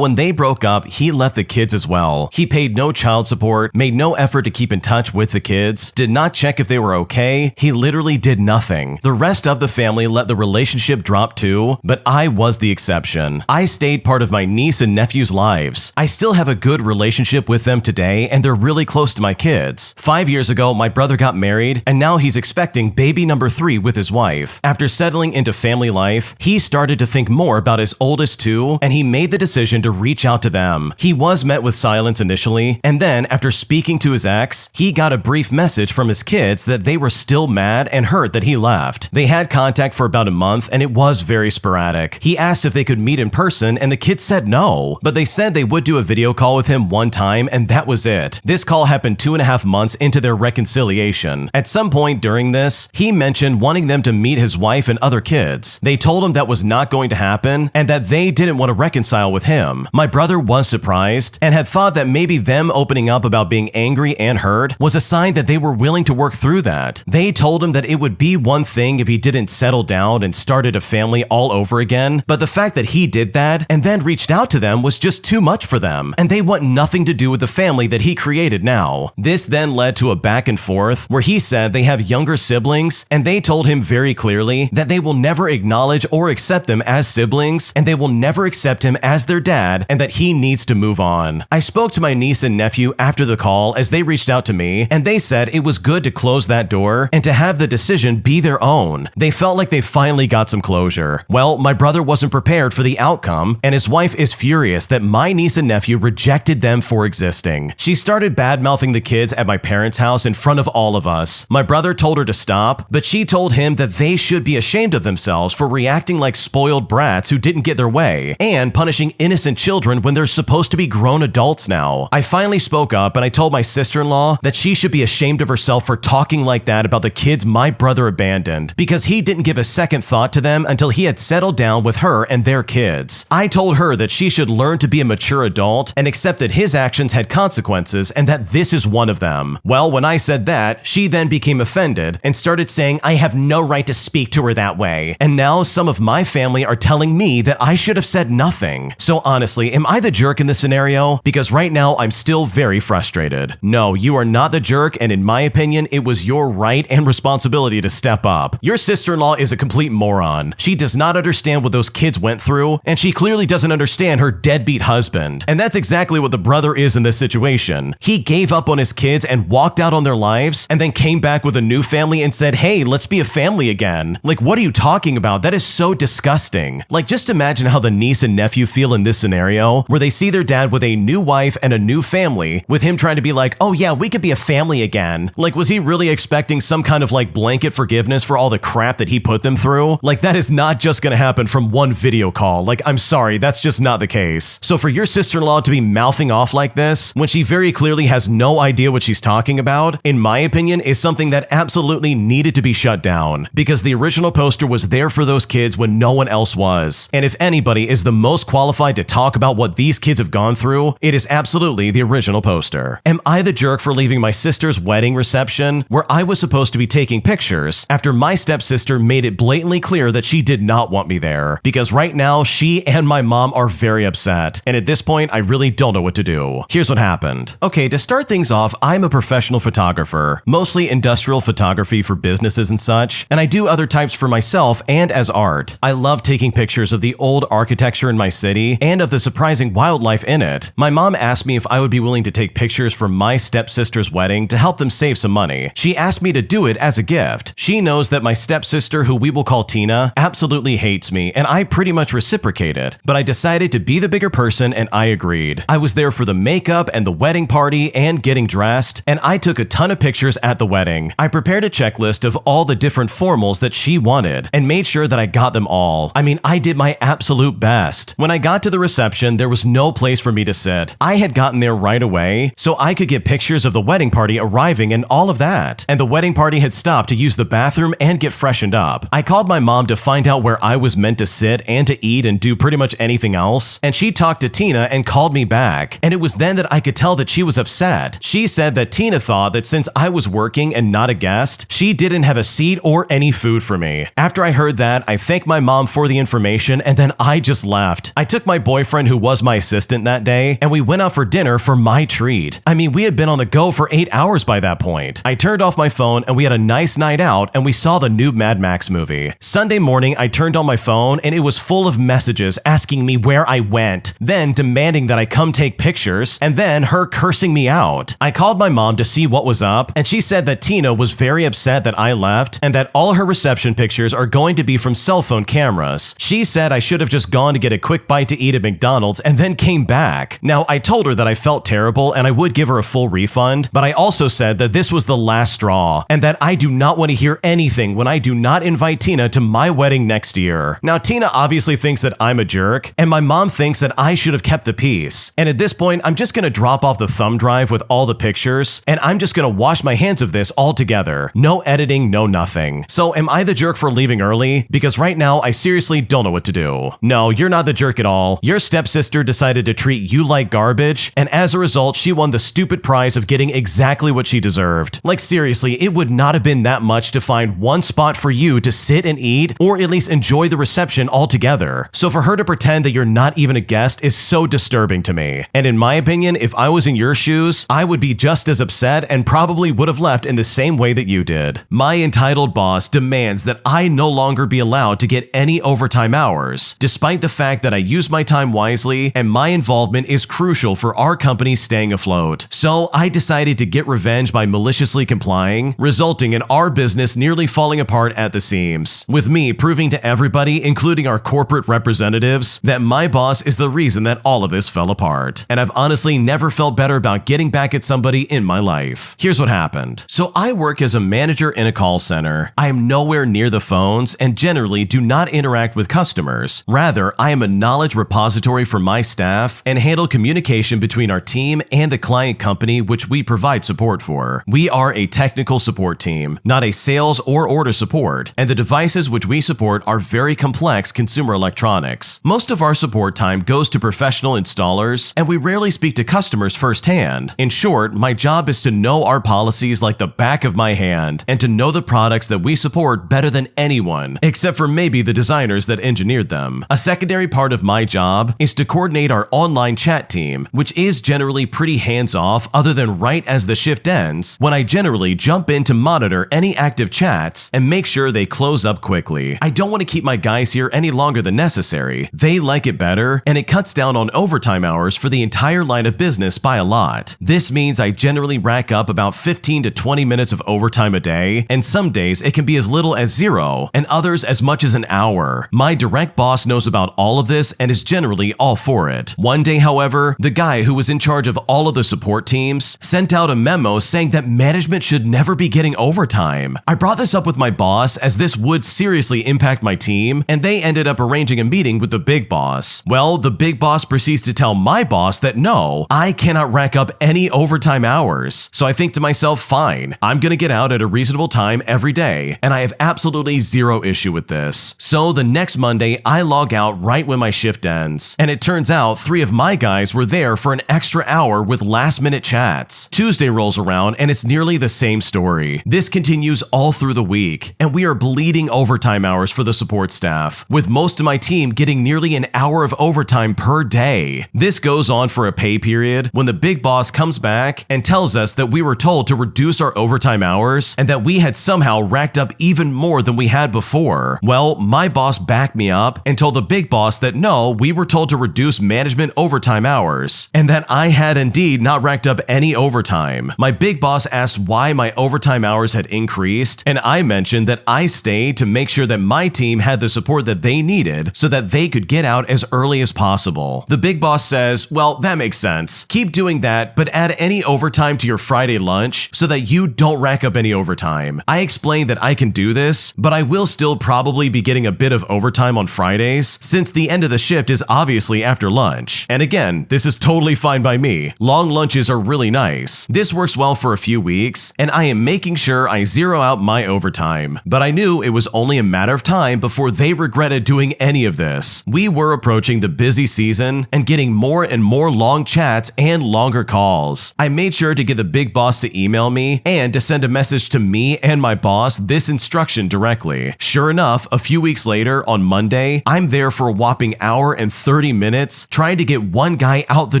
when they broke up, he left the kids as well. He paid no child support, made no effort to keep in touch with the kids, did not check if they were okay. He literally did nothing. The rest of the family let the relationship drop too, but I was the exception. I stayed part of my niece and nephew's lives. I still have a good relationship with them today, and they're really close to my kids. 5 years ago, my brother got married, and now he's expecting baby number 3 with his wife. After settling into family life, he started to think more about his oldest 2, and he made the decision to reach out to them. He was met with silence initially, and then after speaking to his ex, he got a brief message from his kids that they were still mad and hurt that he left. They had contact for about a month, and it was very sporadic. He asked if they could meet in person, and the kids said no, but they said they would do a video call with him one time, and that was it. This call happened 2.5 months into their reconciliation. At some point during this, he mentioned wanting them to meet his wife and other kids. They told him that was not going to happen, and that they didn't want to reconcile with him. My brother was surprised, and had thought that maybe them opening up about being angry and hurt was a sign that they were willing to work through that. They told him that it would be one thing if he didn't settle down and started a family all over again, but the fact that he did that and then reached out to them was just too much for them, and they want nothing to do with the family that he created now. This then led to a back and forth where he said they have younger siblings, and they told him very clearly that they will never acknowledge or accept them as siblings, and they will never accept him as their dad, and that he needs to move on. I spoke to my niece and nephew after the call as they reached out to me, and they said it was good to close that door and to have the decision be their own. They felt like they finally got some closure. Well, my brother wasn't prepared for the outcome, and his wife is furious that my niece and nephew rejected them for existing. She started bad-mouthing the kids at my parents' house in front of all of us. My brother told her to stop, but she told him that they should be ashamed of themselves for reacting like spoiled brats who didn't get their way, and punishing innocent children when they're supposed to be grown adults now. I finally spoke up, and I told my sister-in-law that she should be ashamed of herself for talking like that about the kids my brother abandoned, because he didn't give a second thought to them until he had settled down with her and their kids. I told her that she should learn to be a mature adult and accept that his actions had consequences and that this is one of them. Well, when I said that, she then became offended and started saying I have no right to speak to her that way, and now some of my family are telling me that I should have said nothing. So honestly, am I the jerk in this scenario? Because right now I'm still very frustrated. No, you are not the jerk, and in my opinion, it was your right and responsibility to step up. Your sister-in-law is a complete moron. She does not understand what those kids went through, and she clearly doesn't understand her deadbeat husband. And that's exactly what the brother is in this situation. He gave up on his kids and walked out on their lives, and then came back with a new family and said, hey, let's be a family again. Like, what are you talking about? That is so disgusting. Like, just imagine how the niece and nephew feel in this scenario, where they see their dad with a new wife and a new family, with him trying to be like, oh yeah, we could be a family again. Like, was he really expecting some kind of like blanket forgiveness for all the crap that he put them through? Like, that is not just gonna happen from one video call. Like, I'm sorry, that's just not the case. So for your sister-in-law to be mouthing off like this, when she very clearly has no idea what she's talking about, in my opinion, is something that absolutely needed to be shut down, because the original poster was there for those kids when no one else was. And if anybody is the most qualified to talk about what these kids have gone through, it is absolutely the original poster. Am I the jerk for leaving my sister's wedding reception, where I was supposed to be taking pictures, after my stepsister made it blatantly clear that she did not want me there? Because right now, she and my mom are very upset, and at this point, I really don't know what to do. Here's what happened. Okay, to start things off, I'm a professional photographer, mostly industrial photography for businesses and such, and I do other types for myself and as art. I love taking pictures of the old architecture in my city and of the surprising wildlife in it. My mom asked me if I would be willing to take pictures for my stepsister's wedding to help them save some money. She asked me to do it as a gift. She knows that my stepsister, who we will call Tina, absolutely hates me, and I pretty much reciprocate it. But I decided to be the bigger person, and I agreed. I was there for the makeup and the wedding party and getting dressed, and I took a ton of pictures at the wedding. I prepared a checklist of all the different formals that she wanted and made sure that I got them all. I mean, I did my absolute best. When I got to the reception, there was no place for me to sit. I had gotten there right away, so I could get pictures of the wedding party arriving and all of that. And the wedding party had stopped to use the bathroom and get freshened up. I called my mom to find out where I was meant to sit and to eat and do pretty much anything else, and she talked to Tina and called me back, and it was then that I could tell that she was upset. She said that Tina thought that since I was working and not a guest, she didn't have a seat or any food for me. After I heard that, I thanked my mom for the information, and then I just left. I took my boyfriend, who was my assistant that day, and we went out for dinner for my treat. I mean, we had been on the go for 8 hours by that point. I turned off my phone and we had a nice night out, and we saw the new Mad Max movie. Sunday morning, I turned on my phone and it was full of messages asking me where I went, then demanding that I come take pictures, and then her cursing me out. I called my mom to see what was up, and she said that Tina was very upset that I left and that all her reception pictures are going to be from cell phone cameras. She said I should have just gone to get a quick bite to eat at McDonald's and then came back. Now, I told her that I felt terrible and I would give her a full refund, but I also said that this was the last straw and that I do not want to hear anything when I do not invite Tina to my wedding next year. Now, Tina obviously thinks that I'm a jerk, and my mom thinks that I should have kept the peace. And at this point, I'm just gonna drop off the thumb drive with all the pictures, and I'm just gonna wash my hands of this altogether. No editing, no nothing. So am I the jerk for leaving early? Because right now, I seriously don't know what to do. No, you're not the jerk at all. Your stepsister decided to treat you like garbage, and as a result, she won the stupid prize of getting exactly what she deserved. Like seriously, it would not have been that much to find one spot for you to sit and eat, or at least enjoy the reception altogether. So for her to pretend that you're not even a guest is so disturbing to me. And in my opinion, if I was in your shoes, I would be just as upset and probably would have left in the same way that you did. My entitled boss demands that I no longer be allowed to get any overtime hours, despite the fact that I use my time wisely and my involvement is crucial for our company staying afloat. So I decided to get revenge by maliciously complying, resulting in our business nearly falling apart at the seams, with me proving to everybody, including our corporate representatives, that my boss is the reason that all of this fell apart. And I've honestly never felt better about getting back at somebody in my life. Here's what happened. So I work as a manager in a call center. I am nowhere near the phones and generally do not interact with customers. Rather, I am a knowledge repository for my staff and handle communication between our team and the client company which we provide support for. We are a technical support team, not a sales or order support, and the devices which we support are very complex consumer electronics. Most of our support time goes to professional installers, and we rarely speak to customers firsthand. In short, my job is to know our policies like the back of my hand and to know the products that we support better than anyone, except for maybe the designers that engineered them. A secondary part of my job is to coordinate our online chat team, which is generally pretty hands-off other than right as the shift ends, when I generally jump in to monitor any active chats and make sure they close up quickly. I don't want to keep my guys here any longer than necessary. They like it better, and it cuts down on overtime hours for the entire line of business by a lot. This means I generally rack up about 15 to 20 minutes of overtime a day, and some days it can be as little as 0, and others as much as an hour. My direct boss knows about all of this and is generally all for it. One day, however, the guy who was in charge of all of the support teams sent out a memo saying that management should never be getting overtime. I brought this up with my boss as this would seriously impact my team, and they ended up arranging a meeting with the big boss. Well, the big boss proceeds to tell my boss that no, I cannot rack up any overtime hours. So I think to myself, fine, I'm gonna get out at a reasonable time every day, and I have absolutely zero issue with this. So the next Monday, I log out right when my shift ends, and it turns out 3 of my guys were there for an extra hour with last-minute chats. Tuesday rolls around, and it's nearly the same story. This continues all through the week, and we are bleeding overtime hours for the support staff, with most of my team getting nearly an hour of overtime per day. This goes on for a pay period when the big boss comes back and tells us that we were told to reduce our overtime hours and that we had somehow racked up even more than we had before. Well, my boss backed me up and told the big boss that no, we were told to reduce management overtime hours, and that I had indeed not racked up any overtime. My big boss asked why my overtime hours had increased, and I mentioned that I stayed to make sure that my team had the support that they needed so that they could get out as early as possible. The big boss says, well, that makes sense. Keep doing that, but add any overtime to your Friday lunch so that you don't rack up any overtime. I explained that I can do this, but I will still probably be getting a bit of overtime on Fridays since the end of the shift is obviously after lunch. And again, this is totally fine by me. Long lunches are really nice. This works well for a few weeks, and I am making sure I zero out my overtime. But I knew it was only a matter of time before they regretted doing any of this. We were approaching the busy season and getting more and more long chats and longer calls. I made sure to get the big boss to email me and to send a message to me and my boss this instruction directly. Sure enough, a few weeks later on Monday, I'm there for a whopping hour and 30 minutes trying to get one guy out the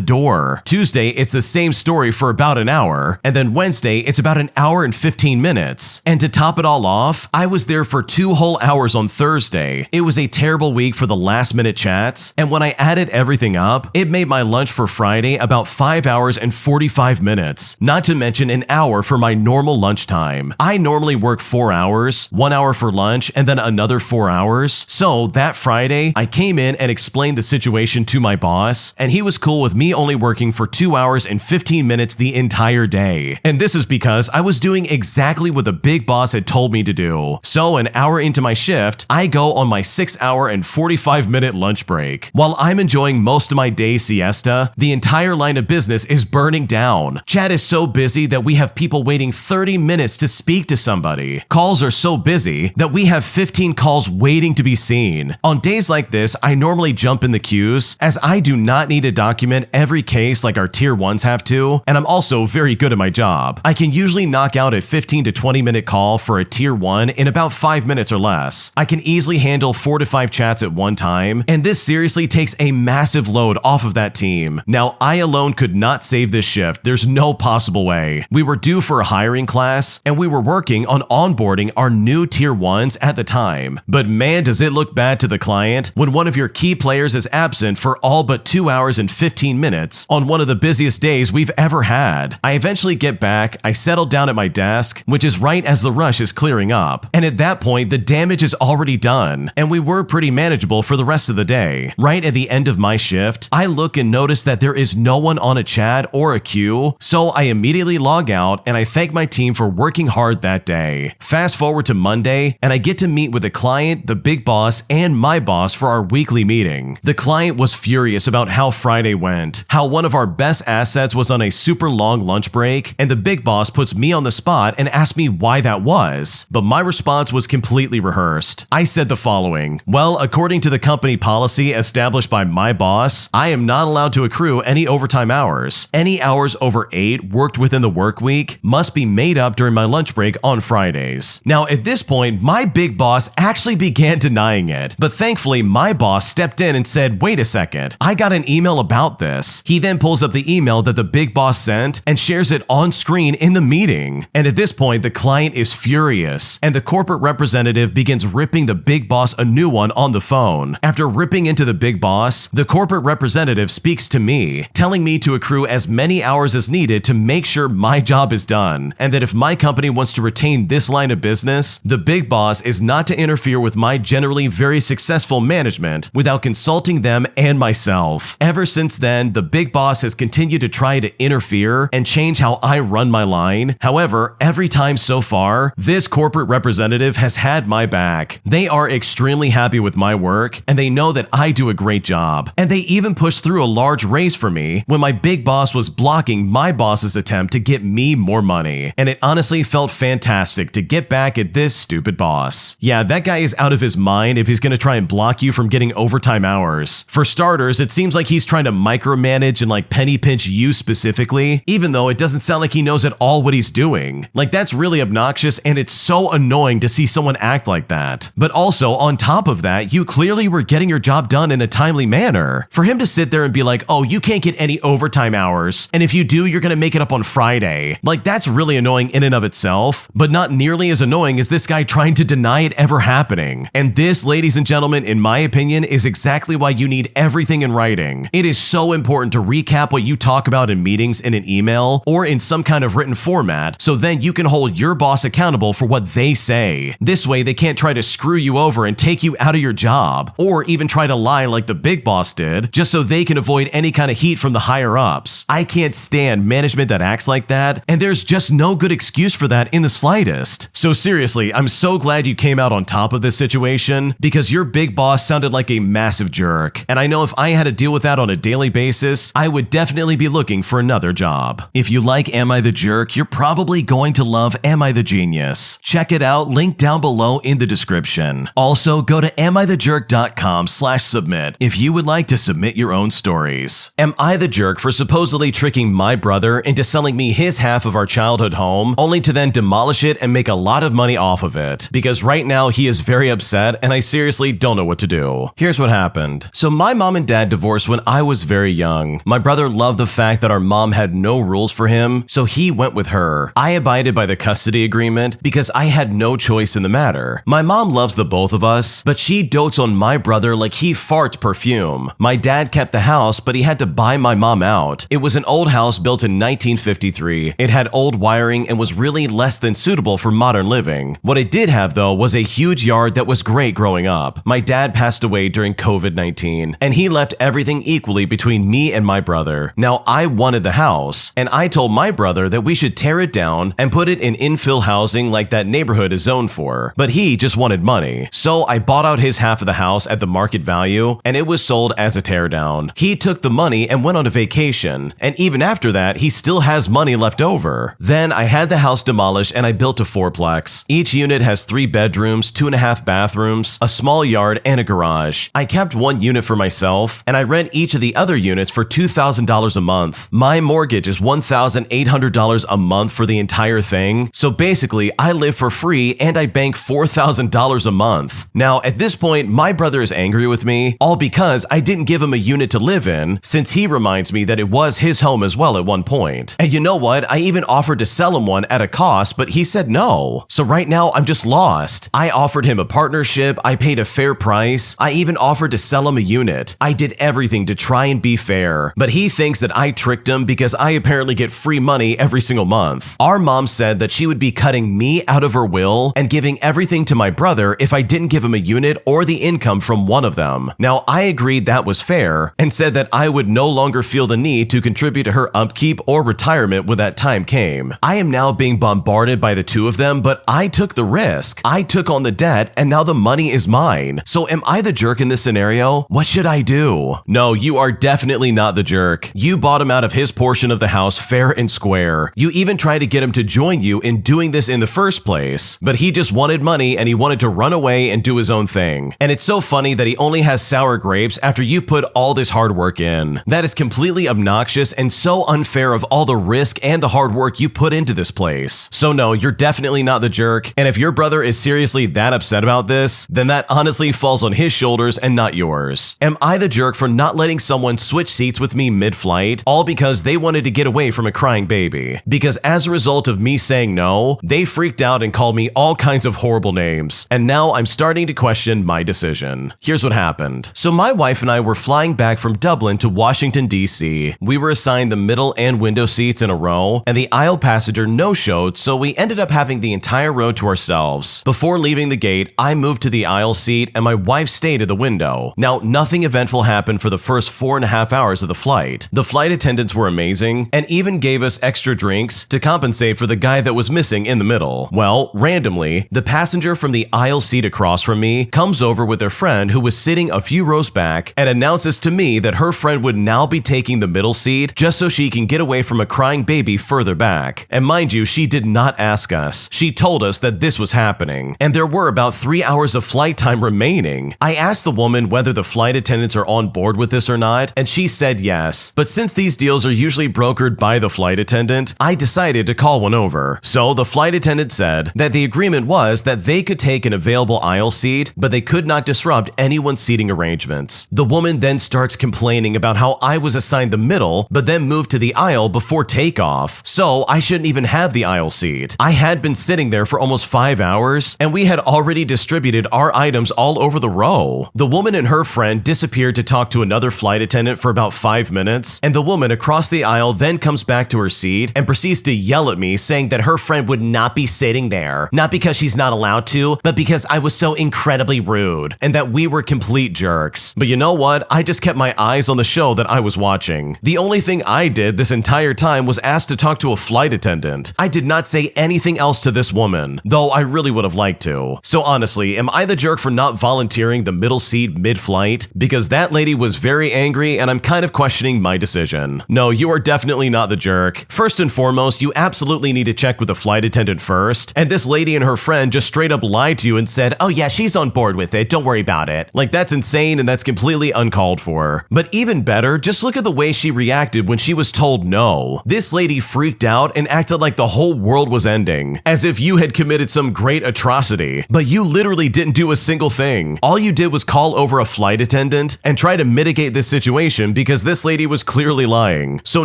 door. Tuesday, it's the same story for about an hour, and then Wednesday, it's about an hour and 15 minutes. And to top it all off, I was there for 2 whole hours on Thursday. It was a terrible week for the last minute chats, and when I added everything up, it made my lunch for Friday about 5 hours and 45 minutes, not to mention an hour for my normal lunchtime. I normally work 4 hours, 1 hour for lunch, and then another 4 hours. So that Friday, I came in and explained the situation to my boss, and he was cool with me only working for 2 hours and 15 minutes the entire day. And this is because I was doing exactly what the big boss had told me to do. So an hour into my shift, I go on my 6 hour and 45 minute lunch break. While I'm enjoying most of my day siesta, the entire line of business is burning down. Chat is so busy that we have people waiting 30 minutes to speak to somebody. Calls are so busy that we have 15 calls waiting to be seen. On days like this, I normally jump in the queues as I do not need to document every case like our tier 1s have to, and I'm also very good at my job. I can usually knock out a 15 to 20 minute call for a tier 1 in about 5 minutes or less. I can easily handle 4 to 5 chats at one time, and this seriously takes a massive load off of that team. Now, I alone could not save this shift. There's no possible way. We were due for a hiring class, and we were working on onboarding our new tier 1s at the time. But man, does it look bad to the client when one of your key players is absent for all but 2 hours and 15 minutes on one of the busiest days we've ever had. I eventually get back, I settle down at my desk, which is right as the rush is clearing up. And at that point, the damage is already done, and we were pretty manageable for the rest of the day. Right at the end of my shift, I look and notice that there is no one on a chat or a queue, so I immediately log out and I thank my team for working hard that day. Fast forward to Monday, and I get to meet with the client, the big boss, and my boss for our weekly meeting. The client was furious about how Friday went, how one of our best assets was on a super long lunch break, and the big boss puts me on the spot and asks me why that was. But my response was completely rehearsed. I said the following: well, according to the company policy established by my boss, I am not allowed to accrue any overtime hours. Any hours over 8 worked within the work week must be made up during my lunch break on Fridays. Now, at this point, my big boss actually began denying it, but thankfully my boss stepped in and said, wait a second, I got an email about this. He then pulls up the email that the big boss sent and shares it on screen in the meeting. And at this point, the client is furious, and the corporate representative begins ripping the big boss a new one on the phone. After ripping into the big boss, the corporate representative speaks to me, telling me to accrue as many hours as needed to make sure my job is done, and that if my company wants to retain this line of business, the big boss is not to interfere with my generally very successful management without consulting them and myself. Ever since then, the big boss has continued to try to interfere and change how I run my line. However, every time so far, this corporate representative has had my back. They are extremely happy with my work, and they know that I do a great job. And they even pushed through a large raise for me when my big boss was blocking my boss's attempt to get me more money. And it honestly felt fantastic to get back at this stupid boss. Yeah, that guy is out of his mind if he's gonna try and block you from getting overtime hours. For starters, it seems like he's trying to micromanage and penny pinch you specifically, even though it doesn't sound like he knows at all what he's doing. That's really obnoxious, and it's so annoying to see someone act like that. But also, on top of that, you clearly were getting your job done in a timely manner. For him to sit there and be like, oh, you can't get any overtime hours, and if you do, you're gonna make it up on Friday. That's really annoying in and of itself, but not nearly as annoying as this guy trying to deny it ever happening. And this, ladies and gentlemen, in my opinion, is exactly why you need everything in writing. It is so important to recap what you talk about in meetings in an email or in some kind of written format, so then you can hold your boss accountable for what they say. This way, they can't try to screw you over and take you out of your job, or even try to lie like the big boss did, just so they can avoid any kind of heat from the higher ups. I can't stand management that acts like that, and there's just no good excuse for that in the slightest. So seriously, I'm so glad you came out on top of this situation, because your big boss sounded like a massive jerk. And I know if I had to deal with that on a daily basis, I would definitely be looking for another job. If you like Am I the Jerk, you're probably going to love Am I the Genius. Check it out, link down below in the description. Also, go to amithejerk.com/submit if you would like to submit your own stories. Am I the jerk for supposedly tricking my brother into selling me his half of our childhood home, only to then demolish it and make a lot of money off of it? Because right now he is very upset and I seriously don't know what to do. Here's what happened. So my mom and dad divorced when I was very young. My brother loved the fact that our mom had no rules for him, so he went with her. I abided by the custody agreement because I had no choice in the matter. My mom loves the both of us, but she dotes on my brother like he farts perfume. My dad kept the house, but he had to buy my mom out. It was an old house built in 1953. It had old wiring and was really less than suitable for modern living. What it did have though was a huge yard that was great growing up. My dad passed away during COVID-19, and he left everything equally between me and my brother. Now I wanted the house, and I told my brother that we should tear it down and put it in infill housing like that neighborhood is zoned for, but he just wanted money. So I bought out his half of the house at the market value, and it was sold as a teardown. He took the money and went on a vacation, and even after that, he still has money left over. Then I had the house demolished and I built a fourplex. Each unit has 3 bedrooms, 2.5 bathrooms, a small yard, and a garage. I kept one unit for myself, and I rent each of the other units for $2,000 a month. My mortgage is $1,800 a month for the entire thing, so basically I live for free and I bank $4,000 a month. Now at this point, my brother is angry with me, all because I didn't give him a unit to live in, since he reminds me that it was his home as well at one point. And you know what? I even offered to sell him one at a cost, but he said no. So right now I'm just lost. I offered him a partnership, I paid a fair price, I even offered to sell him a unit. I did everything to try and be fair, but he thinks that I tricked him because I apparently get free money every single month. Our mom said that she would be cutting me out of her will and giving everything to my brother if I didn't give him a unit or the income from one of them. Now I agreed that was fair and said that I would no longer feel the need to contribute to her upkeep or retirement when that time came. I am now being bombarded by the two of them, but I took the risk. I took on the debt and now the money is mine. So am I the jerk in this scenario? What should I do? No, you are definitely not the jerk. You bought him out of his portion of the house fair and square. You even tried to get him to join you in doing this in the first place, but he just wanted money and he wanted to run away and do his own thing. And it's so funny that he only has sour grapes after you put all this hard work in. That is completely obnoxious and so unfair of all the risk and the hard work you put into this place. So no, you're definitely not the jerk, and if your brother is seriously that upset about this, then that honestly falls on his shoulders and not yours. Am I the jerk for not letting someone switch seats with me mid-flight, all because they wanted to get away from a crying baby? Because as a result of me saying no, they freaked out and called me all kinds of horrible names, and now I'm starting to question my decision. Here's what happened. So my wife and I were flying back from Dublin to Washington, D.C. We were assigned the middle and window seats in a row, and the aisle passenger no-showed, so we ended up having the entire row to ourselves. Before leaving the gate, I moved to the aisle seat and my wife stayed at the window. Now, nothing eventful happened for the first 4.5 hours of the flight. The flight attendants were amazing and even gave us extra drinks to compensate for the guy that was missing in the middle. Well, randomly, the passenger from the aisle seat across from me comes over with their friend who was sitting a few rows back and announces to me that her friend would now be taking the middle seat just so she can get away from a crying baby further back. And mind you, she did not ask us. She told us that this was happening, and there were about 3 hours of flight time remaining. I asked the woman whether the flight attendants are on board with this or not, and she said yes. But since these deals are usually brokered by the flight attendant, I decided to call one over. So the flight attendant said that the agreement was that they could take an available aisle seat, but they could not disrupt anyone's seating arrangements. The woman then starts complaining about how I was assigned the middle, but then moved to the aisle before takeoff, so I shouldn't even have the aisle seat. I had been sitting there for almost 5 hours, and we had already distributed our items all over the row. The woman and her friend disappeared to talk to another flight attendant for about 5 minutes, and the woman across the aisle then comes back to her seat and proceeds to yell at me, saying that her friend would not be sitting there, not because she's not allowed to, but because I was so incredibly rude, and that we were complete jerks. But you know what? I just kept my eyes on the show that I was watching. nothing. The only thing I did this entire time was ask to talk to a flight attendant. I did not say anything else to this woman, though I really would have liked to. So honestly, am I the jerk for not volunteering the middle seat mid-flight? Because that lady was very angry and I'm kind of questioning my decision. No, you are definitely not the jerk. First and foremost, you absolutely need to check with the flight attendant first, and this lady and her friend just straight up lied to you and said, "Oh yeah, she's on board with it, don't worry about it." Like, that's insane and that's completely uncalled for. But even better, just look at the way she reacted when she was told no. This lady freaked out and acted like the whole world was ending, as if you had committed some great atrocity. But you literally didn't do a single thing. All you did was call over a flight attendant and try to mitigate this situation because this lady was clearly lying. So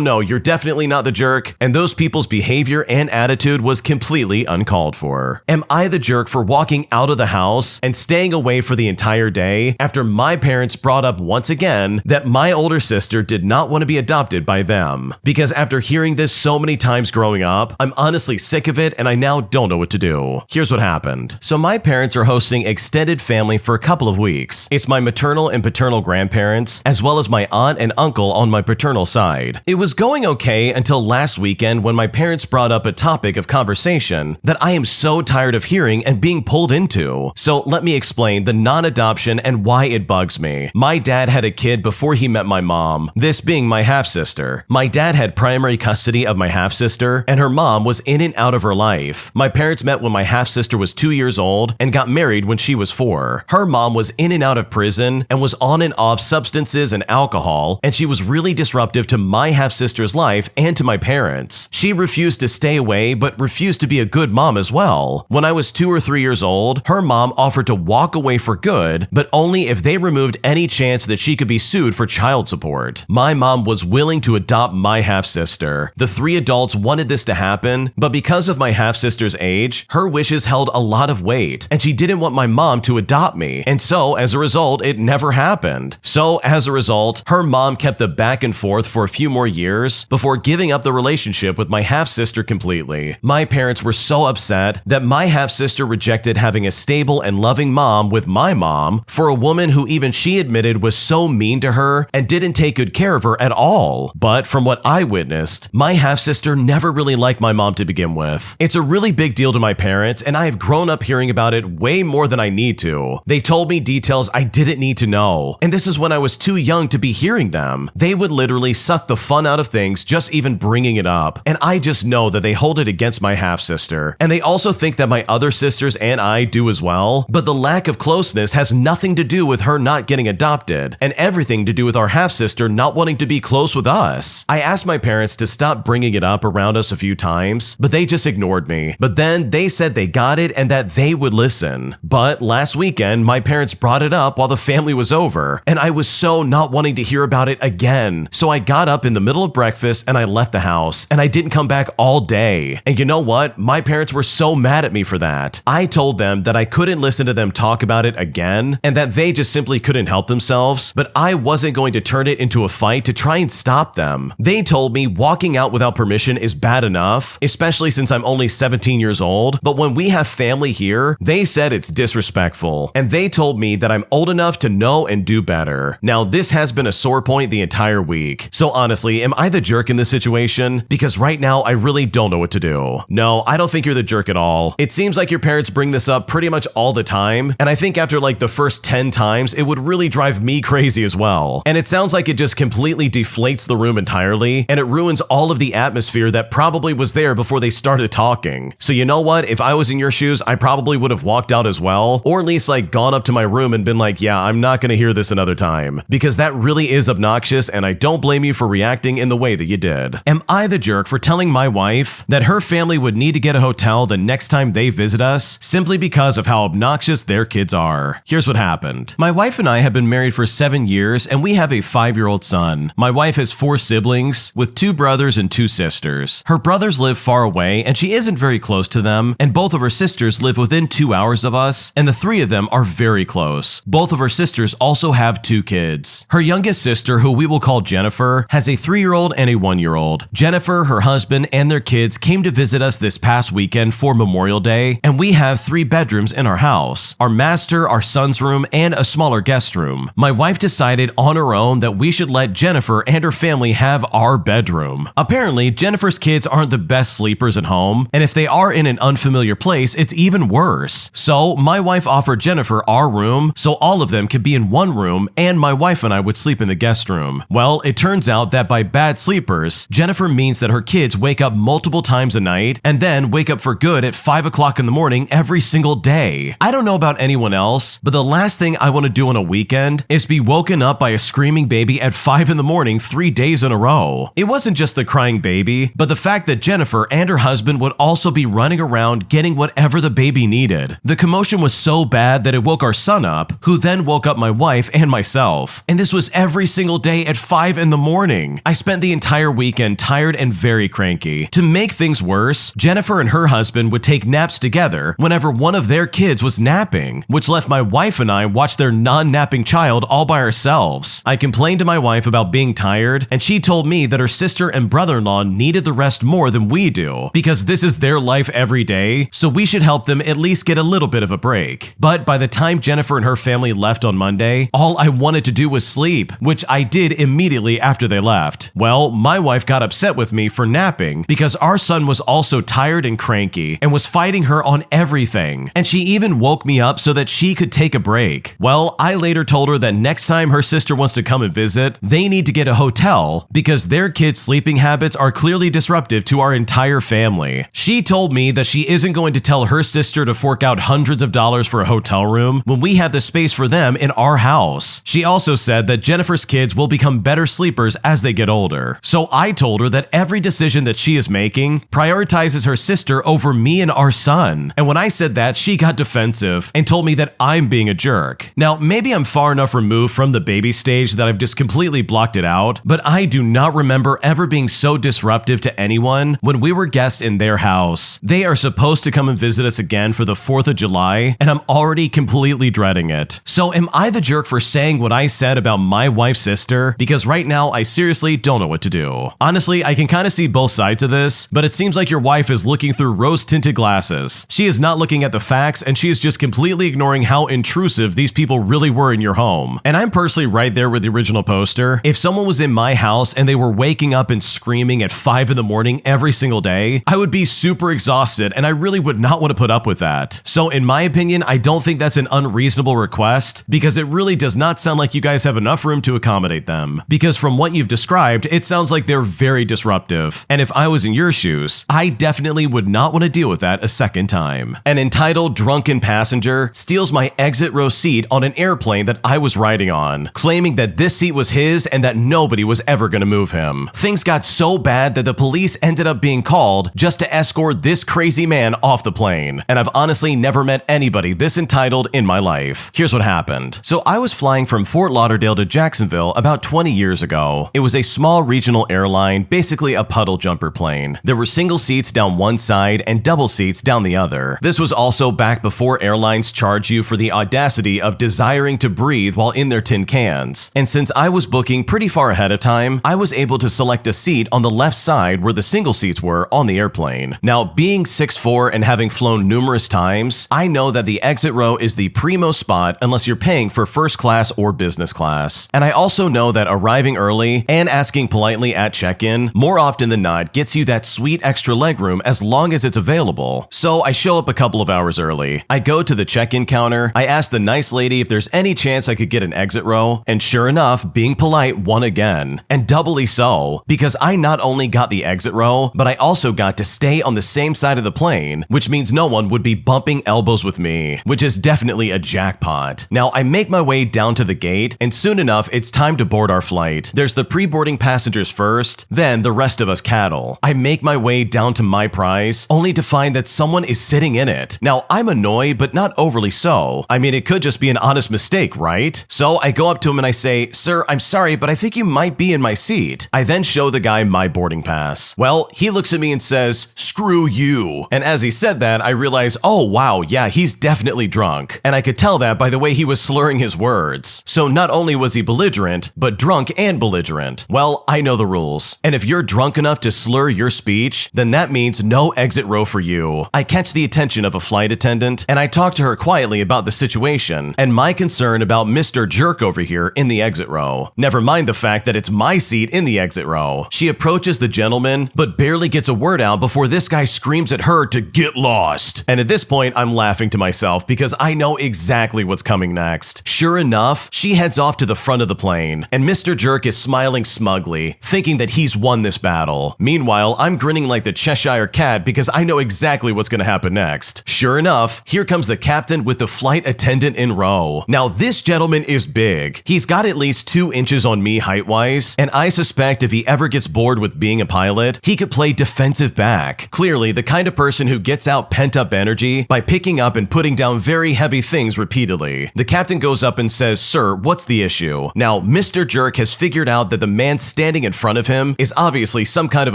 no, you're definitely not the jerk, and those people's behavior and attitude was completely uncalled for. Am I the jerk for walking out of the house and staying away for the entire day after my parents brought up once again that my older sister did not want to be adopted by them? Because after hearing this so many times growing up, I'm honestly sick of it and I now don't know what to do. Here's what happened. So my parents are hosting extended family for a couple of weeks. It's my maternal and paternal grandparents, as well as my aunt and uncle on my paternal side. It was going okay until last weekend when my parents brought up a topic of conversation that I am so tired of hearing and being pulled into. So let me explain the non-adoption and why it bugs me. My dad had a kid before he met my mom, this being my half-sister. My dad had primary custody of my half-sister, and her mom was in and out of her life. My parents met when my half-sister was 2 years old and got married when she was 4. Her mom was in and out of prison and was on and off substances and alcohol, and she was really disruptive to my half-sister's life and to my parents. She refused to stay away, but refused to be a good mom as well. When I was 2 or 3 years old, her mom offered to walk away for good, but only if they removed any chance that she could be sued for child support. My mom was willing to adopt my half-sister. The 3 adults wanted this to happen, but because of my half-sister's age, her wishes held a lot of weight, and she didn't want my mom to adopt me, and so as a result, it never happened. So as a result, her mom kept the back and forth for a few more years before giving up the relationship with my half-sister completely. My parents were so upset that my half-sister rejected having a stable and loving mom with my mom for a woman who even she admitted was so mean to her and didn't take good care of her at all. But from what I witnessed, my half-sister never really liked my mom to begin with. It's a really big deal to my parents, and I have grown up hearing about it way more than I need to. They told me details I didn't need to know, and this is when I was too young to be hearing them. They would literally suck the fun out of things just even bringing it up, and I just know that they hold it against my half-sister, and they also think that my other sisters and I do as well, but the lack of closeness has nothing to do with her not getting adopted, and everything to do with our half-sister not wanting to be close with us. I asked my parents to stop bringing it up around us a few times, but they just ignored me. But then they said they got it and that they would listen. But last weekend, my parents brought it up while the family was over, and I was so not wanting to hear about it again. So I got up in the middle of breakfast and I left the house, and I didn't come back all day. And you know what? My parents were so mad at me for that. I told them that I couldn't listen to them talk about it again, and that they just simply couldn't help themselves, but I wasn't going to turn it into a fight to try and stop them. They told me walking out without permission is bad enough, especially since I'm only 17 years old, but when we have family here, they said it's disrespectful, and they told me that I'm old enough to know and do better. Now, this has been a sore point the entire week. So honestly, am I the jerk in this situation? Because right now, I really don't know what to do. No, I don't think you're the jerk at all. It seems like your parents bring this up pretty much all the time, and I think after like the first 10 times, it would really drive me crazy as well. And it sounds like it just completely deflates the room entirely, and it ruins all of the atmosphere that probably was there before they started talking. So you know what? If I was in your shoes, I probably would have walked out as well, or at least like gone up to my room and been like, yeah, I'm not gonna hear this another time, because that really is obnoxious, and I don't blame you for reacting in the way that you did. Am I the jerk for telling my wife that her family would need to get a hotel the next time they visit us simply because of how obnoxious their kids are? Here's what happened. My wife and I have been married for 7 years, and we have a 5-year-old son. My wife has 4 siblings with 2 brothers and 2 sisters. Her brothers live far away, and she isn't very close to them, and both of her sisters live within 2 hours of us, and the 3 of them are very close. Both of her sisters also have 2 kids. Her youngest sister, who we will call Jennifer, has a 3-year-old and a 1-year-old. Jennifer, her husband, and their kids came to visit us this past weekend for Memorial Day, and we have 3 bedrooms in our house: our master, our son's room, and a smaller guest room. My wife decided on her own that we should let Jennifer Jennifer and her family have our bedroom. Apparently, Jennifer's kids aren't the best sleepers at home, and if they are in an unfamiliar place, it's even worse. So, my wife offered Jennifer our room so all of them could be in one room, and my wife and I would sleep in the guest room. Well, it turns out that by bad sleepers, Jennifer means that her kids wake up multiple times a night and then wake up for good at 5 o'clock in the morning every single day. I don't know about anyone else, but the last thing I want to do on a weekend is be woken up by a screaming baby at 5 in the morning 3 days in a row. It wasn't just the crying baby, but the fact that Jennifer and her husband would also be running around getting whatever the baby needed. The commotion was so bad that it woke our son up, who then woke up my wife and myself. And this was every single day at 5 in the morning. I spent the entire weekend tired and very cranky. To make things worse, Jennifer and her husband would take naps together whenever one of their kids was napping, which left my wife and I watch their non-napping child all by ourselves. I complained to my wife about being tired, and she told me that her sister and brother-in-law needed the rest more than we do, because this is their life every day, so we should help them at least get a little bit of a break. But by the time Jennifer and her family left on Monday, all I wanted to do was sleep, which I did immediately after they left. Well, my wife got upset with me for napping because our son was also tired and cranky and was fighting her on everything, and she even woke me up so that she could take a break. Well, I later told her that next time her sister wants to come and visit, they need to get a hotel because their kids' sleeping habits are clearly disruptive to our entire family. She told me that she isn't going to tell her sister to fork out hundreds of dollars for a hotel room when we have the space for them in our house. She also said that Jennifer's kids will become better sleepers as they get older. So I told her that every decision that she is making prioritizes her sister over me and our son. And when I said that, she got defensive and told me that I'm being a jerk. Now, maybe I'm far enough removed from the baby stage that I've just completely blocked it out, but I do not remember ever being so disruptive to anyone when we were guests in their house. They are supposed to come and visit us again for the 4th of July, and I'm already completely dreading it. So am I the jerk for saying what I said about my wife's sister? Because right now, I seriously don't know what to do. Honestly, I can kind of see both sides of this, but it seems like your wife is looking through rose-tinted glasses. She is not looking at the facts, and she is just completely ignoring how intrusive these people really were in your home. And I'm personally right there with the original poster. If someone was in my house and they were waking up and screaming at 5 in the morning every single day, I would be super exhausted, and I really would not want to put up with that. So in my opinion, I don't think that's an unreasonable request, because it really does not sound like you guys have enough room to accommodate them. Because from what you've described, it sounds like they're very disruptive. And if I was in your shoes, I definitely would not want to deal with that a second time. An entitled drunken passenger steals my exit row seat on an airplane that I was riding on, claiming that this seat was his and that nobody was ever going to move him. Things got so bad that the police ended up being called just to escort this crazy man off the plane. And I've honestly never met anybody this entitled in my life. Here's what happened. So I was flying from Fort Lauderdale to Jacksonville about 20 years ago. It was a small regional airline, basically a puddle jumper plane. There were single seats down one side and double seats down the other. This was also back before airlines charge you for the audacity of desiring to breathe while in their tin cans. And since I was booking pretty far ahead of time, I was able to select a seat on the left side where the single seats were on the airplane. Now, being 6'4" and having flown numerous times, I know that the exit row is the primo spot unless you're paying for first class or business class. And I also know that arriving early and asking politely at check-in more often than not gets you that sweet extra legroom as long as it's available. So I show up a couple of hours early. I go to the check-in counter. I ask the nice lady if there's any chance I could get an exit row, and sure enough, being polite won again. And doubly so, because I not only got the exit row, but I also got to stay on the same side of the plane, which means no one would be bumping elbows with me, which is definitely a jackpot. Now, I make my way down to the gate, and soon enough, it's time to board our flight. There's the pre-boarding passengers first, then the rest of us cattle. I make my way down to my prize, only to find that someone is sitting in it. Now, I'm annoyed, but not overly so. I mean, it could just be an honest mistake, right? So I go up to him and I say, "Sir, I'm sorry, but I think you might be in my seat." I then show the guy my boarding pass. Well, he looks at me and says, "Screw you." And as he said that, I realize, oh wow, yeah, he's definitely drunk. And I could tell that by the way he was slurring his words. So not only was he belligerent, but drunk and belligerent. Well, I know the rules. And if you're drunk enough to slur your speech, then that means no exit row for you. I catch the attention of a flight attendant, and I talk to her quietly about the situation and my concern about Mr. Jerk over here in the exit row. Never mind the fact that it's my seat in the exit row. She approaches the gentleman, but barely gets a word out before this guy screams at her to get lost. And at this point, I'm laughing to myself because I know exactly what's coming next. Sure enough, she heads off to the front of the plane, and Mr. Jerk is smiling smugly, thinking that he's won this battle. Meanwhile, I'm grinning like the Cheshire Cat because I know exactly what's gonna happen next. Sure enough, here comes the captain with the flight attendant in row. Now this gentleman is big. He's got at least 2 inches on me height-wise, and I suspect if he ever gets bored with being a pilot, he could play defensive back. Clearly, the kind of person who gets out pent-up energy by picking up and putting down very heavy things repeatedly. The captain goes up and says, "Sir, what's the issue?" Now, Mr. Jerk has figured out that the man standing in front of him is obviously some kind of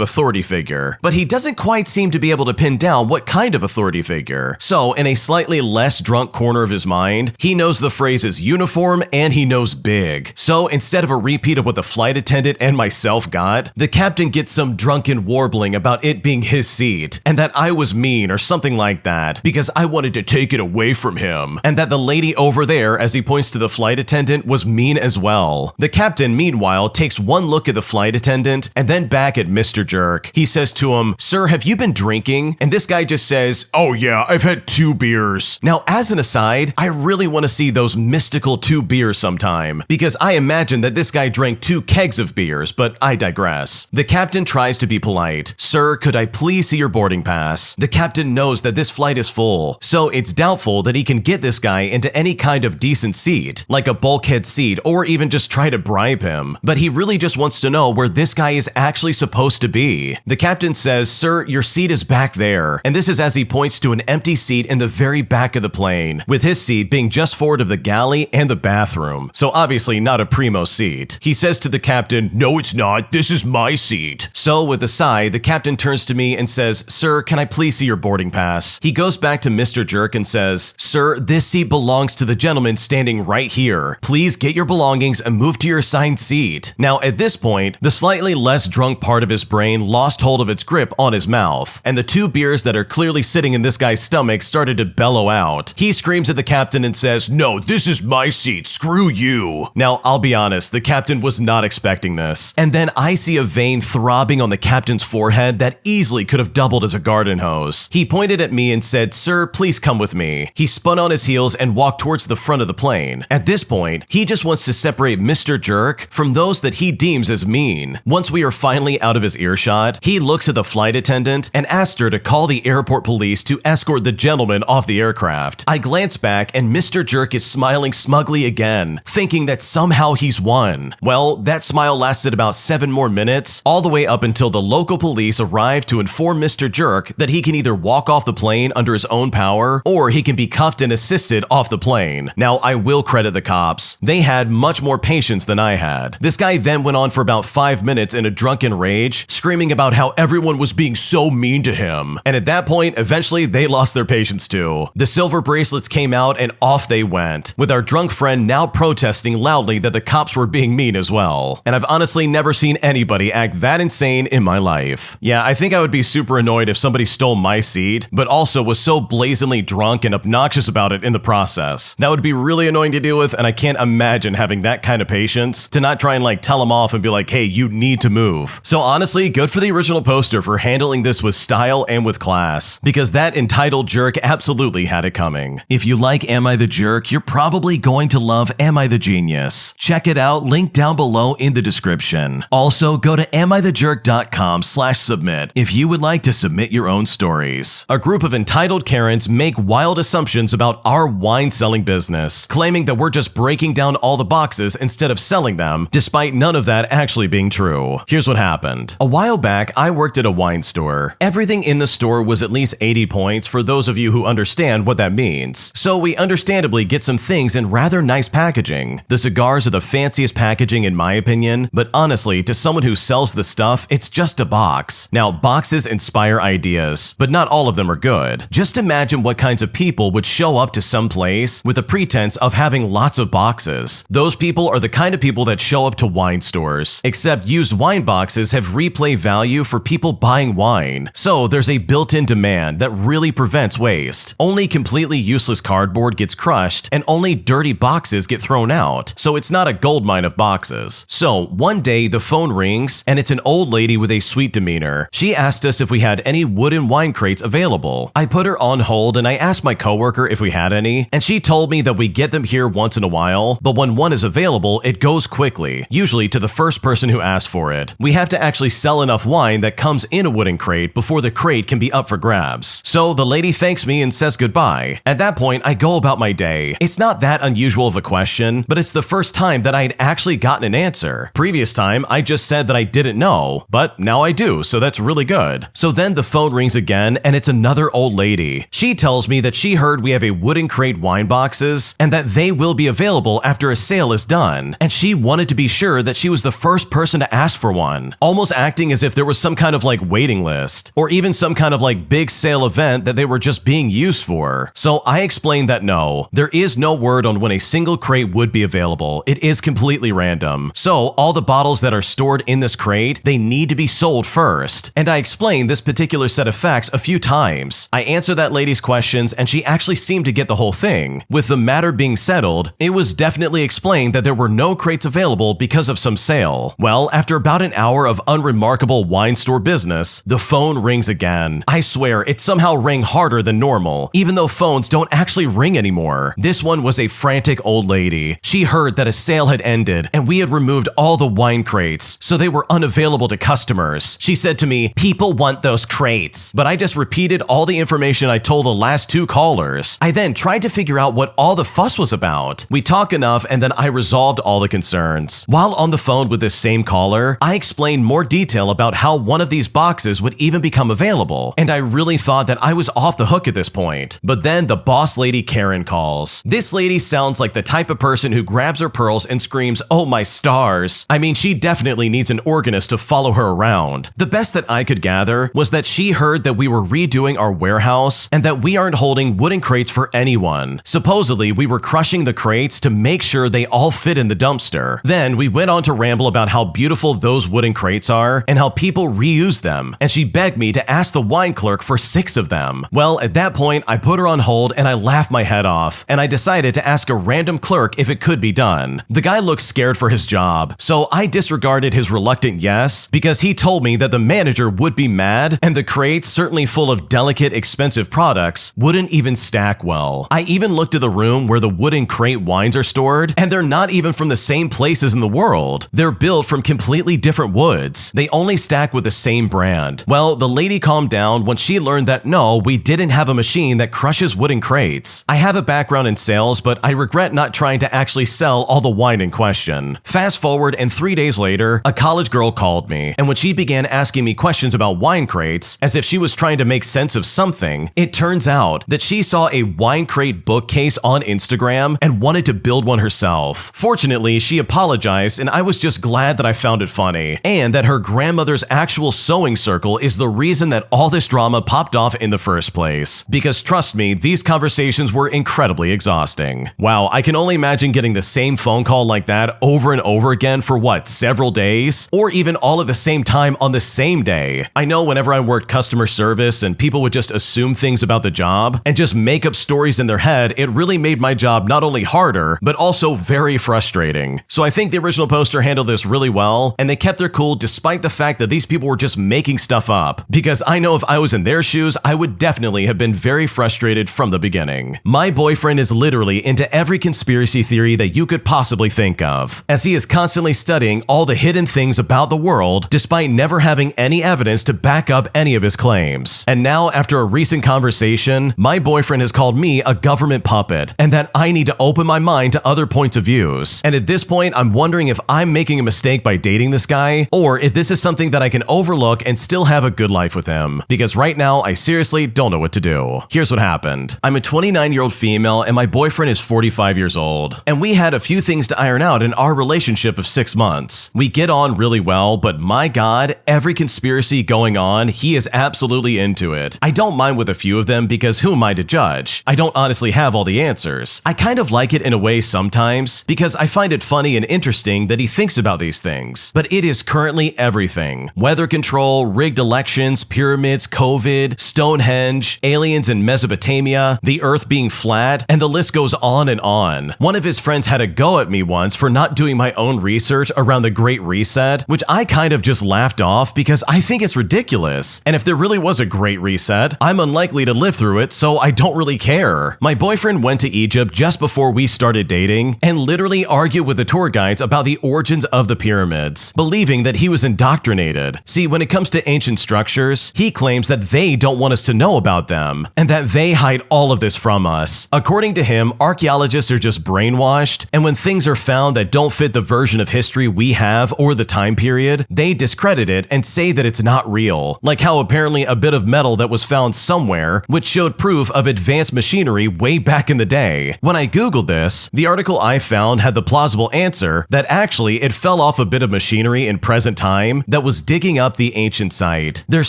authority figure, but he doesn't quite seem to be able to pin down what kind of authority figure. So, in a slightly less drunk corner of his mind, he knows the phrase is uniform and he knows big. So, instead of a repeat of what the flight attendant and myself got, the captain gets some drunken warbling about it being his seat, and that I was mean or something like that because I wanted to take it away from him, and that the lady over there, as he points to the flight attendant, was mean as well. The captain, meanwhile, takes one look at the flight attendant and then back at Mr. Jerk. He says to him, "Sir, have you been drinking?" And this guy just says, "Oh yeah, I've had 2 beers." Now, as an aside, I really want to see those mystical 2 beers sometime, because I imagine that this guy drank 2 kegs of beers, but I digress. The captain tries to be polite. "Sir, could I please see your boarding pass?" The captain knows that this flight is full, so it's doubtful that he can get this guy into any kind of decent seat, like a bulkhead seat, or even just try to bribe him. But he really just wants to know where this guy is actually supposed to be. The captain says, "Sir, your seat is back there." And this is as he points to an empty seat in the very back of the plane, with his seat being just forward of the galley and the bathroom. So obviously not a primo seat. He says to the captain, "No, it's not. This is my seat." So with a sigh, the captain turns to me and says, "Sir, can I please see your boarding pass?" He goes back to Mr. Jerk and says, "Sir, this seat belongs to the gentleman standing right here. Please get your belongings and move to your assigned seat." Now at this point, the slightly less drunk part of his brain lost hold of its grip on his mouth, and the 2 beers that are clearly sitting in this guy's stomach started to bellow out. He screams at the captain and says, "No, this is my seat. Screw you." Now, I'll be honest, the captain was not expecting this. And then I see a vein throbbing on the captain's forehead that easily could have doubled as a garden hose. He pointed at me and said, "Sir, please come with me." He spun on his heels and walked towards the front of the plane. At this point, he just wants to separate Mr. Jerk from those that he deems as mean. Once we are finally out of his earshot, he looks at the flight attendant and asks her to call the airport police to escort the gentleman off the aircraft. I glance back and Mr. Jerk is smiling smugly again, thinking that somehow he's won. Well, that smile lasted about 7 more minutes, all the way up until the local police arrived to inform Mr. Jerk that he can either walk off the plane under his own power, or he can be cuffed and assisted off the plane. Now, I will credit the cops. They had much more patience than I had. This guy then went on for about 5 minutes in a drunken rage, screaming about how everyone was being so mean to him. And at that point, eventually they lost their patience too. The silver bracelets came out and off they went, with our drunk friend now protesting loudly that the cops were being mean as well. And I've honestly never seen anybody act that insane in my life. Yeah, I think I would be super annoyed if somebody stole my seat, but also was so blazingly drunk and obnoxious about it in the process. That would be really annoying to deal with, and I can't imagine having that kind of patience to not try and tell him off and be like, "Hey, you need to move." So honestly, good for the original poster for handling this with style and with class, because that entitled jerk absolutely had it coming. If you like Am I the Jerk, you're probably going to love Am I the Genius. Check it out, link down below in the description. Also, go to amithejerk.com/submit if you would like to submit your own stories. A group of entitled Karens make wild assumptions about our wine selling business, claiming that we're just breaking down all the boxes instead of selling them, despite none of that actually being true. Here's what happened. A while back, I worked at a wine store. Everything in the store was at least 80 points for those of you who understand what that means. So we understandably get some things in rather nice packaging. The cigars are the fanciest packaging in my opinion, but honestly, to someone who sells the stuff, it's just a box. Now, boxes inspire ideas, but not all of them are good. Just imagine what kinds of people would show up to some place with the pretense of having lots of boxes. Those people are the kind of people that show up to wine stores, except used wine boxes have replay value for people buying wine. So there's a built-in demand that really prevents waste. Only completely useless cardboard gets crushed, and only dirty boxes get thrown out. So it's not a goldmine of boxes. boxes. So one day the phone rings and it's an old lady with a sweet demeanor. She asked us if we had any wooden wine crates available. I put her on hold and I asked my coworker if we had any, and she told me that we get them here once in a while, but when one is available, it goes quickly, usually to the first person who asks for it. We have to actually sell enough wine that comes in a wooden crate before the crate can be up for grabs. So the lady thanks me and says goodbye. At that point, I go about my day. It's not that unusual of a question, but it's the first time that I'd actually gotten an answer. Previous time, I just said that I didn't know, but now I do, so that's really good. So then the phone rings again, and it's another old lady. She tells me that she heard we have a wooden crate wine boxes, and that they will be available after a sale is done, and she wanted to be sure that she was the first person to ask for one, almost acting as if there was some kind of like waiting list, or even some kind of like big sale event that they were just being used for. So I explained that no, there is no word on when a single crate would be available. It is completely random. So all the bottles that are stored in this crate, they need to be sold first. And I explained this particular set of facts a few times. I answered that lady's questions and she actually seemed to get the whole thing. With the matter being settled, it was definitely explained that there were no crates available because of some sale. Well, after about an hour of unremarkable wine store business, the phone rings again. I swear, it somehow rang harder than normal, even though phones don't actually ring anymore. This one was a frantic old lady. She heard that a sale had ended and we had removed all the wine crates, so they were unavailable to customers. She said to me, "People want those crates." But I just repeated all the information I told the last two callers. I then tried to figure out what all the fuss was about. We talked enough and then I resolved all the concerns. While on the phone with this same caller, I explained more detail about how one of these boxes would even become available, and I really thought that I was off the hook at this point. But then the boss lady Karen calls. This lady sounds like the type of person who grabs her pearls and screams, "Oh my stars." I mean, she definitely needs an organist to follow her around. The best that I could gather was that she heard that we were redoing our warehouse and that we aren't holding wooden crates for anyone. Supposedly, we were crushing the crates to make sure they all fit in the dumpster. Then we went on to ramble about how beautiful those wooden crates are and how people reuse them, and she begged me to ask the wine clerk for 6 of them. Well, at that point, I put her on hold and I laughed my head off, and I decided to ask a random clerk if it could be done. The guy looked scared for his job, so I disregarded his reluctant yes because he told me that the manager would be mad and the crates, certainly full of delicate, expensive products, wouldn't even stack well. I even looked at the room where the wooden crate wines are stored, and they're not even from the same places in the world. They're built from completely different woods. They only stack with the same brand. Well, the lady calmed down when she learned that no, we didn't have a machine that crushes wooden crates. I have a background in sales, but I regret not trying to actually sell all the wine in question. Fast forward, and 3 days later, a college girl called me, and when she began asking me questions about wine crates, as if she was trying to make sense of something, it turns out that she saw a wine crate bookcase on Instagram and wanted to build one herself. Fortunately, she apologized, and I was just glad that I found it funny, and that her grandmother's actual sewing circle is the reason that all this drama popped off in the first place. Because trust me, these conversations were incredibly exhausting. Wow, I can only imagine getting the same phone call like that over and over again for what, several days? Or even all at the same time on the same day. I know whenever I worked customer service and people would just assume things about the job and just make up stories in their head, it really made my job not only harder, but also very frustrating. So I think the original poster handled this really well, and they kept their cool despite the fact that these people were just making stuff up. Because I know if I was in their shoes, I would definitely have been very frustrated from the beginning. My boyfriend is literally into every conspiracy theory that you could possibly think of, as he is constantly studying all the hidden things about the world despite never having any evidence to back up any of his claims. And now, after a recent conversation, my boyfriend has called me a government puppet and that I need to open my mind to other points of views. And at this point, I'm wondering if I'm making a mistake by dating this guy, or if this is something that I can overlook and still have a good life with him. Because right now, I seriously don't know what to do. Here's what happened. I'm a 29-year-old female and my boyfriend is 45 years old. And we had a few things to iron out in our relationship of 6 months. We get on really well, but my God, every conspiracy going on, he is absolutely into it. I don't mind with a few of them because who am I to judge? I don't honestly have all the answers. I kind of like it in a way sometimes because I find it funny and interesting that he thinks about these things. But it is currently everything. Weather control, rigged elections, pyramids, COVID, Stonehenge, aliens in Mesopotamia, the earth being flat, and the list goes on and on. One of his friends had a go at me once for not doing my my own research around the Great Reset, which I kind of just laughed off because I think it's ridiculous. And if there really was a Great Reset, I'm unlikely to live through it, so I don't really care. My boyfriend went to Egypt just before we started dating and literally argued with the tour guides about the origins of the pyramids, believing that he was indoctrinated. See, when it comes to ancient structures, he claims that they don't want us to know about them and that they hide all of this from us. According to him, archaeologists are just brainwashed, and when things are found that don't fit the version of history we have or the time period, they discredit it and say that it's not real. Like how apparently a bit of metal that was found somewhere, which showed proof of advanced machinery way back in the day. When I googled this, the article I found had the plausible answer that actually it fell off a bit of machinery in present time that was digging up the ancient site. There's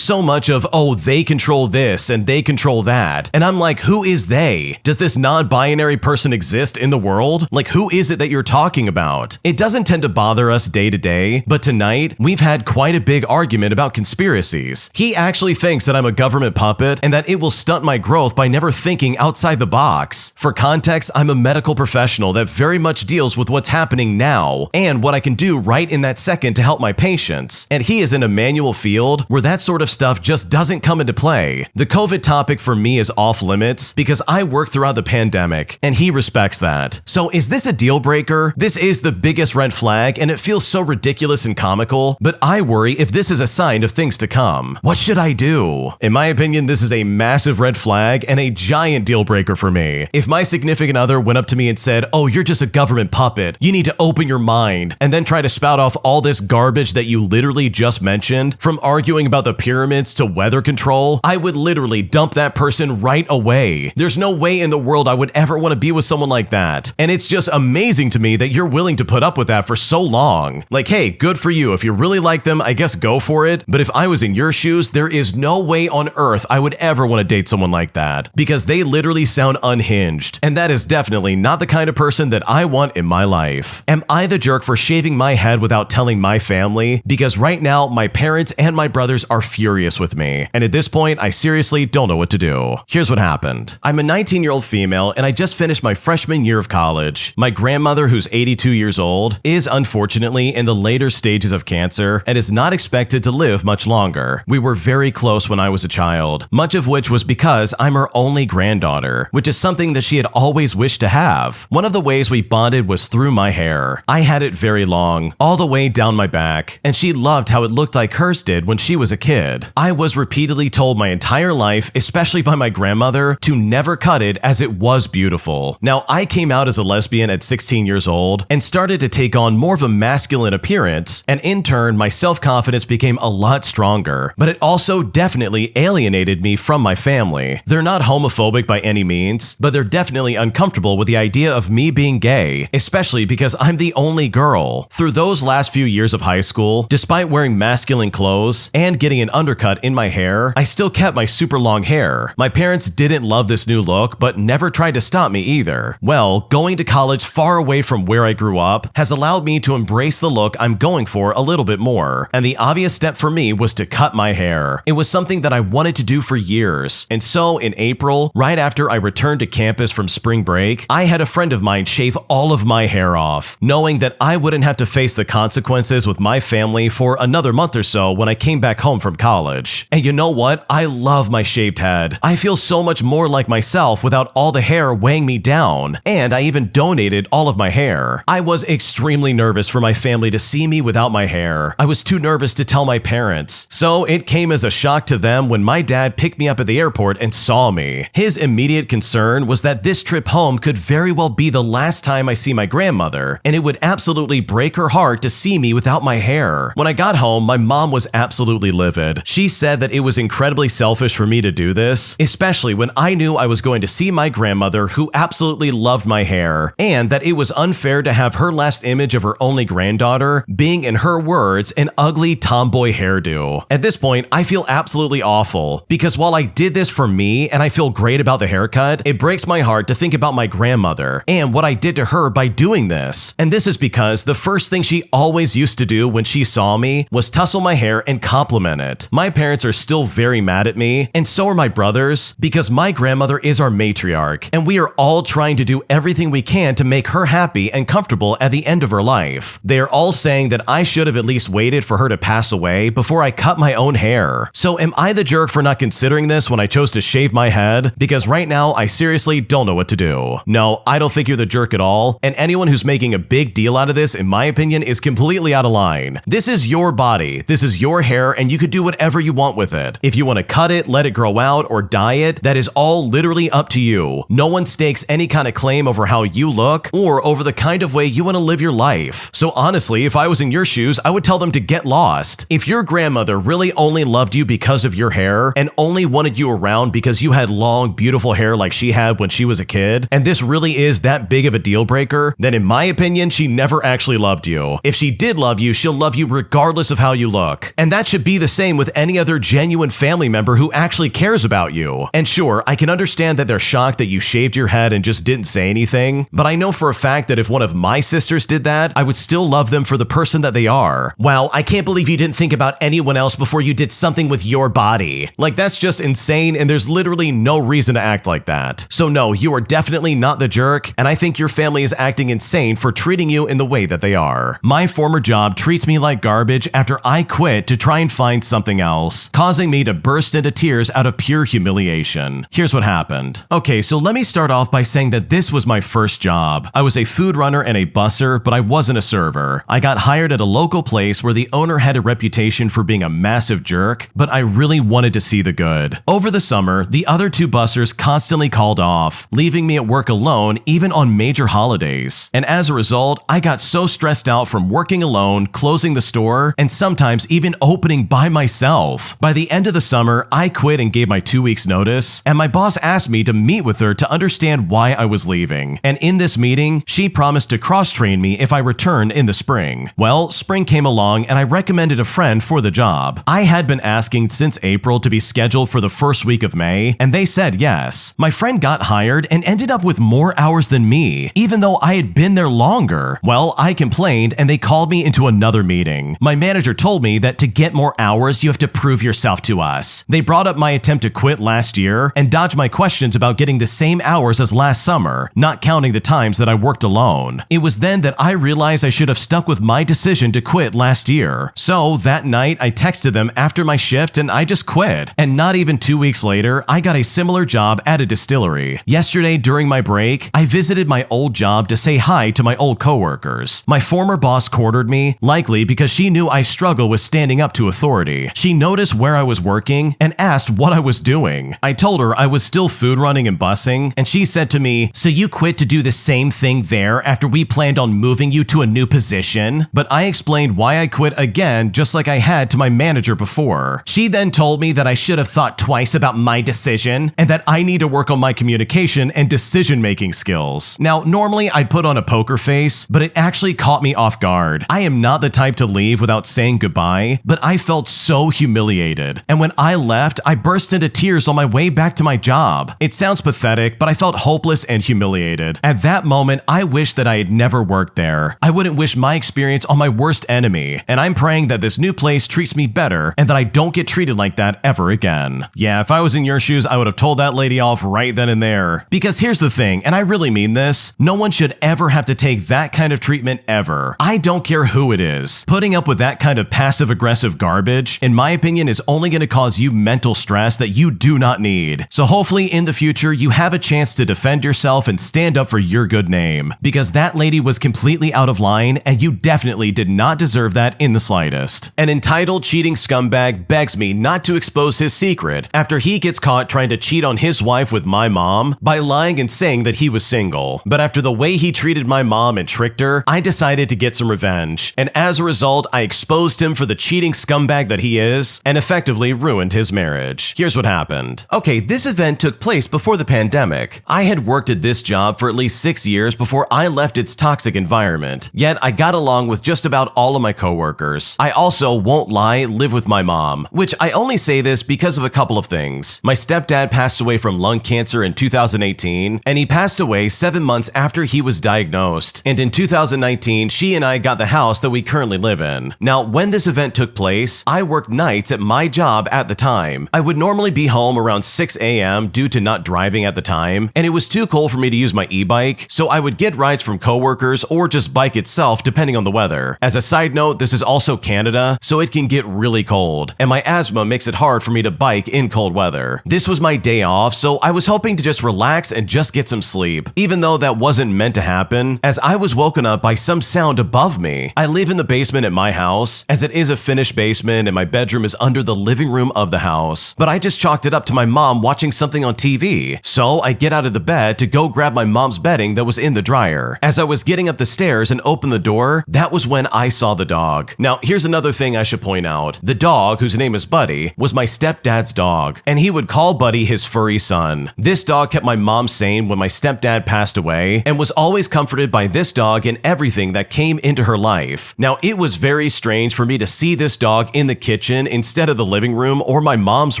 so much of, oh, they control this and they control that. And I'm like, who is they? Does this non-binary person exist in the world? Like, who is it that you're talking about? It doesn't tend to bother us day to day, but tonight we've had quite a big argument about conspiracies. He actually thinks that I'm a government puppet and that it will stunt my growth by never thinking outside the box. For context, I'm a medical professional that very much deals with what's happening now and what I can do right in that second to help my patients. And he is in a manual field where that sort of stuff just doesn't come into play. The COVID topic for me is off limits because I worked throughout the pandemic and he respects that. So is this a deal breaker? This is the biggest red flag and it feels so ridiculous and comical, but I worry if this is a sign of things to come. What should I do? In my opinion, this is a massive red flag and a giant deal breaker for me. If my significant other went up to me and said, "Oh, you're just a government puppet. You need to open your mind," and then try to spout off all this garbage that you literally just mentioned, from arguing about the pyramids to weather control, I would literally dump that person right away. There's no way in the world I would ever want to be with someone like that. And it's just amazing to me that you're willing to put up with that for so long. Like, hey, good for you. If you really like them, I guess go for it. But if I was in your shoes, there is no way on earth I would ever want to date someone like that, because they literally sound unhinged. And that is definitely not the kind of person that I want in my life. Am I the jerk for shaving my head without telling my family? Because right now, my parents and my brothers are furious with me. And at this point, I seriously don't know what to do. Here's what happened. I'm a 19-year-old female and I just finished my freshman year of college. My grandmother, who's 82 years old, is unfortunately in the later stages of cancer and is not expected to live much longer. We were very close when I was a child, much of which was because I'm her only granddaughter, which is something that she had always wished to have. One of the ways we bonded was through my hair. I had it very long, all the way down my back, and she loved how it looked like hers did when she was a kid. I was repeatedly told my entire life, especially by my grandmother, to never cut it as it was beautiful. Now, I came out as a lesbian at 16 years old and started to take on more of a masculine appearance, and in turn, my self-confidence became a lot stronger, but it also definitely alienated me from my family. They're not homophobic by any means, but they're definitely uncomfortable with the idea of me being gay, especially because I'm the only girl. Through those last few years of high school, despite wearing masculine clothes and getting an undercut in my hair, I still kept my super long hair. My parents didn't love this new look, but never tried to stop me either. Well, going to college far away from where I grew up has allowed me to embrace the look I'm going for a little bit more, and the obvious step for me was to cut my hair. It was something that I wanted to do for years, and so in April, right after I returned to campus from spring break, I had a friend of mine shave all of my hair off, knowing that I wouldn't have to face the consequences with my family for another month or so when I came back home from college. And you know what? I love my shaved head. I feel so much more like myself without all the hair weighing me down, and I even donated all of my hair. I was extremely nervous for my family to see me without my hair. I was too nervous to tell my parents, so it came as a shock to them when my dad picked me up at the airport and saw me. His immediate concern was that this trip home could very well be the last time I see my grandmother, and it would absolutely break her heart to see me without my hair. When I got home, my mom was absolutely livid. She said that it was incredibly selfish for me to do this, especially when I knew I was going to see my grandmother, who absolutely loved my hair, and that it was unfair to have her last image of her only granddaughter being, in her words, an ugly tomboy hairdo. At this point, I feel absolutely awful, because while I did this for me and I feel great about the haircut, it breaks my heart to think about my grandmother and what I did to her by doing this. And this is because the first thing she always used to do when she saw me was tussle my hair and compliment it. My parents are still very mad at me, and so are my brothers, because my grandmother is our matriarch, and we are all trying to do everything we can to make her happy and comfortable at the end of her life. They are all saying that I should have at least waited for her to pass away before I cut my own hair. So am I the jerk for not considering this when I chose to shave my head? Because right now, I seriously don't know what to do. No, I don't think you're the jerk at all, and anyone who's making a big deal out of this, in my opinion, is completely out of line. This is your body, this is your hair, and you could do whatever you want with it. If you want to cut it, let it grow out, or dye it, that is all literally up to you. No one stakes any kind of claim over how you look, or over the kind of way you want to live your life. So honestly, if I was in your shoes, I would tell them to get lost. If your grandmother really only loved you because of your hair, and only wanted you around because you had long, beautiful hair like she had when she was a kid, and this really is that big of a deal breaker, then in my opinion, she never actually loved you. If she did love you, she'll love you regardless of how you look. And that should be the same with any other genuine family member who actually cares about you. And sure, I can understand that they're shocked that you shaved your head and just didn't say anything, but I know for a fact that if one of my sisters did that, I would still love them for the person that they are. Wow, I can't believe you didn't think about anyone else before you did something with your body. Like, that's just insane, and there's literally no reason to act like that. So no, you are definitely not the jerk, and I think your family is acting insane for treating you in the way that they are. My former job treats me like garbage after I quit to try and find something else, causing me to burst into tears out of pure humiliation. Here's what happened. Okay, so let me start off by saying that this was my first job. I was a food runner and a busser, but I wasn't a server. I got hired at a local place where the owner had a reputation for being a massive jerk, but I really wanted to see the good. Over the summer, the other two bussers constantly called off, leaving me at work alone even on major holidays. And as a result, I got so stressed out from working alone, closing the store, and sometimes even opening by myself. By the end of the summer, I quit and gave my 2 weeks notice, and my boss asked me to meet with her to understand why I was leaving. And in this meeting, she promised to cross-train me if I returned in the spring. Well, spring came along and I recommended a friend for the job. I had been asking since April to be scheduled for the first week of May, and they said yes. My friend got hired and ended up with more hours than me, even though I had been there longer. Well, I complained and they called me into another meeting. My manager told me that to get more hours, you have to prove yourself to us. They brought up my attempt to quit last year and dodged my questions about getting the same hours as last summer, not counting the times that I worked alone. It was then that I realized I should have stuck with my decision to quit last year. So that night, I texted them after my shift and I just quit. And not even 2 weeks later, I got a similar job at a distillery. Yesterday, during my break, I visited my old job to say hi to my old coworkers. My former boss cornered me, likely because she knew I struggle with standing up to authority. She noticed where I was working and asked what I was doing. I told her I was still food running and bussing, and she said to me, "So you quit to do the same thing there after we planned on moving you to a new position?" But I explained why I quit again, just like I had to my manager before. She then told me that I should have thought twice about my decision and that I need to work on my communication and decision-making skills. Now, normally I'd put on a poker face, but it actually caught me off guard. I am not the type to leave without saying goodbye, but I felt so humiliated. And when I left, I burst into tears on my way back to my job. It sounds pathetic, but I felt hopeless and humiliated. At that moment, I wished that I had never worked there. I wouldn't wish my experience on my worst enemy, and I'm praying that this new place treats me better and that I don't get treated like that ever again. Yeah, if I was in your shoes, I would have told that lady off right then and there. Because here's the thing, and I really mean this, no one should ever have to take that kind of treatment ever. I don't care who it is. Putting up with that kind of passive-aggressive garbage, in my opinion, is only going to cause you mental stress that you do not need. So hopefully in the future, you have a chance to defend yourself and stand up for your good name. Because that lady was completely out of line, and you definitely did not deserve that in the slightest. An entitled cheating scumbag begs me not to expose his secret after he gets caught trying to cheat on his wife with my mom by lying and saying that he was single. But after the way he treated my mom and tricked her, I decided to get some revenge. And as a result, I exposed him for the cheating scumbag that he is and effectively ruined his marriage. Here's what happened. Okay, this event took place before the pandemic. I had worked at this job for at least 6 years before I left its toxic environment. Yet I got along with just about all of my coworkers. I also, won't lie, live with my mom, which I only say this because of a couple of things. My stepdad passed away from lung cancer in 2018, and he passed away 7 months after he was diagnosed. And in 2019, she and I got the house that we currently live in. Now, when this event took place, I worked nights at my job at the time. I would normally be home around 6 a.m. due to not driving at the time, and it was too cold for me to use my e-bike, so I would get rides from coworkers or or just bike itself depending on the weather. As a side note, this is also Canada, so it can get really cold, and my asthma makes it hard for me to bike in cold weather. This was my day off, so I was hoping to just relax and just get some sleep, even though that wasn't meant to happen, as I was woken up by some sound above me. I live in the basement at my house, as it is a finished basement and my bedroom is under the living room of the house, but I just chalked it up to my mom watching something on TV. So I get out of the bed to go grab my mom's bedding that was in the dryer. As I was getting up the stairs and opened the door, that was when I saw the dog. Now, here's another thing I should point out. The dog, whose name is Buddy, was my stepdad's dog, and he would call Buddy his furry son. This dog kept my mom sane when my stepdad passed away and was always comforted by this dog and everything that came into her life. Now, it was very strange for me to see this dog in the kitchen instead of the living room or my mom's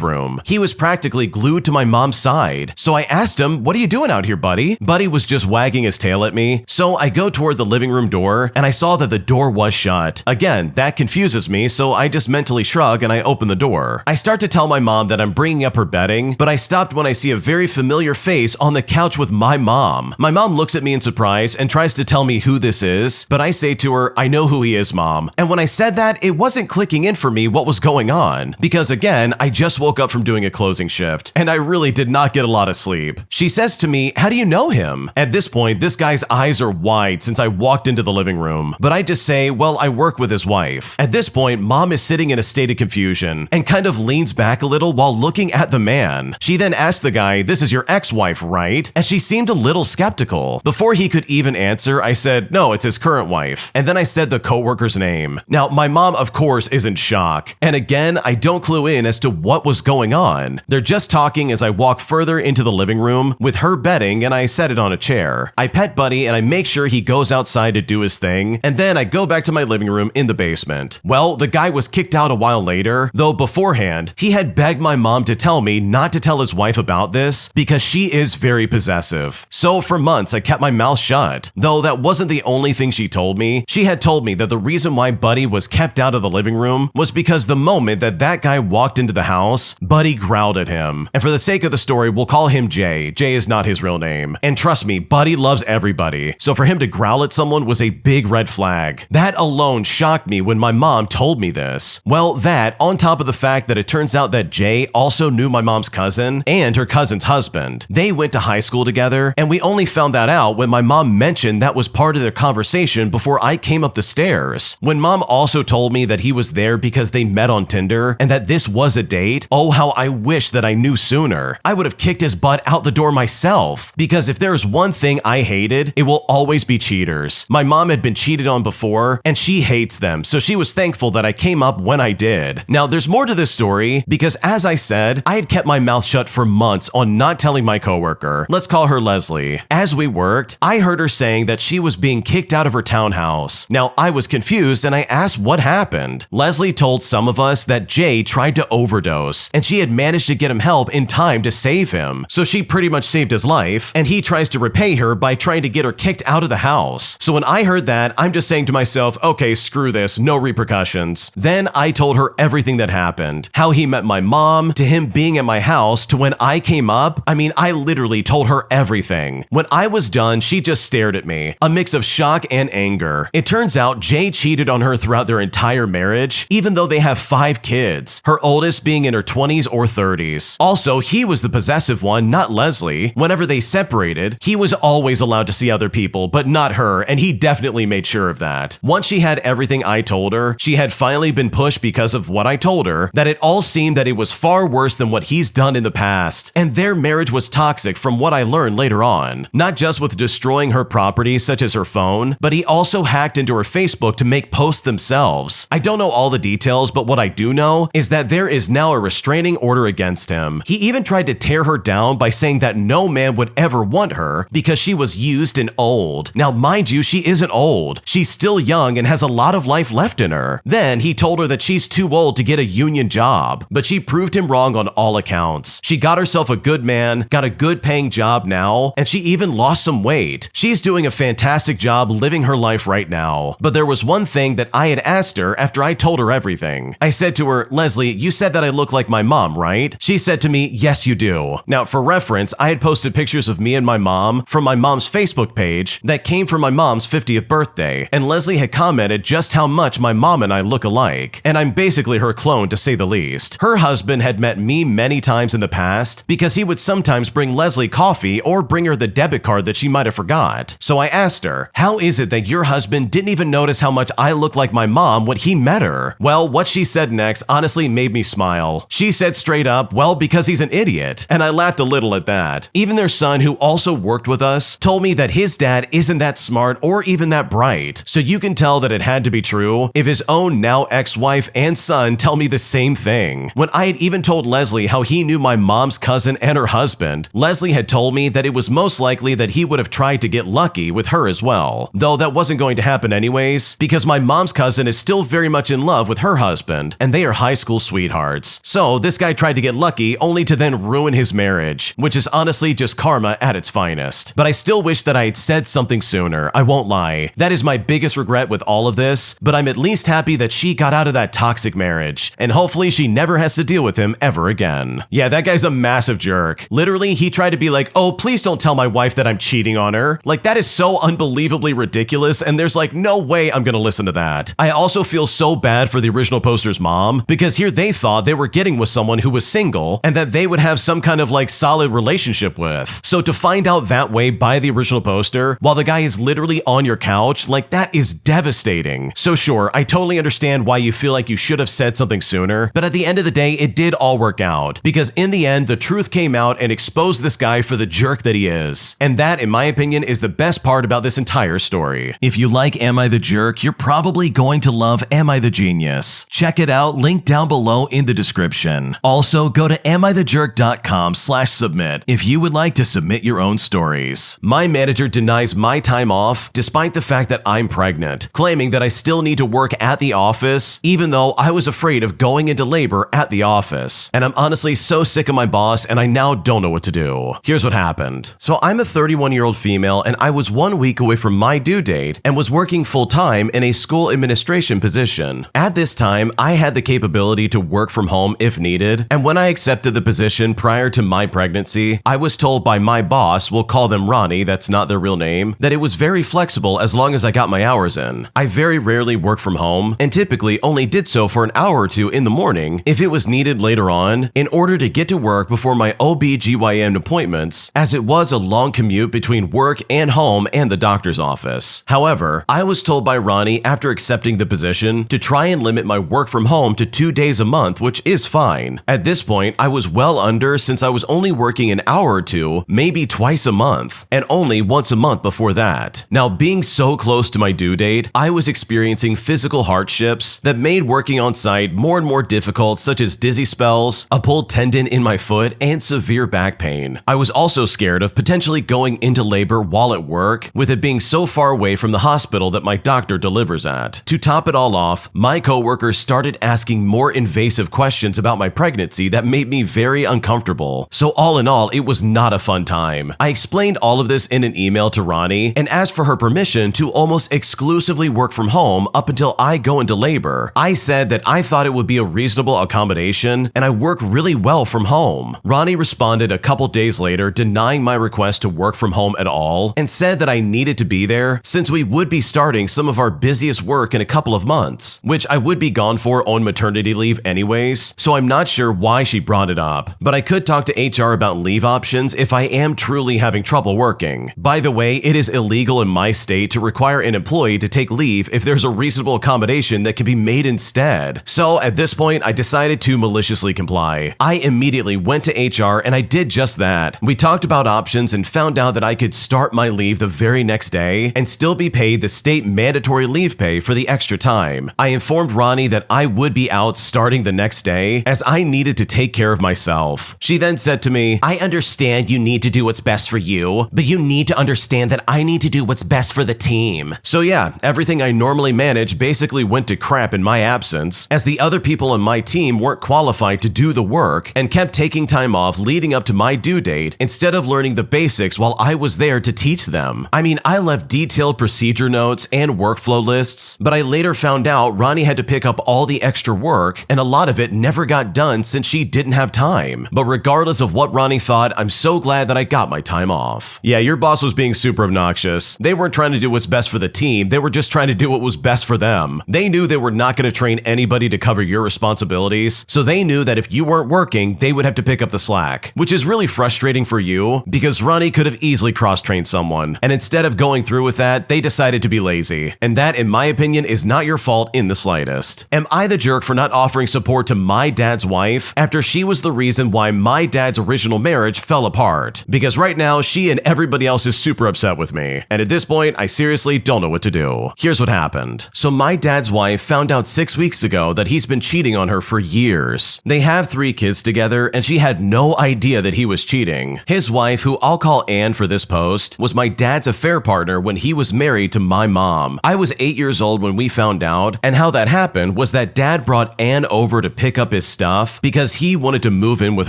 room. He was practically glued to my mom's side. So I asked him, "What are you doing out here, Buddy?" Buddy was just wagging his tail at me. So I go toward the living room door and I saw that the door was shut. Again, that confuses me, so I just mentally shrug and I open the door. I start to tell my mom that I'm bringing up her bedding, but I stopped when I see a very familiar face on the couch with my mom. My mom looks at me in surprise and tries to tell me who this is, but I say to her, "I know who he is, Mom." And when I said that, it wasn't clicking in for me what was going on, because again, I just woke up from doing a closing shift, and I really did not get a lot of sleep. She says to me, "How do you know him?" At this point, this guy's eyes are wide since I walked into the living room, but I just say, "Well, I work with his wife." At this point, Mom is sitting in a state of confusion and kind of leans back a little while looking at the man. She then asks the guy, "This is your ex-wife, right?" And she seemed a little skeptical. Before he could even answer, I said, "No, it's his current wife." And then I said the coworker's name. Now, my mom, of course, is in shock. And again, I don't clue in as to what was going on. They're just talking as I walk further into the living room with her bedding and I set it on a chair. I pet Buddy and I make sure he goes outside to do his thing, and then I go back to my living room in the basement. Well, the guy was kicked out a while later, though beforehand, he had begged my mom to tell me not to tell his wife about this because she is very possessive. So for months, I kept my mouth shut. Though that wasn't the only thing she told me. She had told me that the reason why Buddy was kept out of the living room was because the moment that that guy walked into the house, Buddy growled at him. And for the sake of the story, we'll call him Jay. Jay is not his real name. And trust me, Buddy loves everybody. So for him to growl at someone was a big red flag. That alone shocked me when my mom told me this. Well, that, on top of the fact that it turns out that Jay also knew my mom's cousin and her cousin's husband. They went to high school together, and we only found that out when my mom mentioned that was part of their conversation before I came up the stairs. When Mom also told me that he was there because they met on Tinder and that this was a date, oh how I wish that I knew sooner. I would have kicked his butt out the door myself, because if there's one thing I hated, it will always be cheaters. My mom had been cheated on before, and she hates them, so she was thankful that I came up when I did. Now, there's more to this story, because as I said, I had kept my mouth shut for months on not telling my coworker. Let's call her Leslie. As we worked, I heard her saying that she was being kicked out of her townhouse. Now, I was confused and I asked what happened. Leslie told some of us that Jay tried to overdose, and she had managed to get him help in time to save him. So she pretty much saved his life, and he tries to repay her by trying to get her kicked out of the house. So when I heard that, I'm just saying to myself, okay, screw this, no repercussions. Then I told her everything that happened. How he met my mom, to him being at my house, to when I came up. I mean, I literally told her everything. When I was done, she just stared at me, a mix of shock and anger. It turns out Jay cheated on her throughout their entire marriage, even though they have 5 kids, her oldest being in her 20s or 30s. Also, he was the possessive one, not Leslie. Whenever they separated, he was always allowed to see other people, but not her, and he definitely made sure of that. Once she had everything I told her, she had finally been pushed because of what I told her, that it all seemed that it was far worse than what he's done in the past, and their marriage was toxic from what I learned later on. Not just with destroying her property such as her phone, but he also hacked into her Facebook to make posts themselves. I don't know all the details, but what I do know is that there is now a restraining order against him. He even tried to tear her down by saying that no man would ever want her because she was used and old. Now, mind you, she isn't old. She's still young and has a lot of life left in her. Then he told her that she's too old to get a union job, but she proved him wrong on all accounts. She got herself a good man, got a good paying job now, and she even lost some weight. She's doing a fantastic job living her life right now. But there was one thing that I had asked her after I told her everything. I said to her, "Leslie, you said that I look like my mom, right?" She said to me, "Yes, you do." Now, for reference, I had posted pictures of me and my mom from my mom's Facebook page that came from my mom's 50th birthday, and Leslie had commented just how much my mom and I look alike, and I'm basically her clone to say the least. Her husband had met me many times in the past because he would sometimes bring Leslie coffee or bring her the debit card that she might have forgot. So I asked her, how is it that your husband didn't even notice how much I look like my mom when he met her? Well, what she said next honestly made me smile. She said straight up, well, because he's an idiot. And I laughed a little at that. Even their son, who also worked with us, told me that his dad isn't that smart or even that bright. So you can tell that it had to be true if his own now ex-wife and son tell me the same thing. When I had even told Leslie how he knew my mom's cousin and her husband, Leslie had told me that it was most likely that he would have tried to get lucky with her as well. Though that wasn't going to happen anyways, because my mom's cousin is still very much in love with her husband, and they are high school sweethearts. So this guy tried to get lucky only to then ruin his marriage, which is honestly just karma at its finest. But I still wish that I had said something sooner, I won't lie. That is my biggest regret with all of this, but I'm at least happy that she got out of that toxic marriage, and hopefully she never has to deal with him ever again. Yeah, that guy's a massive jerk. Literally, he tried to be like, oh, please don't tell my wife that I'm cheating on her. Like, that is so unbelievably ridiculous, and there's like no way I'm gonna listen to that. I also feel so bad for the original poster's mom, because here they thought they were getting with someone who was single and that they would have some kind of like solid relationship with. So to find out that way by the original poster, while the guy is literally on your couch, like that is devastating. So sure, I totally understand why you feel like you should have said something sooner, but at the end of the day, it did all work out, because in the end, the truth came out and exposed this guy for the jerk that he is. And that, in my opinion, is the best part about this entire story. If you like Am I the Jerk, you're probably going to love Am I the Genius. Check it out, link down below in the description. Also, go to amithejerk.com/submit if you would like to submit your own stories. My manager denies my time off despite the fact that I'm pregnant, claiming that I still need to work at the office, even though I was afraid of going into labor at the office. And I'm honestly so sick of my boss, and I now don't know what to do. Here's what happened. So I'm a 31-year-old female, and I was 1 week away from my due date and was working full-time in a school administration position. At this time, I had the capability to work from home if needed, and when I accepted the position prior to my pregnancy, I was told by my boss, we'll call them Ronnie, that's not their real name, that it was very flexible as long as I got my hours in. I very rarely work from home, and typically only did so for an hour or two in the morning if it was needed later on in order to get to work before my OB/GYN appointments, as it was a long commute between work and home and the doctor's office. However, I was told by Ronnie after accepting the position to try and limit my work from home to 2 days a month, which is fine. At this point, I was well under, since I was only working an hour or two, maybe twice a month, and only once a month before that. Now, being so close to my due date, I was experiencing physical hardships that made working on site more and more difficult, such as dizzy spells, a pulled tendon in my foot, and severe back pain. I was also scared of potentially going into labor while at work, with it being so far away from the hospital that my doctor delivers at. To top it all off, my coworkers started asking more invasive questions about my pregnancy that made me very uncomfortable. So all in all, it was not a fun time. I explained all of this in an email to Ronnie and asked for her permission to almost exclusively work from home up until I go into labor. I said that I thought it would be a reasonable accommodation and I work really well from home. Ronnie responded a couple days later denying my request to work from home at all and said that I needed to be there since we would be starting some of our busiest work in a couple of months, which I would be gone for on maternity leave anyways, so I'm not sure why she brought it up. But I could talk to HR about leave options if I am truly having trouble working. By the way, it is illegal in my state to require an employee to take leave if there's a reasonable accommodation that can be made instead. So at this point, I decided to maliciously comply. I immediately went to HR and I did just that. We talked about options and found out that I could start my leave the very next day and still be paid the state mandatory leave pay for the extra time. I informed Ronnie that I would be out starting the next day as I needed to take care of myself. She then said to me, I understand you need to do what's best for you, but you need to understand that I need to do what's best for the team. So yeah, everything I normally manage basically went to crap in my absence, as the other people on my team weren't qualified to do the work and kept taking time off leading up to my due date instead of learning the basics while I was there to teach them. I mean, I left detailed procedure notes and workflow lists, but I later found out Ronnie had to pick up all the extra work and a lot of it never got done since she didn't have time. But regardless of what Ronnie thought, I'm so glad that I got my time off. Yeah, your boss was being super obnoxious. was. They weren't trying to do what's best for the team, they were just trying to do what was best for them. They knew they were not going to train anybody to cover your responsibilities, so they knew that if you weren't working, they would have to pick up the slack, which is really frustrating for you because Ronnie could have easily cross-trained someone, and instead of going through with that, they decided to be lazy. And that, in my opinion, is not your fault in the slightest. Am I the jerk for not offering support to my dad's wife after she was the reason why my dad's original marriage fell apart? Because right now, she and everybody else is super upset with me, and at this point, I seriously don't know what to do. Here's what happened. So my dad's wife found out 6 weeks ago that he's been cheating on her for years. They have 3 kids together, and she had no idea that he was cheating. His wife, who I'll call Anne for this post, was my dad's affair partner when he was married to my mom. I was 8 years old when we found out, and how that happened was that dad brought Anne over to pick up his stuff because he wanted to move in with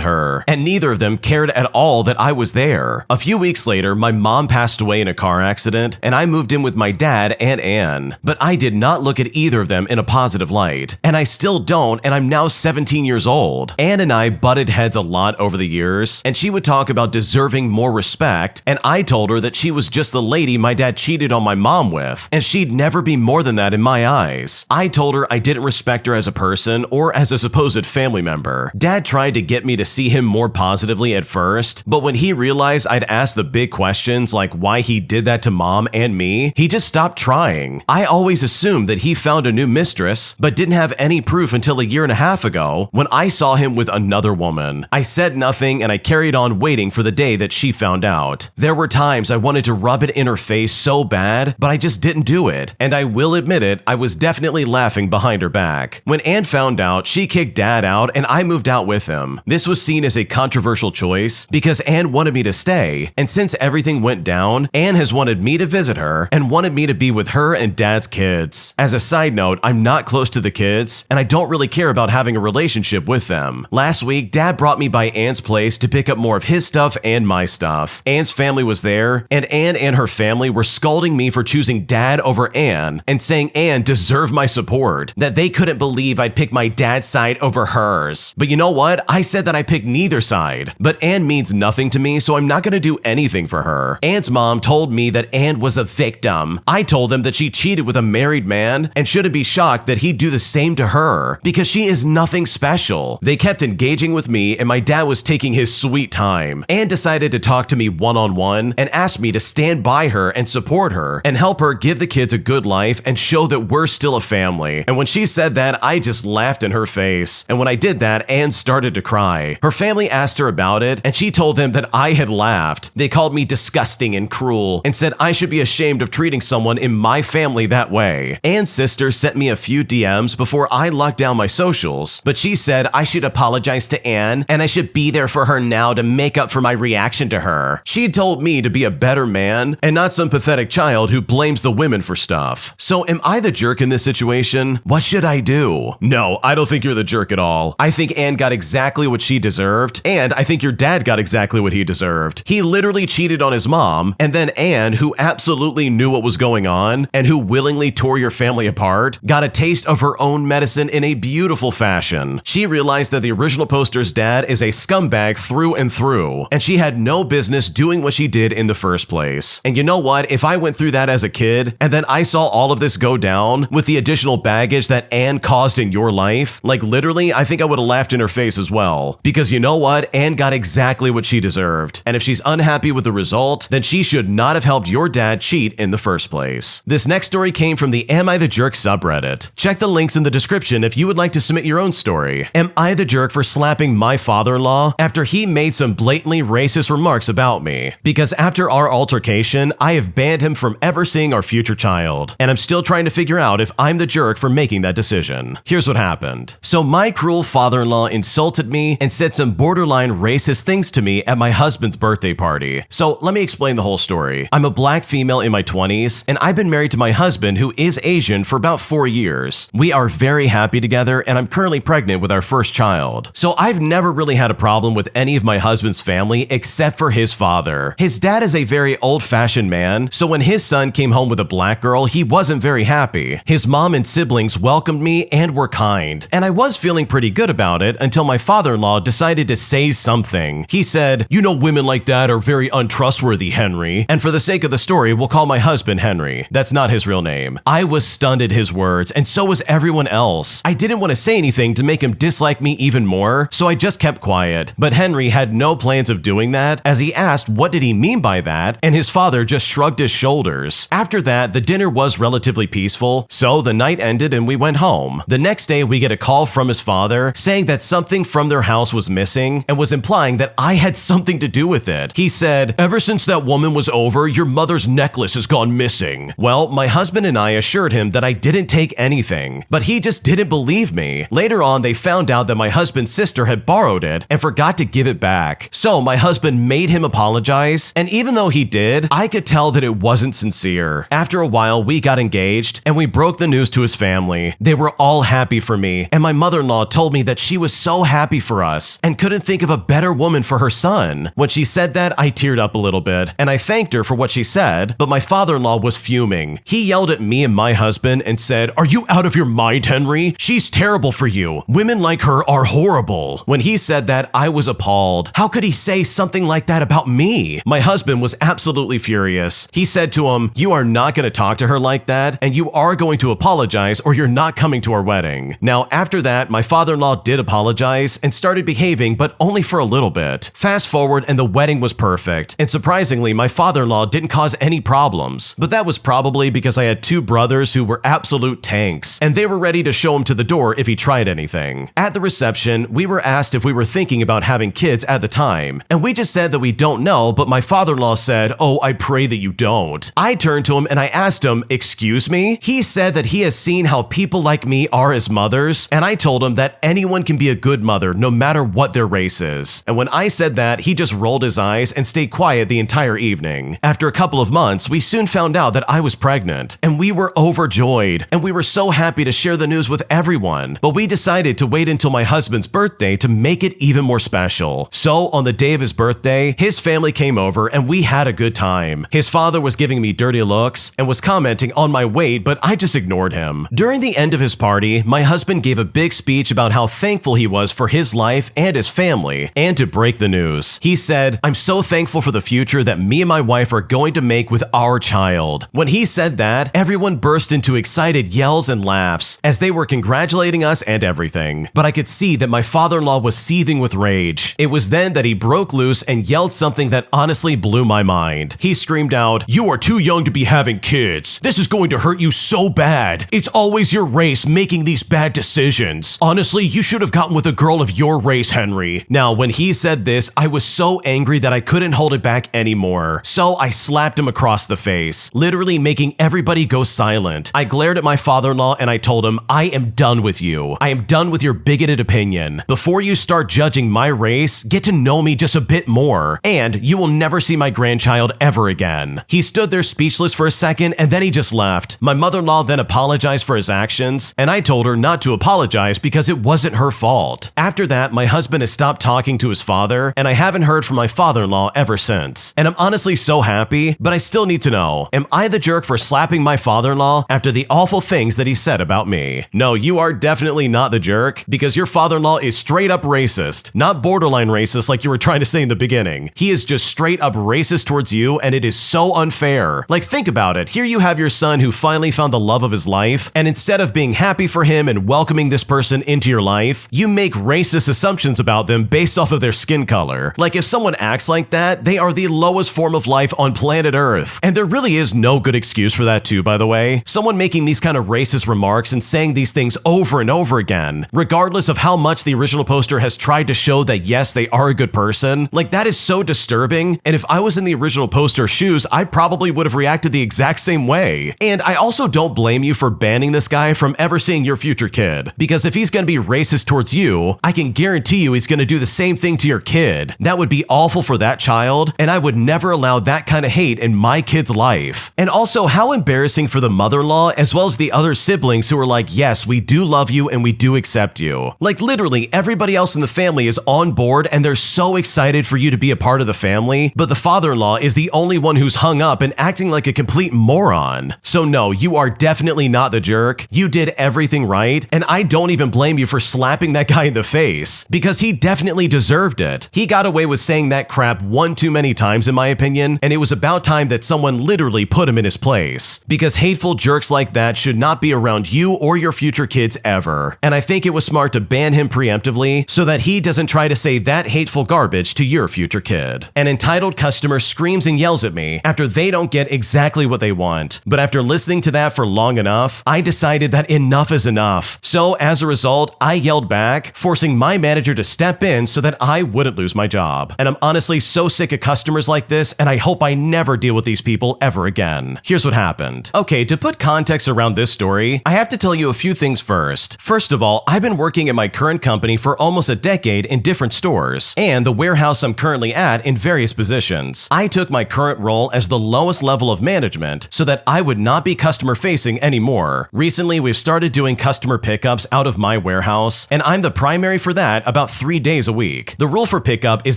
her, and neither of them cared at all that I was there. A few weeks later, my mom passed away in a car accident, and I moved in with my dad and Anne. But I did not look at either of them in a positive light, and I still don't, and I'm now 17 years old. Anne and I butted heads a lot over the years, and she would talk about deserving more respect, and I told her that she was just the lady my dad cheated on my mom with, and she'd never be more than that in my eyes. I told her I didn't respect her as a person or as a supposed family member. Dad tried to get me to see him more positively at first, but when he realized I'd asked the big questions like why he did that to mom and me, he just stopped trying. I always assumed that he found a new mistress, but didn't have any proof until a year and a half ago when I saw him with another woman. I said nothing and I carried on waiting for the day that she found out. There were times I wanted to rub it in her face so bad, but I just didn't do it. And I will admit it, I was definitely laughing behind her back. When Anne found out, she kicked Dad out and I moved out with him. This was seen as a controversial choice because Anne wanted me to stay, and since everything went down, Anne has wanted me to visit her and wanted me to be with her and Dad's kids. As a side note, I'm not close to the kids, and I don't really care about having a relationship with them. Last week, Dad brought me by Anne's place to pick up more of his stuff and my stuff. Anne's family was there, and Anne and her family were scolding me for choosing Dad over Anne and saying Anne deserved my support, that they couldn't believe I'd pick my dad's side over hers. But you know what? I said that I picked neither side. But Anne means nothing to me, so I'm not gonna do anything for her. Anne's mom told me that Anne was a victim. I told them that she cheated with a married man and shouldn't be shocked that he'd do the same to her because she is nothing special. They kept engaging with me and my dad was taking his sweet time. Anne decided to talk to me one-on-one and asked me to stand by her and support her and help her give the kids a good life and show that we're still a family. And when she said that, I just laughed in her face. And when I did that, Anne started to cry. Her family asked her about it and she told them that I had laughed. They called me disgusting and cruel and said I should be ashamed of treating someone in my family that way. Anne's sister sent me a few DMs before I locked down my socials, but she said I should apologize to Anne and I should be there for her now to make up for my reaction to her. She had told me to be a better man and not some pathetic child who blames the women for stuff. So am I the jerk in this situation? What should I do? No, I don't think you're the jerk at all. I think Anne got exactly what she deserved, and I think your dad got exactly what he deserved. He literally cheated on his mom, and then Anne, who absolutely knew what was going on and who willingly tore your family apart, got a taste of her own medicine in a beautiful fashion. She realized that the original poster's dad is a scumbag through and through, and she had no business doing what she did in the first place. And you know what? If I went through that as a kid, and then I saw all of this go down with the additional baggage that Anne caused in your life, like literally, I think I would have laughed in her face as well. Because you know what? Anne got exactly what she deserved. And if she's unhappy with the result, then she should not have helped your dad cheat in the first place. This next story came from the Am I the Jerk subreddit. Check the links in the description if you would like to submit your own story. Am I the jerk for slapping my father-in-law after he made some blatantly racist remarks about me? Because after our altercation, I have banned him from ever seeing our future child, and I'm still trying to figure out if I'm the jerk for making that decision. Here's what happened. So my cruel father-in-law insulted me and said some borderline racist things to me at my husband's birthday party. So let me explain the whole story. I'm a black female in my 20s, and I've been married to my husband who is Asian for about 4 years. We are very happy together, and I'm currently pregnant with our first child. So I've never really had a problem with any of my husband's family except for his father. His dad is a very old-fashioned man, so when his son came home with a black girl, he wasn't very happy. His mom and siblings welcomed me and were kind, and I was feeling pretty good about it until my father-in-law decided to say something. He said, "You know women like that are very untrustworthy, Henry, and for the sake of the story, we'll call my husband Henry. That's not his real name. I was stunned at his words, and so was everyone else. I didn't want to say anything to make him dislike me even more, so I just kept quiet. But Henry had no plans of doing that, as he asked what did he mean by that, and his father just shrugged his shoulders. After that, the dinner was relatively peaceful, so the night ended and we went home. The next day, we get a call from his father saying that something from their house was missing and was implying that I had something to do with it. He said, "Ever since that woman was over, your mother's necklace has gone missing." Well, my husband and I assured him that I didn't take anything, but he just didn't believe me. Later on, they found out that my husband's sister had borrowed it and forgot to give it back. So my husband made him apologize, and even though he did, I could tell that it wasn't sincere. After a while, we got engaged, and we broke the news to his family. They were all happy for me, and my mother-in-law told me that she was so happy for us and couldn't think of a better woman for her son. When she said that, I teared up a little bit, and I thanked her for what she said, but my father-in-law was fuming. He yelled at me and my husband and said, "Are you out of your mind, Henry? She's terrible for you. Women like her are horrible." When he said that, I was appalled. How could he say something like that about me? My husband was absolutely furious. He said to him, "You are not going to talk to her like that, and you are going to apologize or you're not coming to our wedding." Now, after that, my father-in-law did apologize and started behaving, but only for a little bit. Fast forward, and the wedding was perfect. And surprisingly, my father-in-law didn't cause any problems. But that was probably because I had two brothers who were absolute tanks, and they were ready to show him to the door if he tried anything. At the reception, we were asked if we were thinking about having kids at the time, and we just said that we don't know, but my father-in-law said, "Oh, I pray that you don't." I turned to him and I asked him, "Excuse me?" He said that he has seen how people like me are as mothers, and I told him that anyone can be a good mother no matter what their race is. And when I said that, he just rolled his eyes and stayed quiet the entire evening. After a couple of months, we soon found out that I was pregnant, and we were overjoyed, and we were so happy to share the news with everyone. But we decided to wait until my husband's birthday to make it even more special. So on the day of his birthday, his family came over and we had a good time. His father was giving me dirty looks and was commenting on my weight, but I just ignored him. During the end of his party, my husband gave a big speech about how thankful he was for his life and his family, and to break the news. He said, "I'm so thankful for the future that me and my wife are going to make with our child." When he said that, everyone burst into excited yells and laughs as they were congratulating us and everything. But I could see that my father-in-law was seething with rage. It was then that he broke loose and yelled something that honestly blew my mind. He screamed out, "You are too young to be having kids. This is going to hurt you so bad. It's always your race making these bad decisions. Honestly, you should have gotten with a girl of your race, Henry." Now, when he said this, I was so angry that I couldn't hold it back anymore. So I slapped him across the face, literally making everybody go silent. I glared at my father-in-law and I told him, "I am done with you. I am done with your bigoted opinion. Before you start judging my race, get to know me just a bit more, and you will never see my grandchild ever again." He stood there speechless for a second and then he just left. My mother-in-law then apologized for his actions, and I told her not to apologize because it wasn't her fault. After that, my husband has stopped talking to his father, and I haven't heard from my father-in-law ever since. And I'm honestly so happy, but I still need to know, am I the jerk for slapping my father-in-law after the awful things that he said about me? No, you are definitely not the jerk, because your father-in-law is straight up racist, not borderline racist like you were trying to say in the beginning. He is just straight up racist towards you, and it is so unfair. Like, think about it. Here you have your son who finally found the love of his life, and instead of being happy for him and welcoming this person into your life, you make racist assumptions about them based off of their skin color. Like, if someone acts like that, they are the lowest form of life on planet Earth. And there really is no good excuse for that too, by the way. Someone making these kind of racist remarks and saying these things over and over again, regardless of how much the original poster has tried to show that yes, they are a good person, like, that is so disturbing. And if I was in the original poster's shoes, I probably would have reacted the exact same way. And I also don't blame you for banning this guy from ever seeing your future kid, because if he's gonna be racist towards you, I can guarantee you he's gonna do the same thing to your kid. That would be awful for that child, and I would never allow that kind of hate in my kid's life. And also, how embarrassing for the mother-in-law as well as the other siblings who are like, yes, we do love you and we do accept you. Like, literally everybody else in the family is on board and they're so excited for you to be a part of the family, but the father-in-law is the only one who's hung up and acting like a complete moron. So no, you are definitely not the jerk. You did everything right, and I don't even blame you for slapping that guy in the face, because he definitely deserved it. He got away with saying that crap one too many times in my opinion, and it was about about time that someone literally put him in his place. Because hateful jerks like that should not be around you or your future kids ever. And I think it was smart to ban him preemptively so that he doesn't try to say that hateful garbage to your future kid. An entitled customer screams and yells at me after they don't get exactly what they want. But after listening to that for long enough, I decided that enough is enough. So as a result, I yelled back, forcing my manager to step in so that I wouldn't lose my job. And I'm honestly so sick of customers like this, and I hope I never deal with these people ever again. Here's what happened. Okay, to put context around this story, I have to tell you a few things first. First of all, I've been working at my current company for almost a decade in different stores, and the warehouse I'm currently at in various positions. I took my current role as the lowest level of management so that I would not be customer facing anymore. Recently, we've started doing customer pickups out of my warehouse, and I'm the primary for that about 3 days a week. The rule for pickup is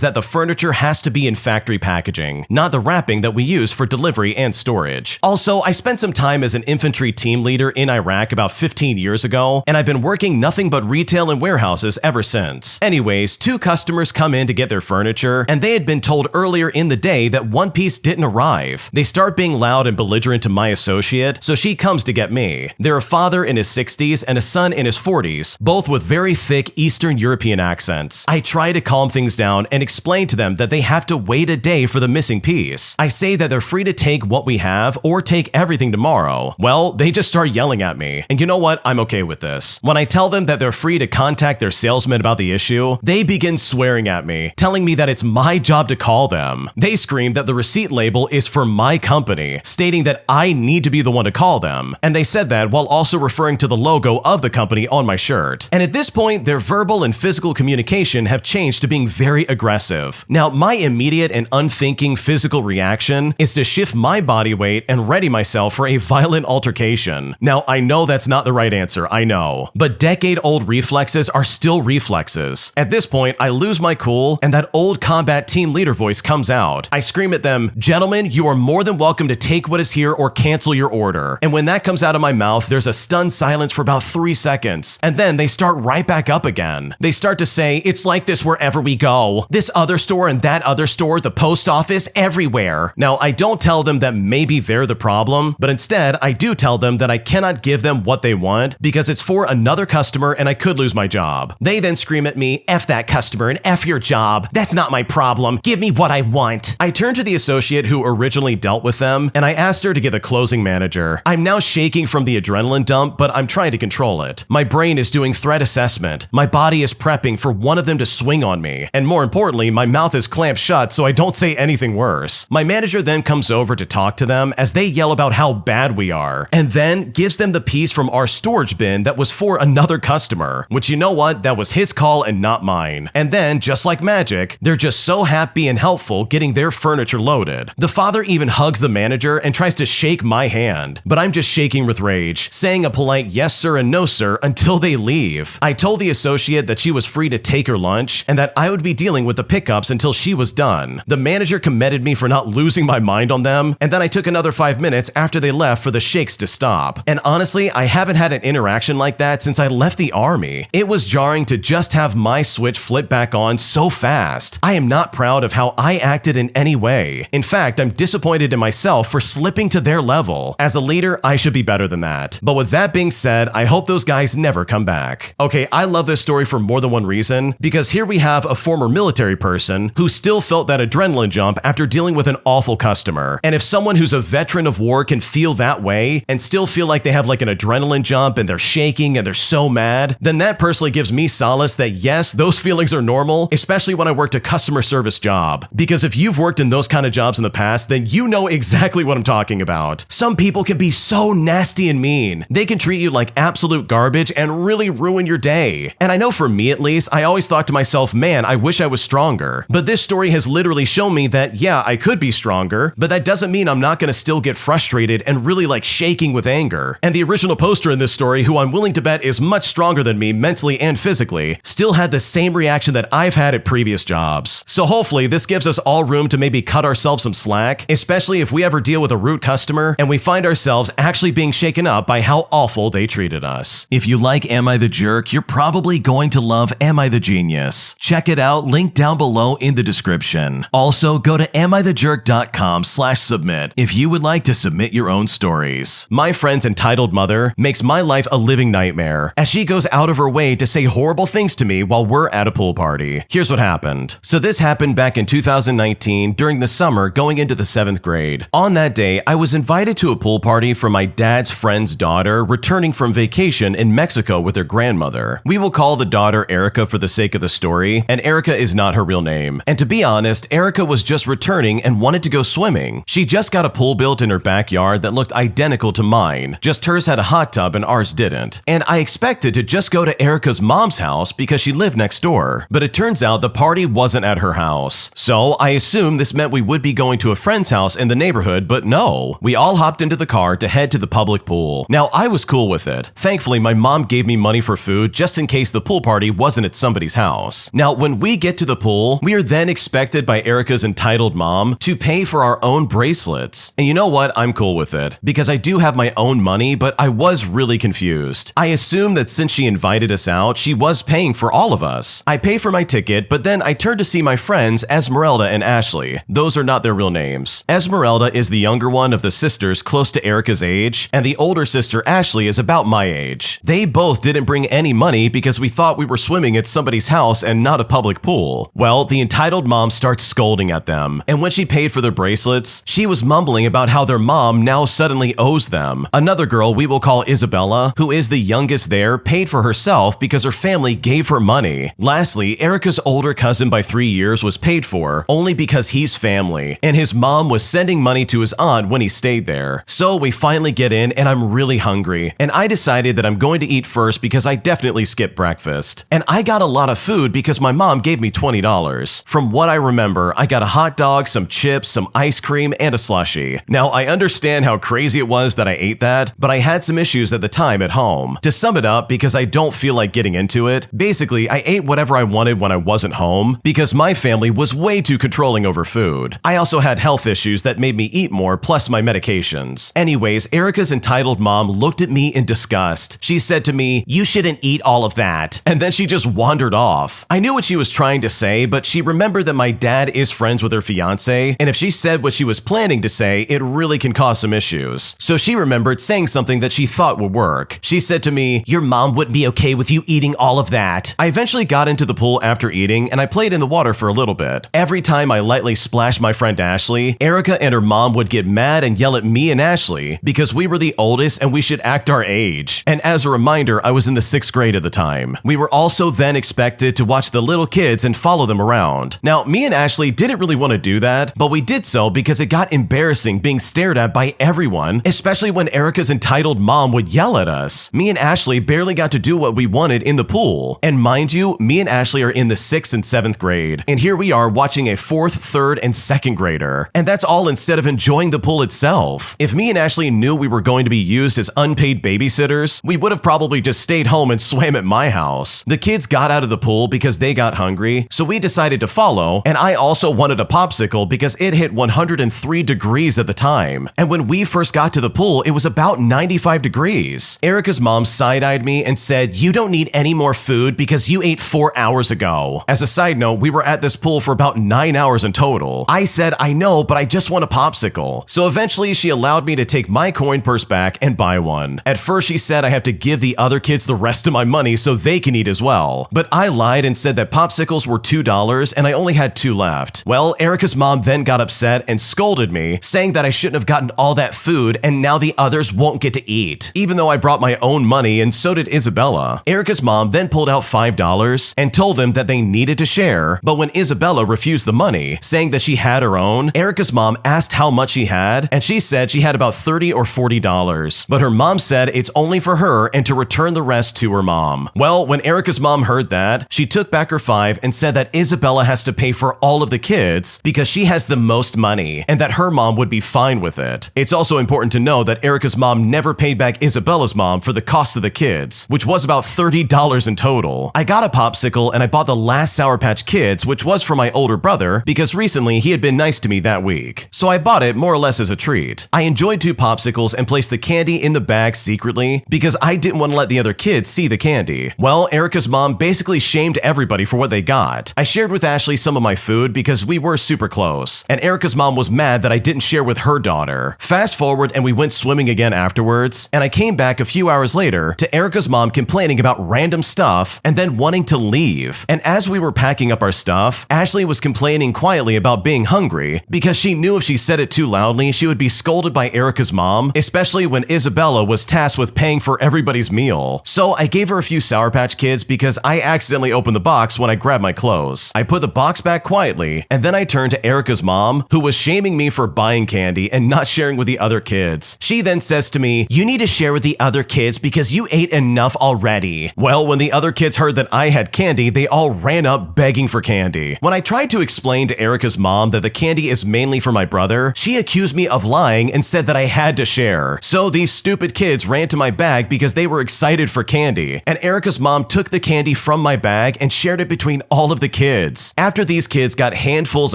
that the furniture has to be in factory packaging, not the wrapping that we use for delivery and storage. Also, I spent some time as an infantry team leader in Iraq about 15 years ago, and I've been working nothing but retail and warehouses ever since. Anyways, 2 customers come in to get their furniture, and they had been told earlier in the day that one piece didn't arrive. They start being loud and belligerent to my associate, so she comes to get me. They're a father in his 60s and a son in his 40s, both with very thick Eastern European accents. I try to calm things down and explain to them that they have to wait a day for the missing piece. I say that they're free to take what we have or take everything tomorrow. Well, they just start yelling at me, and you know what? I'm okay with this. When I tell them that they're free to contact their salesman about the issue, they begin swearing at me, telling me that it's my job to call them. They scream that the receipt label is for my company, stating that I need to be the one to call them, and they said that while also referring to the logo of the company on my shirt. And at this point, their verbal and physical communication have changed to being very aggressive. Now, my immediate and unthinking physical reaction is to shift my body weight and ready myself for a violent altercation. Now, I know that's not the right answer, I know, but decade-old reflexes are still reflexes. At this point, I lose my cool, and that old combat team leader voice comes out. I scream at them, "Gentlemen, you are more than welcome to take what is here or cancel your order." And when that comes out of my mouth, there's a stunned silence for about 3 seconds, and then they start right back up again. They start to say, "It's like this wherever we go. This other store and that other store, the post office, everywhere." Now, I don't tell them that maybe they're the problem, but instead, I do tell them that I cannot give them what they want because it's for another customer and I could lose my job. They then scream at me, "F that customer and F your job. That's not my problem. Give me what I want." I turned to the associate who originally dealt with them, and I asked her to get the closing manager. I'm now shaking from the adrenaline dump, but I'm trying to control it. My brain is doing threat assessment. My body is prepping for one of them to swing on me. And more importantly, my mouth is clamped shut so I don't say anything worse. My manager then comes over to talk to them as they yell about how bad we are, and then gives them the piece from our storage bin that was for another customer, which, you know what, that was his call and not mine. And then, just like magic, they're just so happy and helpful getting their furniture loaded. The father even hugs the manager and tries to shake my hand, but I'm just shaking with rage, saying a polite yes sir and no sir until they leave. I told the associate that she was free to take her lunch and that I would be dealing with the pickups until she was done. The manager commended me for not losing my mind on them, and then I took another 5 minutes after they left for the shakes to stop. And honestly, I haven't had an interaction like that since I left the army. It was jarring to just have my switch flip back on so fast. I am not proud of how I acted in any way. In fact, I'm disappointed in myself for slipping to their level. As a leader, I should be better than that. But with that being said, I hope those guys never come back. Okay, I love this story for more than one reason, because here we have a former military person who still felt that adrenaline jump after dealing with an awful customer. And if someone who's a veteran of war can feel that way and still feel like they have like an adrenaline jump and they're shaking and they're so mad, then that personally gives me solace that yes, those feelings are normal, especially when I worked a customer service job. Because if you've worked in those kind of jobs in the past, then you know exactly what I'm talking about. Some people can be so nasty and mean. They can treat you like absolute garbage and really ruin your day. And I know for me at least, I always thought to myself, man, I wish I was stronger. But this story has literally shown me that yeah, I could be stronger, but that doesn't mean I'm not gonna still get frustrated and really like shaking with anger. And the original poster in this story, who I'm willing to bet is much stronger than me mentally and physically, still had the same reaction that I've had at previous jobs. So hopefully this gives us all room to maybe cut ourselves some slack, especially if we ever deal with a rude customer and we find ourselves actually being shaken up by how awful they treated us. If you like Am I the Jerk, you're probably going to love Am I the Genius. Check it out, link down below in the description. Also, go to amithejerk.com LemonSlicesOnSushi.com/submit if you would like to submit your own stories. My friend's entitled mother makes my life a living nightmare as she goes out of her way to say horrible things to me while we're at a pool party. Here's what happened. So this happened back in 2019 during the summer going into the 7th grade. On that day, I was invited to a pool party from my dad's friend's daughter returning from vacation in Mexico with her grandmother. We will call the daughter Erica for the sake of the story, and Erica is not her real name. And to be honest, Erica was just returning and wanted to go swimming. She just got a pool built in her backyard that looked identical to mine, just hers had a hot tub and ours didn't. And I expected to just go to Erica's mom's house because she lived next door. But it turns out the party wasn't at her house. So I assumed this meant we would be going to a friend's house in the neighborhood, but no. We all hopped into the car to head to the public pool. Now, I was cool with it. Thankfully, my mom gave me money for food just in case the pool party wasn't at somebody's house. Now, when we get to the pool, we are then expected by Erica's entitled mom to pay for our own bracelets. And you know what? I'm cool with it because I do have my own money, but I was really confused. I assumed that since she invited us out, she was paying for all of us. I pay for my ticket, but then I turn to see my friends Esmeralda and Ashley. Those are not their real names. Esmeralda is the younger one of the sisters close to Erica's age, and the older sister Ashley is about my age. They both didn't bring any money because we thought we were swimming at somebody's house and not a public pool. Well, the entitled mom starts scolding at them, and when she paid for their bracelets, she was mumbling about how their mom now suddenly owes them. Another girl we will call Isabella, who is the youngest there, paid for herself because her family gave her money. Lastly, Erica's older cousin by 3 years was paid for only because he's family, and his mom was sending money to his aunt when he stayed there. So we finally get in and I'm really hungry, and I decided that I'm going to eat first because I definitely skipped breakfast. And I got a lot of food because my mom gave me $20. From what I remember, I got a hot dog, some chips, some ice cream, and a slushie. Now, I understand how crazy it was that I ate that, but I had some issues at the time at home. To sum it up, because I don't feel like getting into it, basically, I ate whatever I wanted when I wasn't home because my family was way too controlling over food. I also had health issues that made me eat more, plus my medications. Anyways, Erica's entitled mom looked at me in disgust. She said to me, "You shouldn't eat all of that." And then she just wandered off. I knew what she was trying to say, but she remembered that my dad is friends with her fiance, and if she said what she was planning to say, it really can cause some issues. So she remembered saying something that she thought would work. She said to me, "Your mom wouldn't be okay with you eating all of that." I eventually got into the pool after eating, and I played in the water for a little bit. Every time I lightly splashed my friend Ashley, Erica and her mom would get mad and yell at me and Ashley because we were the oldest and we should act our age. And as a reminder, I was in the 6th grade at the time. We were also then expected to watch the little kids and follow them around. Now, me and Ashley didn't really want to do that, but we did so because it got embarrassing being stared at by everyone, especially when Erica's entitled mom would yell at us. Me and Ashley barely got to do what we wanted in the pool. And mind you, me and Ashley are in the 6th and 7th grade. And here we are watching a 4th, 3rd, and 2nd grader. And that's all instead of enjoying the pool itself. If me and Ashley knew we were going to be used as unpaid babysitters, we would have probably just stayed home and swam at my house. The kids got out of the pool because they got hungry, so we decided to follow, and I also wanted a popsicle because it hit 103 degrees at the time. And when we first got to the pool, it was about 95 degrees. Erica's mom side-eyed me and said, "You don't need any more food because you ate 4 hours ago." As a side note, we were at this pool for about 9 hours in total. I said, "I know, but I just want a popsicle." So eventually she allowed me to take my coin purse back and buy one. At first she said I have to give the other kids the rest of my money so they can eat as well. But I lied and said that popsicles were $2 and I only had 2 left. Well, Erica's mom then got upset and scolded me, saying that I shouldn't have gotten all that food and now the others won't get to eat, even though I brought my own money and so did Isabella. Erica's mom then pulled out $5 and told them that they needed to share, but when Isabella refused the money, saying that she had her own, Erica's mom asked how much she had, and she said she had about $30 or $40, but her mom said it's only for her and to return the rest to her mom. Well, when Erica's mom heard that, she took back her $5 and said that Isabella has to pay for all of the kids because she has the most money and that her mom would be fine with it. It's also important to know that Erica's mom never paid back Isabella's mom for the cost of the kids, which was about $30 in total. I got a popsicle and I bought the last Sour Patch Kids, which was for my older brother because recently he had been nice to me that week. So I bought it more or less as a treat. I enjoyed 2 popsicles and placed the candy in the bag secretly because I didn't want to let the other kids see the candy. Well, Erica's mom basically shamed everybody for what they got. I shared with Ashley some of my food because we were super close, and Erica Erica's mom was mad that I didn't share with her daughter. Fast forward and we went swimming again afterwards, and I came back a few hours later to Erica's mom complaining about random stuff and then wanting to leave. And as we were packing up our stuff, Ashley was complaining quietly about being hungry because she knew if she said it too loudly, she would be scolded by Erica's mom, especially when Isabella was tasked with paying for everybody's meal. So I gave her a few Sour Patch Kids because I accidentally opened the box when I grabbed my clothes. I put the box back quietly, and then I turned to Erica's mom, who was shaming me for buying candy and not sharing with the other kids. She then says to me, "You need to share with the other kids because you ate enough already." Well, when the other kids heard that I had candy, they all ran up begging for candy. When I tried to explain to Erica's mom that the candy is mainly for my brother, she accused me of lying and said that I had to share. So these stupid kids ran to my bag because they were excited for candy, and Erica's mom took the candy from my bag and shared it between all of the kids. After these kids got handfuls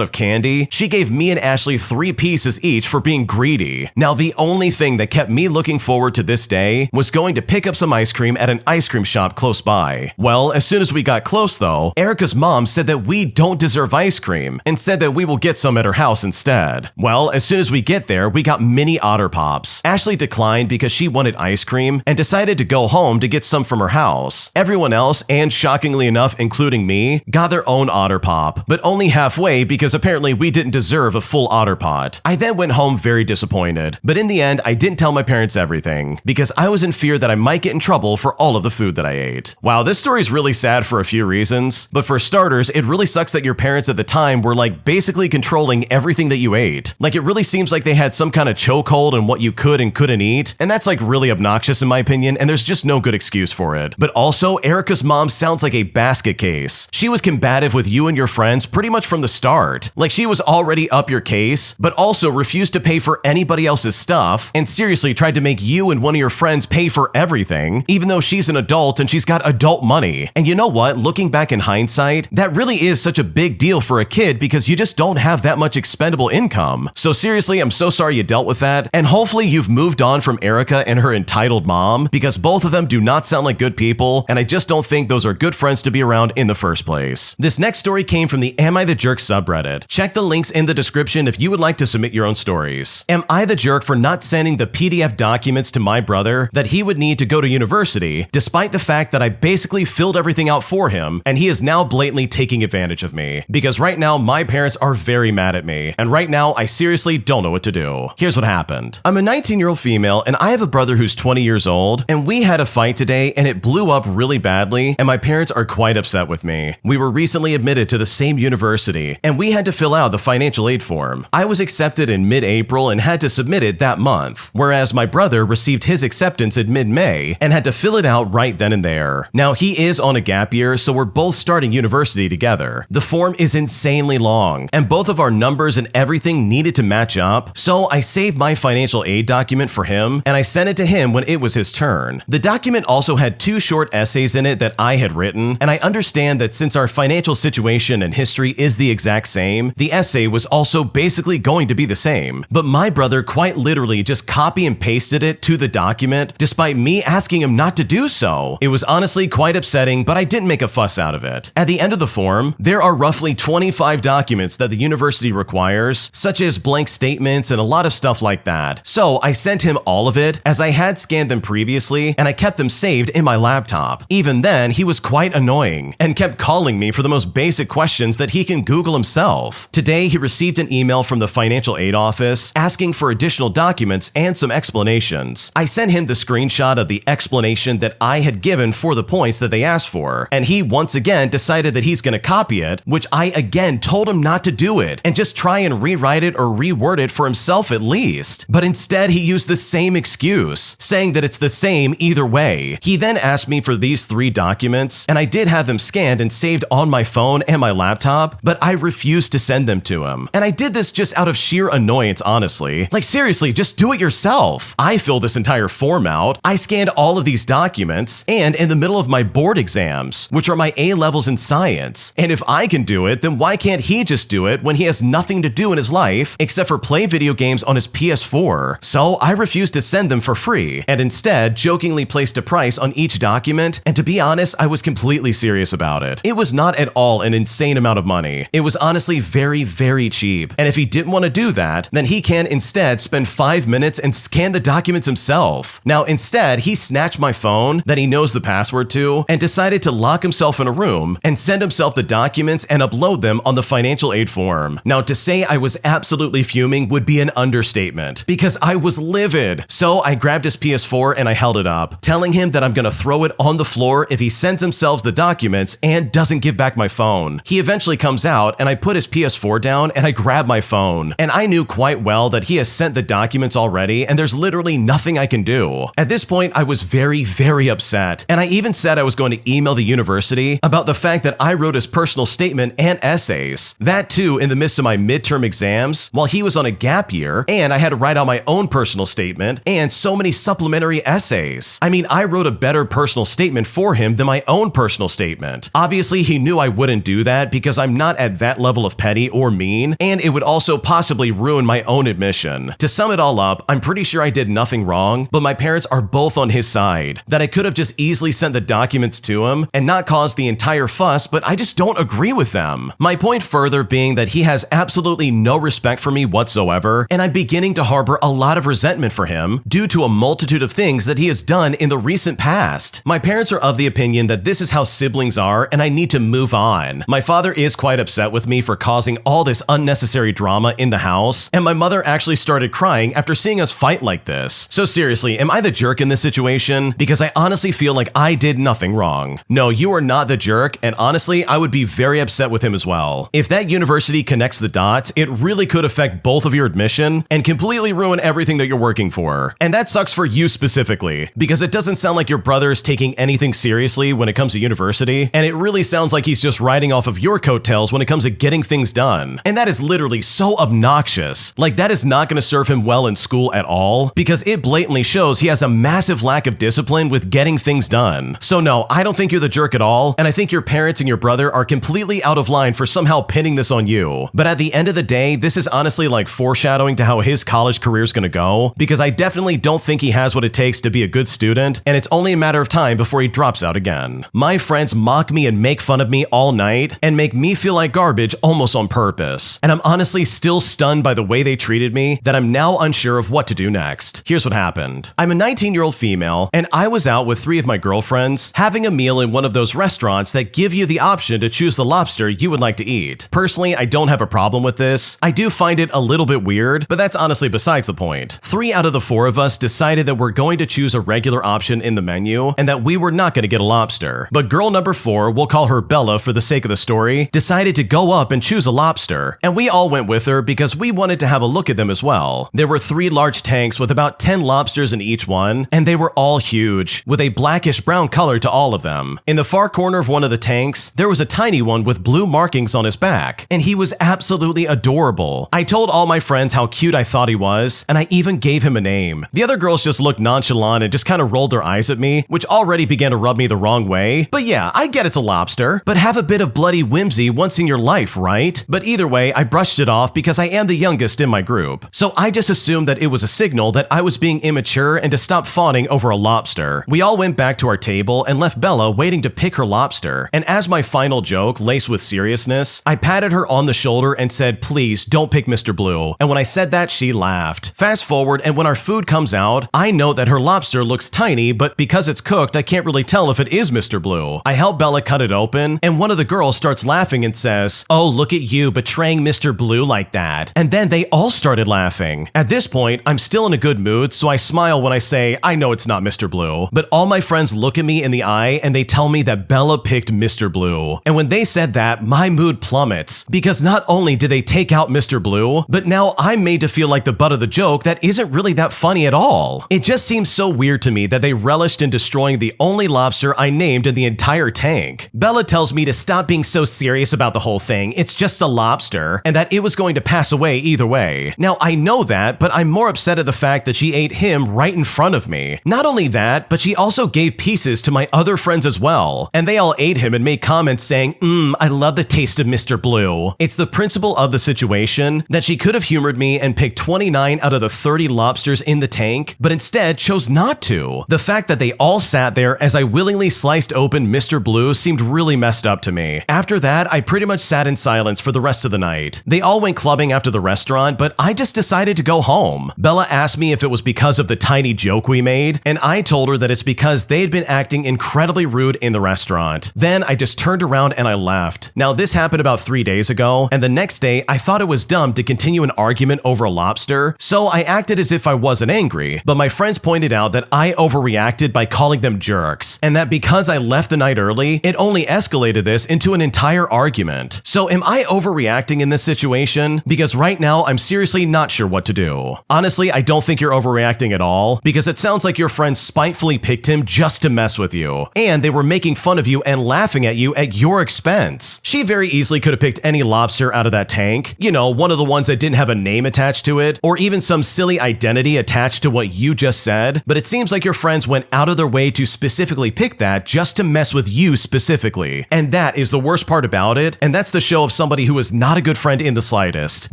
of candy, she gave me and Ashley 3 pieces each for being greedy. Now, the only thing that kept me looking forward to this day was going to pick up some ice cream at an ice cream shop close by. Well, as soon as we got close though, Erica's mom said that we don't deserve ice cream and said that we will get some at her house instead. Well, as soon as we get there, we got mini Otter Pops. Ashley declined because she wanted ice cream and decided to go home to get some from her house. Everyone else, and shockingly enough, including me, got their own Otter Pop, but only halfway because apparently we didn't deserve a full Otter Pot. I then went home very disappointed, but in the end, I didn't tell my parents everything because I was in fear that I might get in trouble for all of the food that I ate. Wow, this story is really sad for a few reasons, but for starters, it really sucks that your parents at the time were like basically controlling everything that you ate. Like, it really seems like they had some kind of chokehold on what you could and couldn't eat, and that's like really obnoxious in my opinion, and there's just no good excuse for it. But also, Erica's mom sounds like a basket case. She was combative with you and your friends pretty much from the start. Like, she was already up your case, but also refused to pay for anybody else's stuff, and seriously tried to make you and one of your friends pay for everything, even though she's an adult and she's got adult money. And you know what? Looking back in hindsight, that really is such a big deal for a kid because you just don't have that much expendable income. So seriously, I'm so sorry you dealt with that, and hopefully you've moved on from Erica and her entitled mom, because both of them do not sound like good people, and I just don't think those are good friends to be around in the first place. This next story came from the Am I the Jerk subreddit. Check the links in the description if you would like to submit your own stories. Am I the jerk for not sending the PDF documents to my brother that he would need to go to university, despite the fact that I basically filled everything out for him, and he is now blatantly taking advantage of me? Because right now, my parents are very mad at me, and right now, I seriously don't know what to do. Here's what happened. I'm a 19-year-old female, and I have a brother who's 20 years old, and we had a fight today, and it blew up really badly, and my parents are quite upset with me. We were recently admitted to the same university, and we had to fill out the financial aid form. I was accepted in mid-April and had to submit it that month, whereas my brother received his acceptance in mid-May and had to fill it out right then and there. Now, he is on a gap year, so we're both starting university together. The form is insanely long, and both of our numbers and everything needed to match up, so I saved my financial aid document for him, and I sent it to him when it was his turn. The document also had 2 short essays in it that I had written, and I understand that since our financial situation and history is the exact same, the essay was also basically going to be the same. But my brother quite literally just copy and pasted it to the document, despite me asking him not to do so. It was honestly quite upsetting, but I didn't make a fuss out of it. At the end of the form, there are roughly 25 documents that the university requires, such as blank statements and a lot of stuff like that. So I sent him all of it, as I had scanned them previously, and I kept them saved in my laptop. Even then, he was quite annoying, and kept calling me for the most basic questions that he can Google himself. Today, he received an email from the financial aid office asking for additional documents and some explanations. I sent him the screenshot of the explanation that I had given for the points that they asked for, and he once again decided that he's gonna copy it, which I again told him not to do it, and just try and rewrite it or reword it for himself at least. But instead, he used the same excuse, saying that it's the same either way. He then asked me for these 3 documents, and I did have them scanned and saved on my phone and my laptop, but I refused to send them to him. And I did this just out of sheer annoyance, honestly. Like, seriously, just do it yourself. I filled this entire form out, I scanned all of these documents, and in the middle of my board exams, which are my A-levels in science. And if I can do it, then why can't he just do it when he has nothing to do in his life except for play video games on his PS4? So I refused to send them for free, and instead jokingly placed a price on each document, and to be honest, I was completely serious about it. It was not at all an insane amount of money. It was honestly very, very cheap cheap. And if he didn't want to do that, then he can instead spend 5 minutes and scan the documents himself. Now, instead, he snatched my phone that he knows the password to and decided to lock himself in a room and send himself the documents and upload them on the financial aid form. Now, to say I was absolutely fuming would be an understatement because I was livid. So I grabbed his PS4 and I held it up, telling him that I'm gonna throw it on the floor if he sends himself the documents and doesn't give back my phone. He eventually comes out and I put his PS4 down and I grab my phone. And I knew quite well that he has sent the documents already and there's literally nothing I can do. At this point, I was very, very upset. And I even said I was going to email the university about the fact that I wrote his personal statement and essays. That too in the midst of my midterm exams while he was on a gap year, and I had to write out my own personal statement and so many supplementary essays. I mean, I wrote a better personal statement for him than my own personal statement. Obviously, he knew I wouldn't do that because I'm not at that level of petty or mean, and it would also possibly ruin my own admission. To sum it all up, I'm pretty sure I did nothing wrong, but my parents are both on his side, that I could have just easily sent the documents to him and not caused the entire fuss, but I just don't agree with them. My point further being that he has absolutely no respect for me whatsoever, and I'm beginning to harbor a lot of resentment for him due to a multitude of things that he has done in the recent past. My parents are of the opinion that this is how siblings are and I need to move on. My father is quite upset with me for causing all this unnecessary drama in the house, and my mother actually started crying after seeing us fight like this. So seriously, am I the jerk in this situation? Because I honestly feel like I did nothing wrong. No, you are not the jerk, and honestly, I would be very upset with him as well. If that university connects the dots, it really could affect both of your admission and completely ruin everything that you're working for. And that sucks for you specifically, because it doesn't sound like your brother is taking anything seriously when it comes to university, and it really sounds like he's just riding off of your coattails when it comes to getting things done. And that is literally so obnoxious. Like, that is not going to serve him well in school at all, because it blatantly shows he has a massive lack of discipline with getting things done. So no, I don't think you're the jerk at all, and I think your parents and your brother are completely out of line for somehow pinning this on you. But at the end of the day, this is honestly like foreshadowing to how his college career is going to go, because I definitely don't think he has what it takes to be a good student, and it's only a matter of time before he drops out again. My friends mock me and make fun of me all night and make me feel like garbage almost on purpose. And I'm honestly still stunned by the way they treated me that I'm now unsure of what to do next. Here's what happened. I'm a 19-year-old female, and I was out with 3 of my girlfriends having a meal in one of those restaurants that give you the option to choose the lobster you would like to eat. Personally, I don't have a problem with this. I do find it a little bit weird, but that's honestly besides the point. 3 out of the 4 of us decided that we're going to choose a regular option in the menu and that we were not going to get a lobster. But girl number 4, we'll call her Bella for the sake of the story, decided to go up and choose a lobster. And we all went with her because we wanted to have a look at them as well. There were 3 large tanks with about 10 lobsters in each one, and they were all huge, with a blackish brown color to all of them. In the far corner of one of the tanks, there was a tiny one with blue markings on his back, and he was absolutely adorable. I told all my friends how cute I thought he was, and I even gave him a name. The other girls just looked nonchalant and just kind of rolled their eyes at me, which already began to rub me the wrong way. But yeah, I get it's a lobster, but have a bit of bloody whimsy once in your life, right? But either way, I brushed it off because I am the youngest in my group. So I just assumed that it was a signal that I was being immature and to stop fawning over a lobster. We all went back to our table and left Bella waiting to pick her lobster. And as my final joke, laced with seriousness, I patted her on the shoulder and said, "Please don't pick Mr. Blue." And when I said that, she laughed. Fast forward, and when our food comes out, I know that her lobster looks tiny, but because it's cooked, I can't really tell if it is Mr. Blue. I help Bella cut it open, and one of the girls starts laughing and says, "Oh, look at you betraying Mr. Blue like that." And then they all started laughing. At this point, I'm still in a good mood, so I smile when I say, "I know it's not Mr. Blue." But all my friends look at me in the eye and they tell me that Bella picked Mr. Blue. And when they said that, my mood plummets, because not only did they take out Mr. Blue, but now I'm made to feel like the butt of the joke that isn't really that funny at all. It just seems so weird to me that they relished in destroying the only lobster I named in the entire tank. Bella tells me to stop being so serious about the whole thing, it's just a lobster, and that it was going to pass away either way. Now I know that, but I'm more upset at the fact that she ate him right in front of me. Not only that, but she also gave pieces to my other friends as well, and they all ate him and made comments saying, I love the taste of Mr. Blue." It's the principle of the situation that she could have humored me and picked 29 out of the 30 lobsters in the tank, but instead chose not to. The fact that they all sat there as I willingly sliced open Mr. Blue seemed really messed up to me. After that, I pretty much sat in silence for the rest of the night. night. They all went clubbing after the restaurant, but I just decided to go home. Bella asked me if it was because of the tiny joke we made, and I told her that it's because they had been acting incredibly rude in the restaurant. Then I just turned around and I left. Now this happened about 3 days ago, and the next day I thought it was dumb to continue an argument over a lobster, so I acted as if I wasn't angry, but my friends pointed out that I overreacted by calling them jerks, and that because I left the night early, it only escalated this into an entire argument. So am I overreacting in this situation? Because right now I'm seriously not sure what to do. Honestly, I don't think you're overreacting at all, because it sounds like your friends spitefully picked him just to mess with you, and they were making fun of you and laughing at you at your expense. She very easily could have picked any lobster out of that tank, you know, one of the ones that didn't have a name attached to it, or even some silly identity attached to what you just said, but it seems like your friends went out of their way to specifically pick that just to mess with you specifically. And that is the worst part about it, and that's the show of somebody who is not a good friend in the slightest.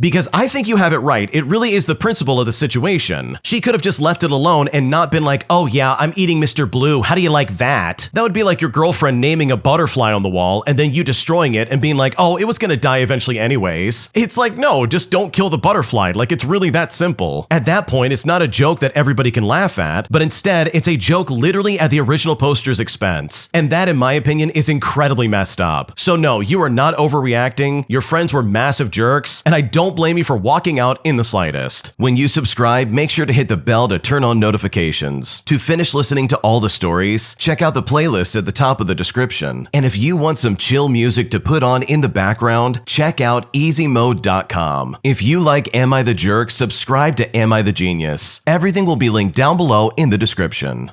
Because I think you have it right, it really is the principle of the situation. She could have just left it alone and not been like, oh yeah, I'm eating Mr. Blue, how do you like that? That would be like your girlfriend naming a butterfly on the wall and then you destroying it and being like, oh, it was gonna die eventually anyways. It's like, no, just don't kill the butterfly, like it's really that simple. At that point, it's not a joke that everybody can laugh at, but instead, it's a joke literally at the original poster's expense. And that, in my opinion, is incredibly messed up. So no, you are not overreacting, your friends were massive jerks, and I don't blame you for walking out in the slightest. When you subscribe, make sure to hit the bell to turn on notifications. To finish listening to all the stories, check out the playlist at the top of the description. And if you want some chill music to put on in the background, check out easymode.com. If you like Am I the Jerk, subscribe to Am I the Genius. Everything will be linked down below in the description.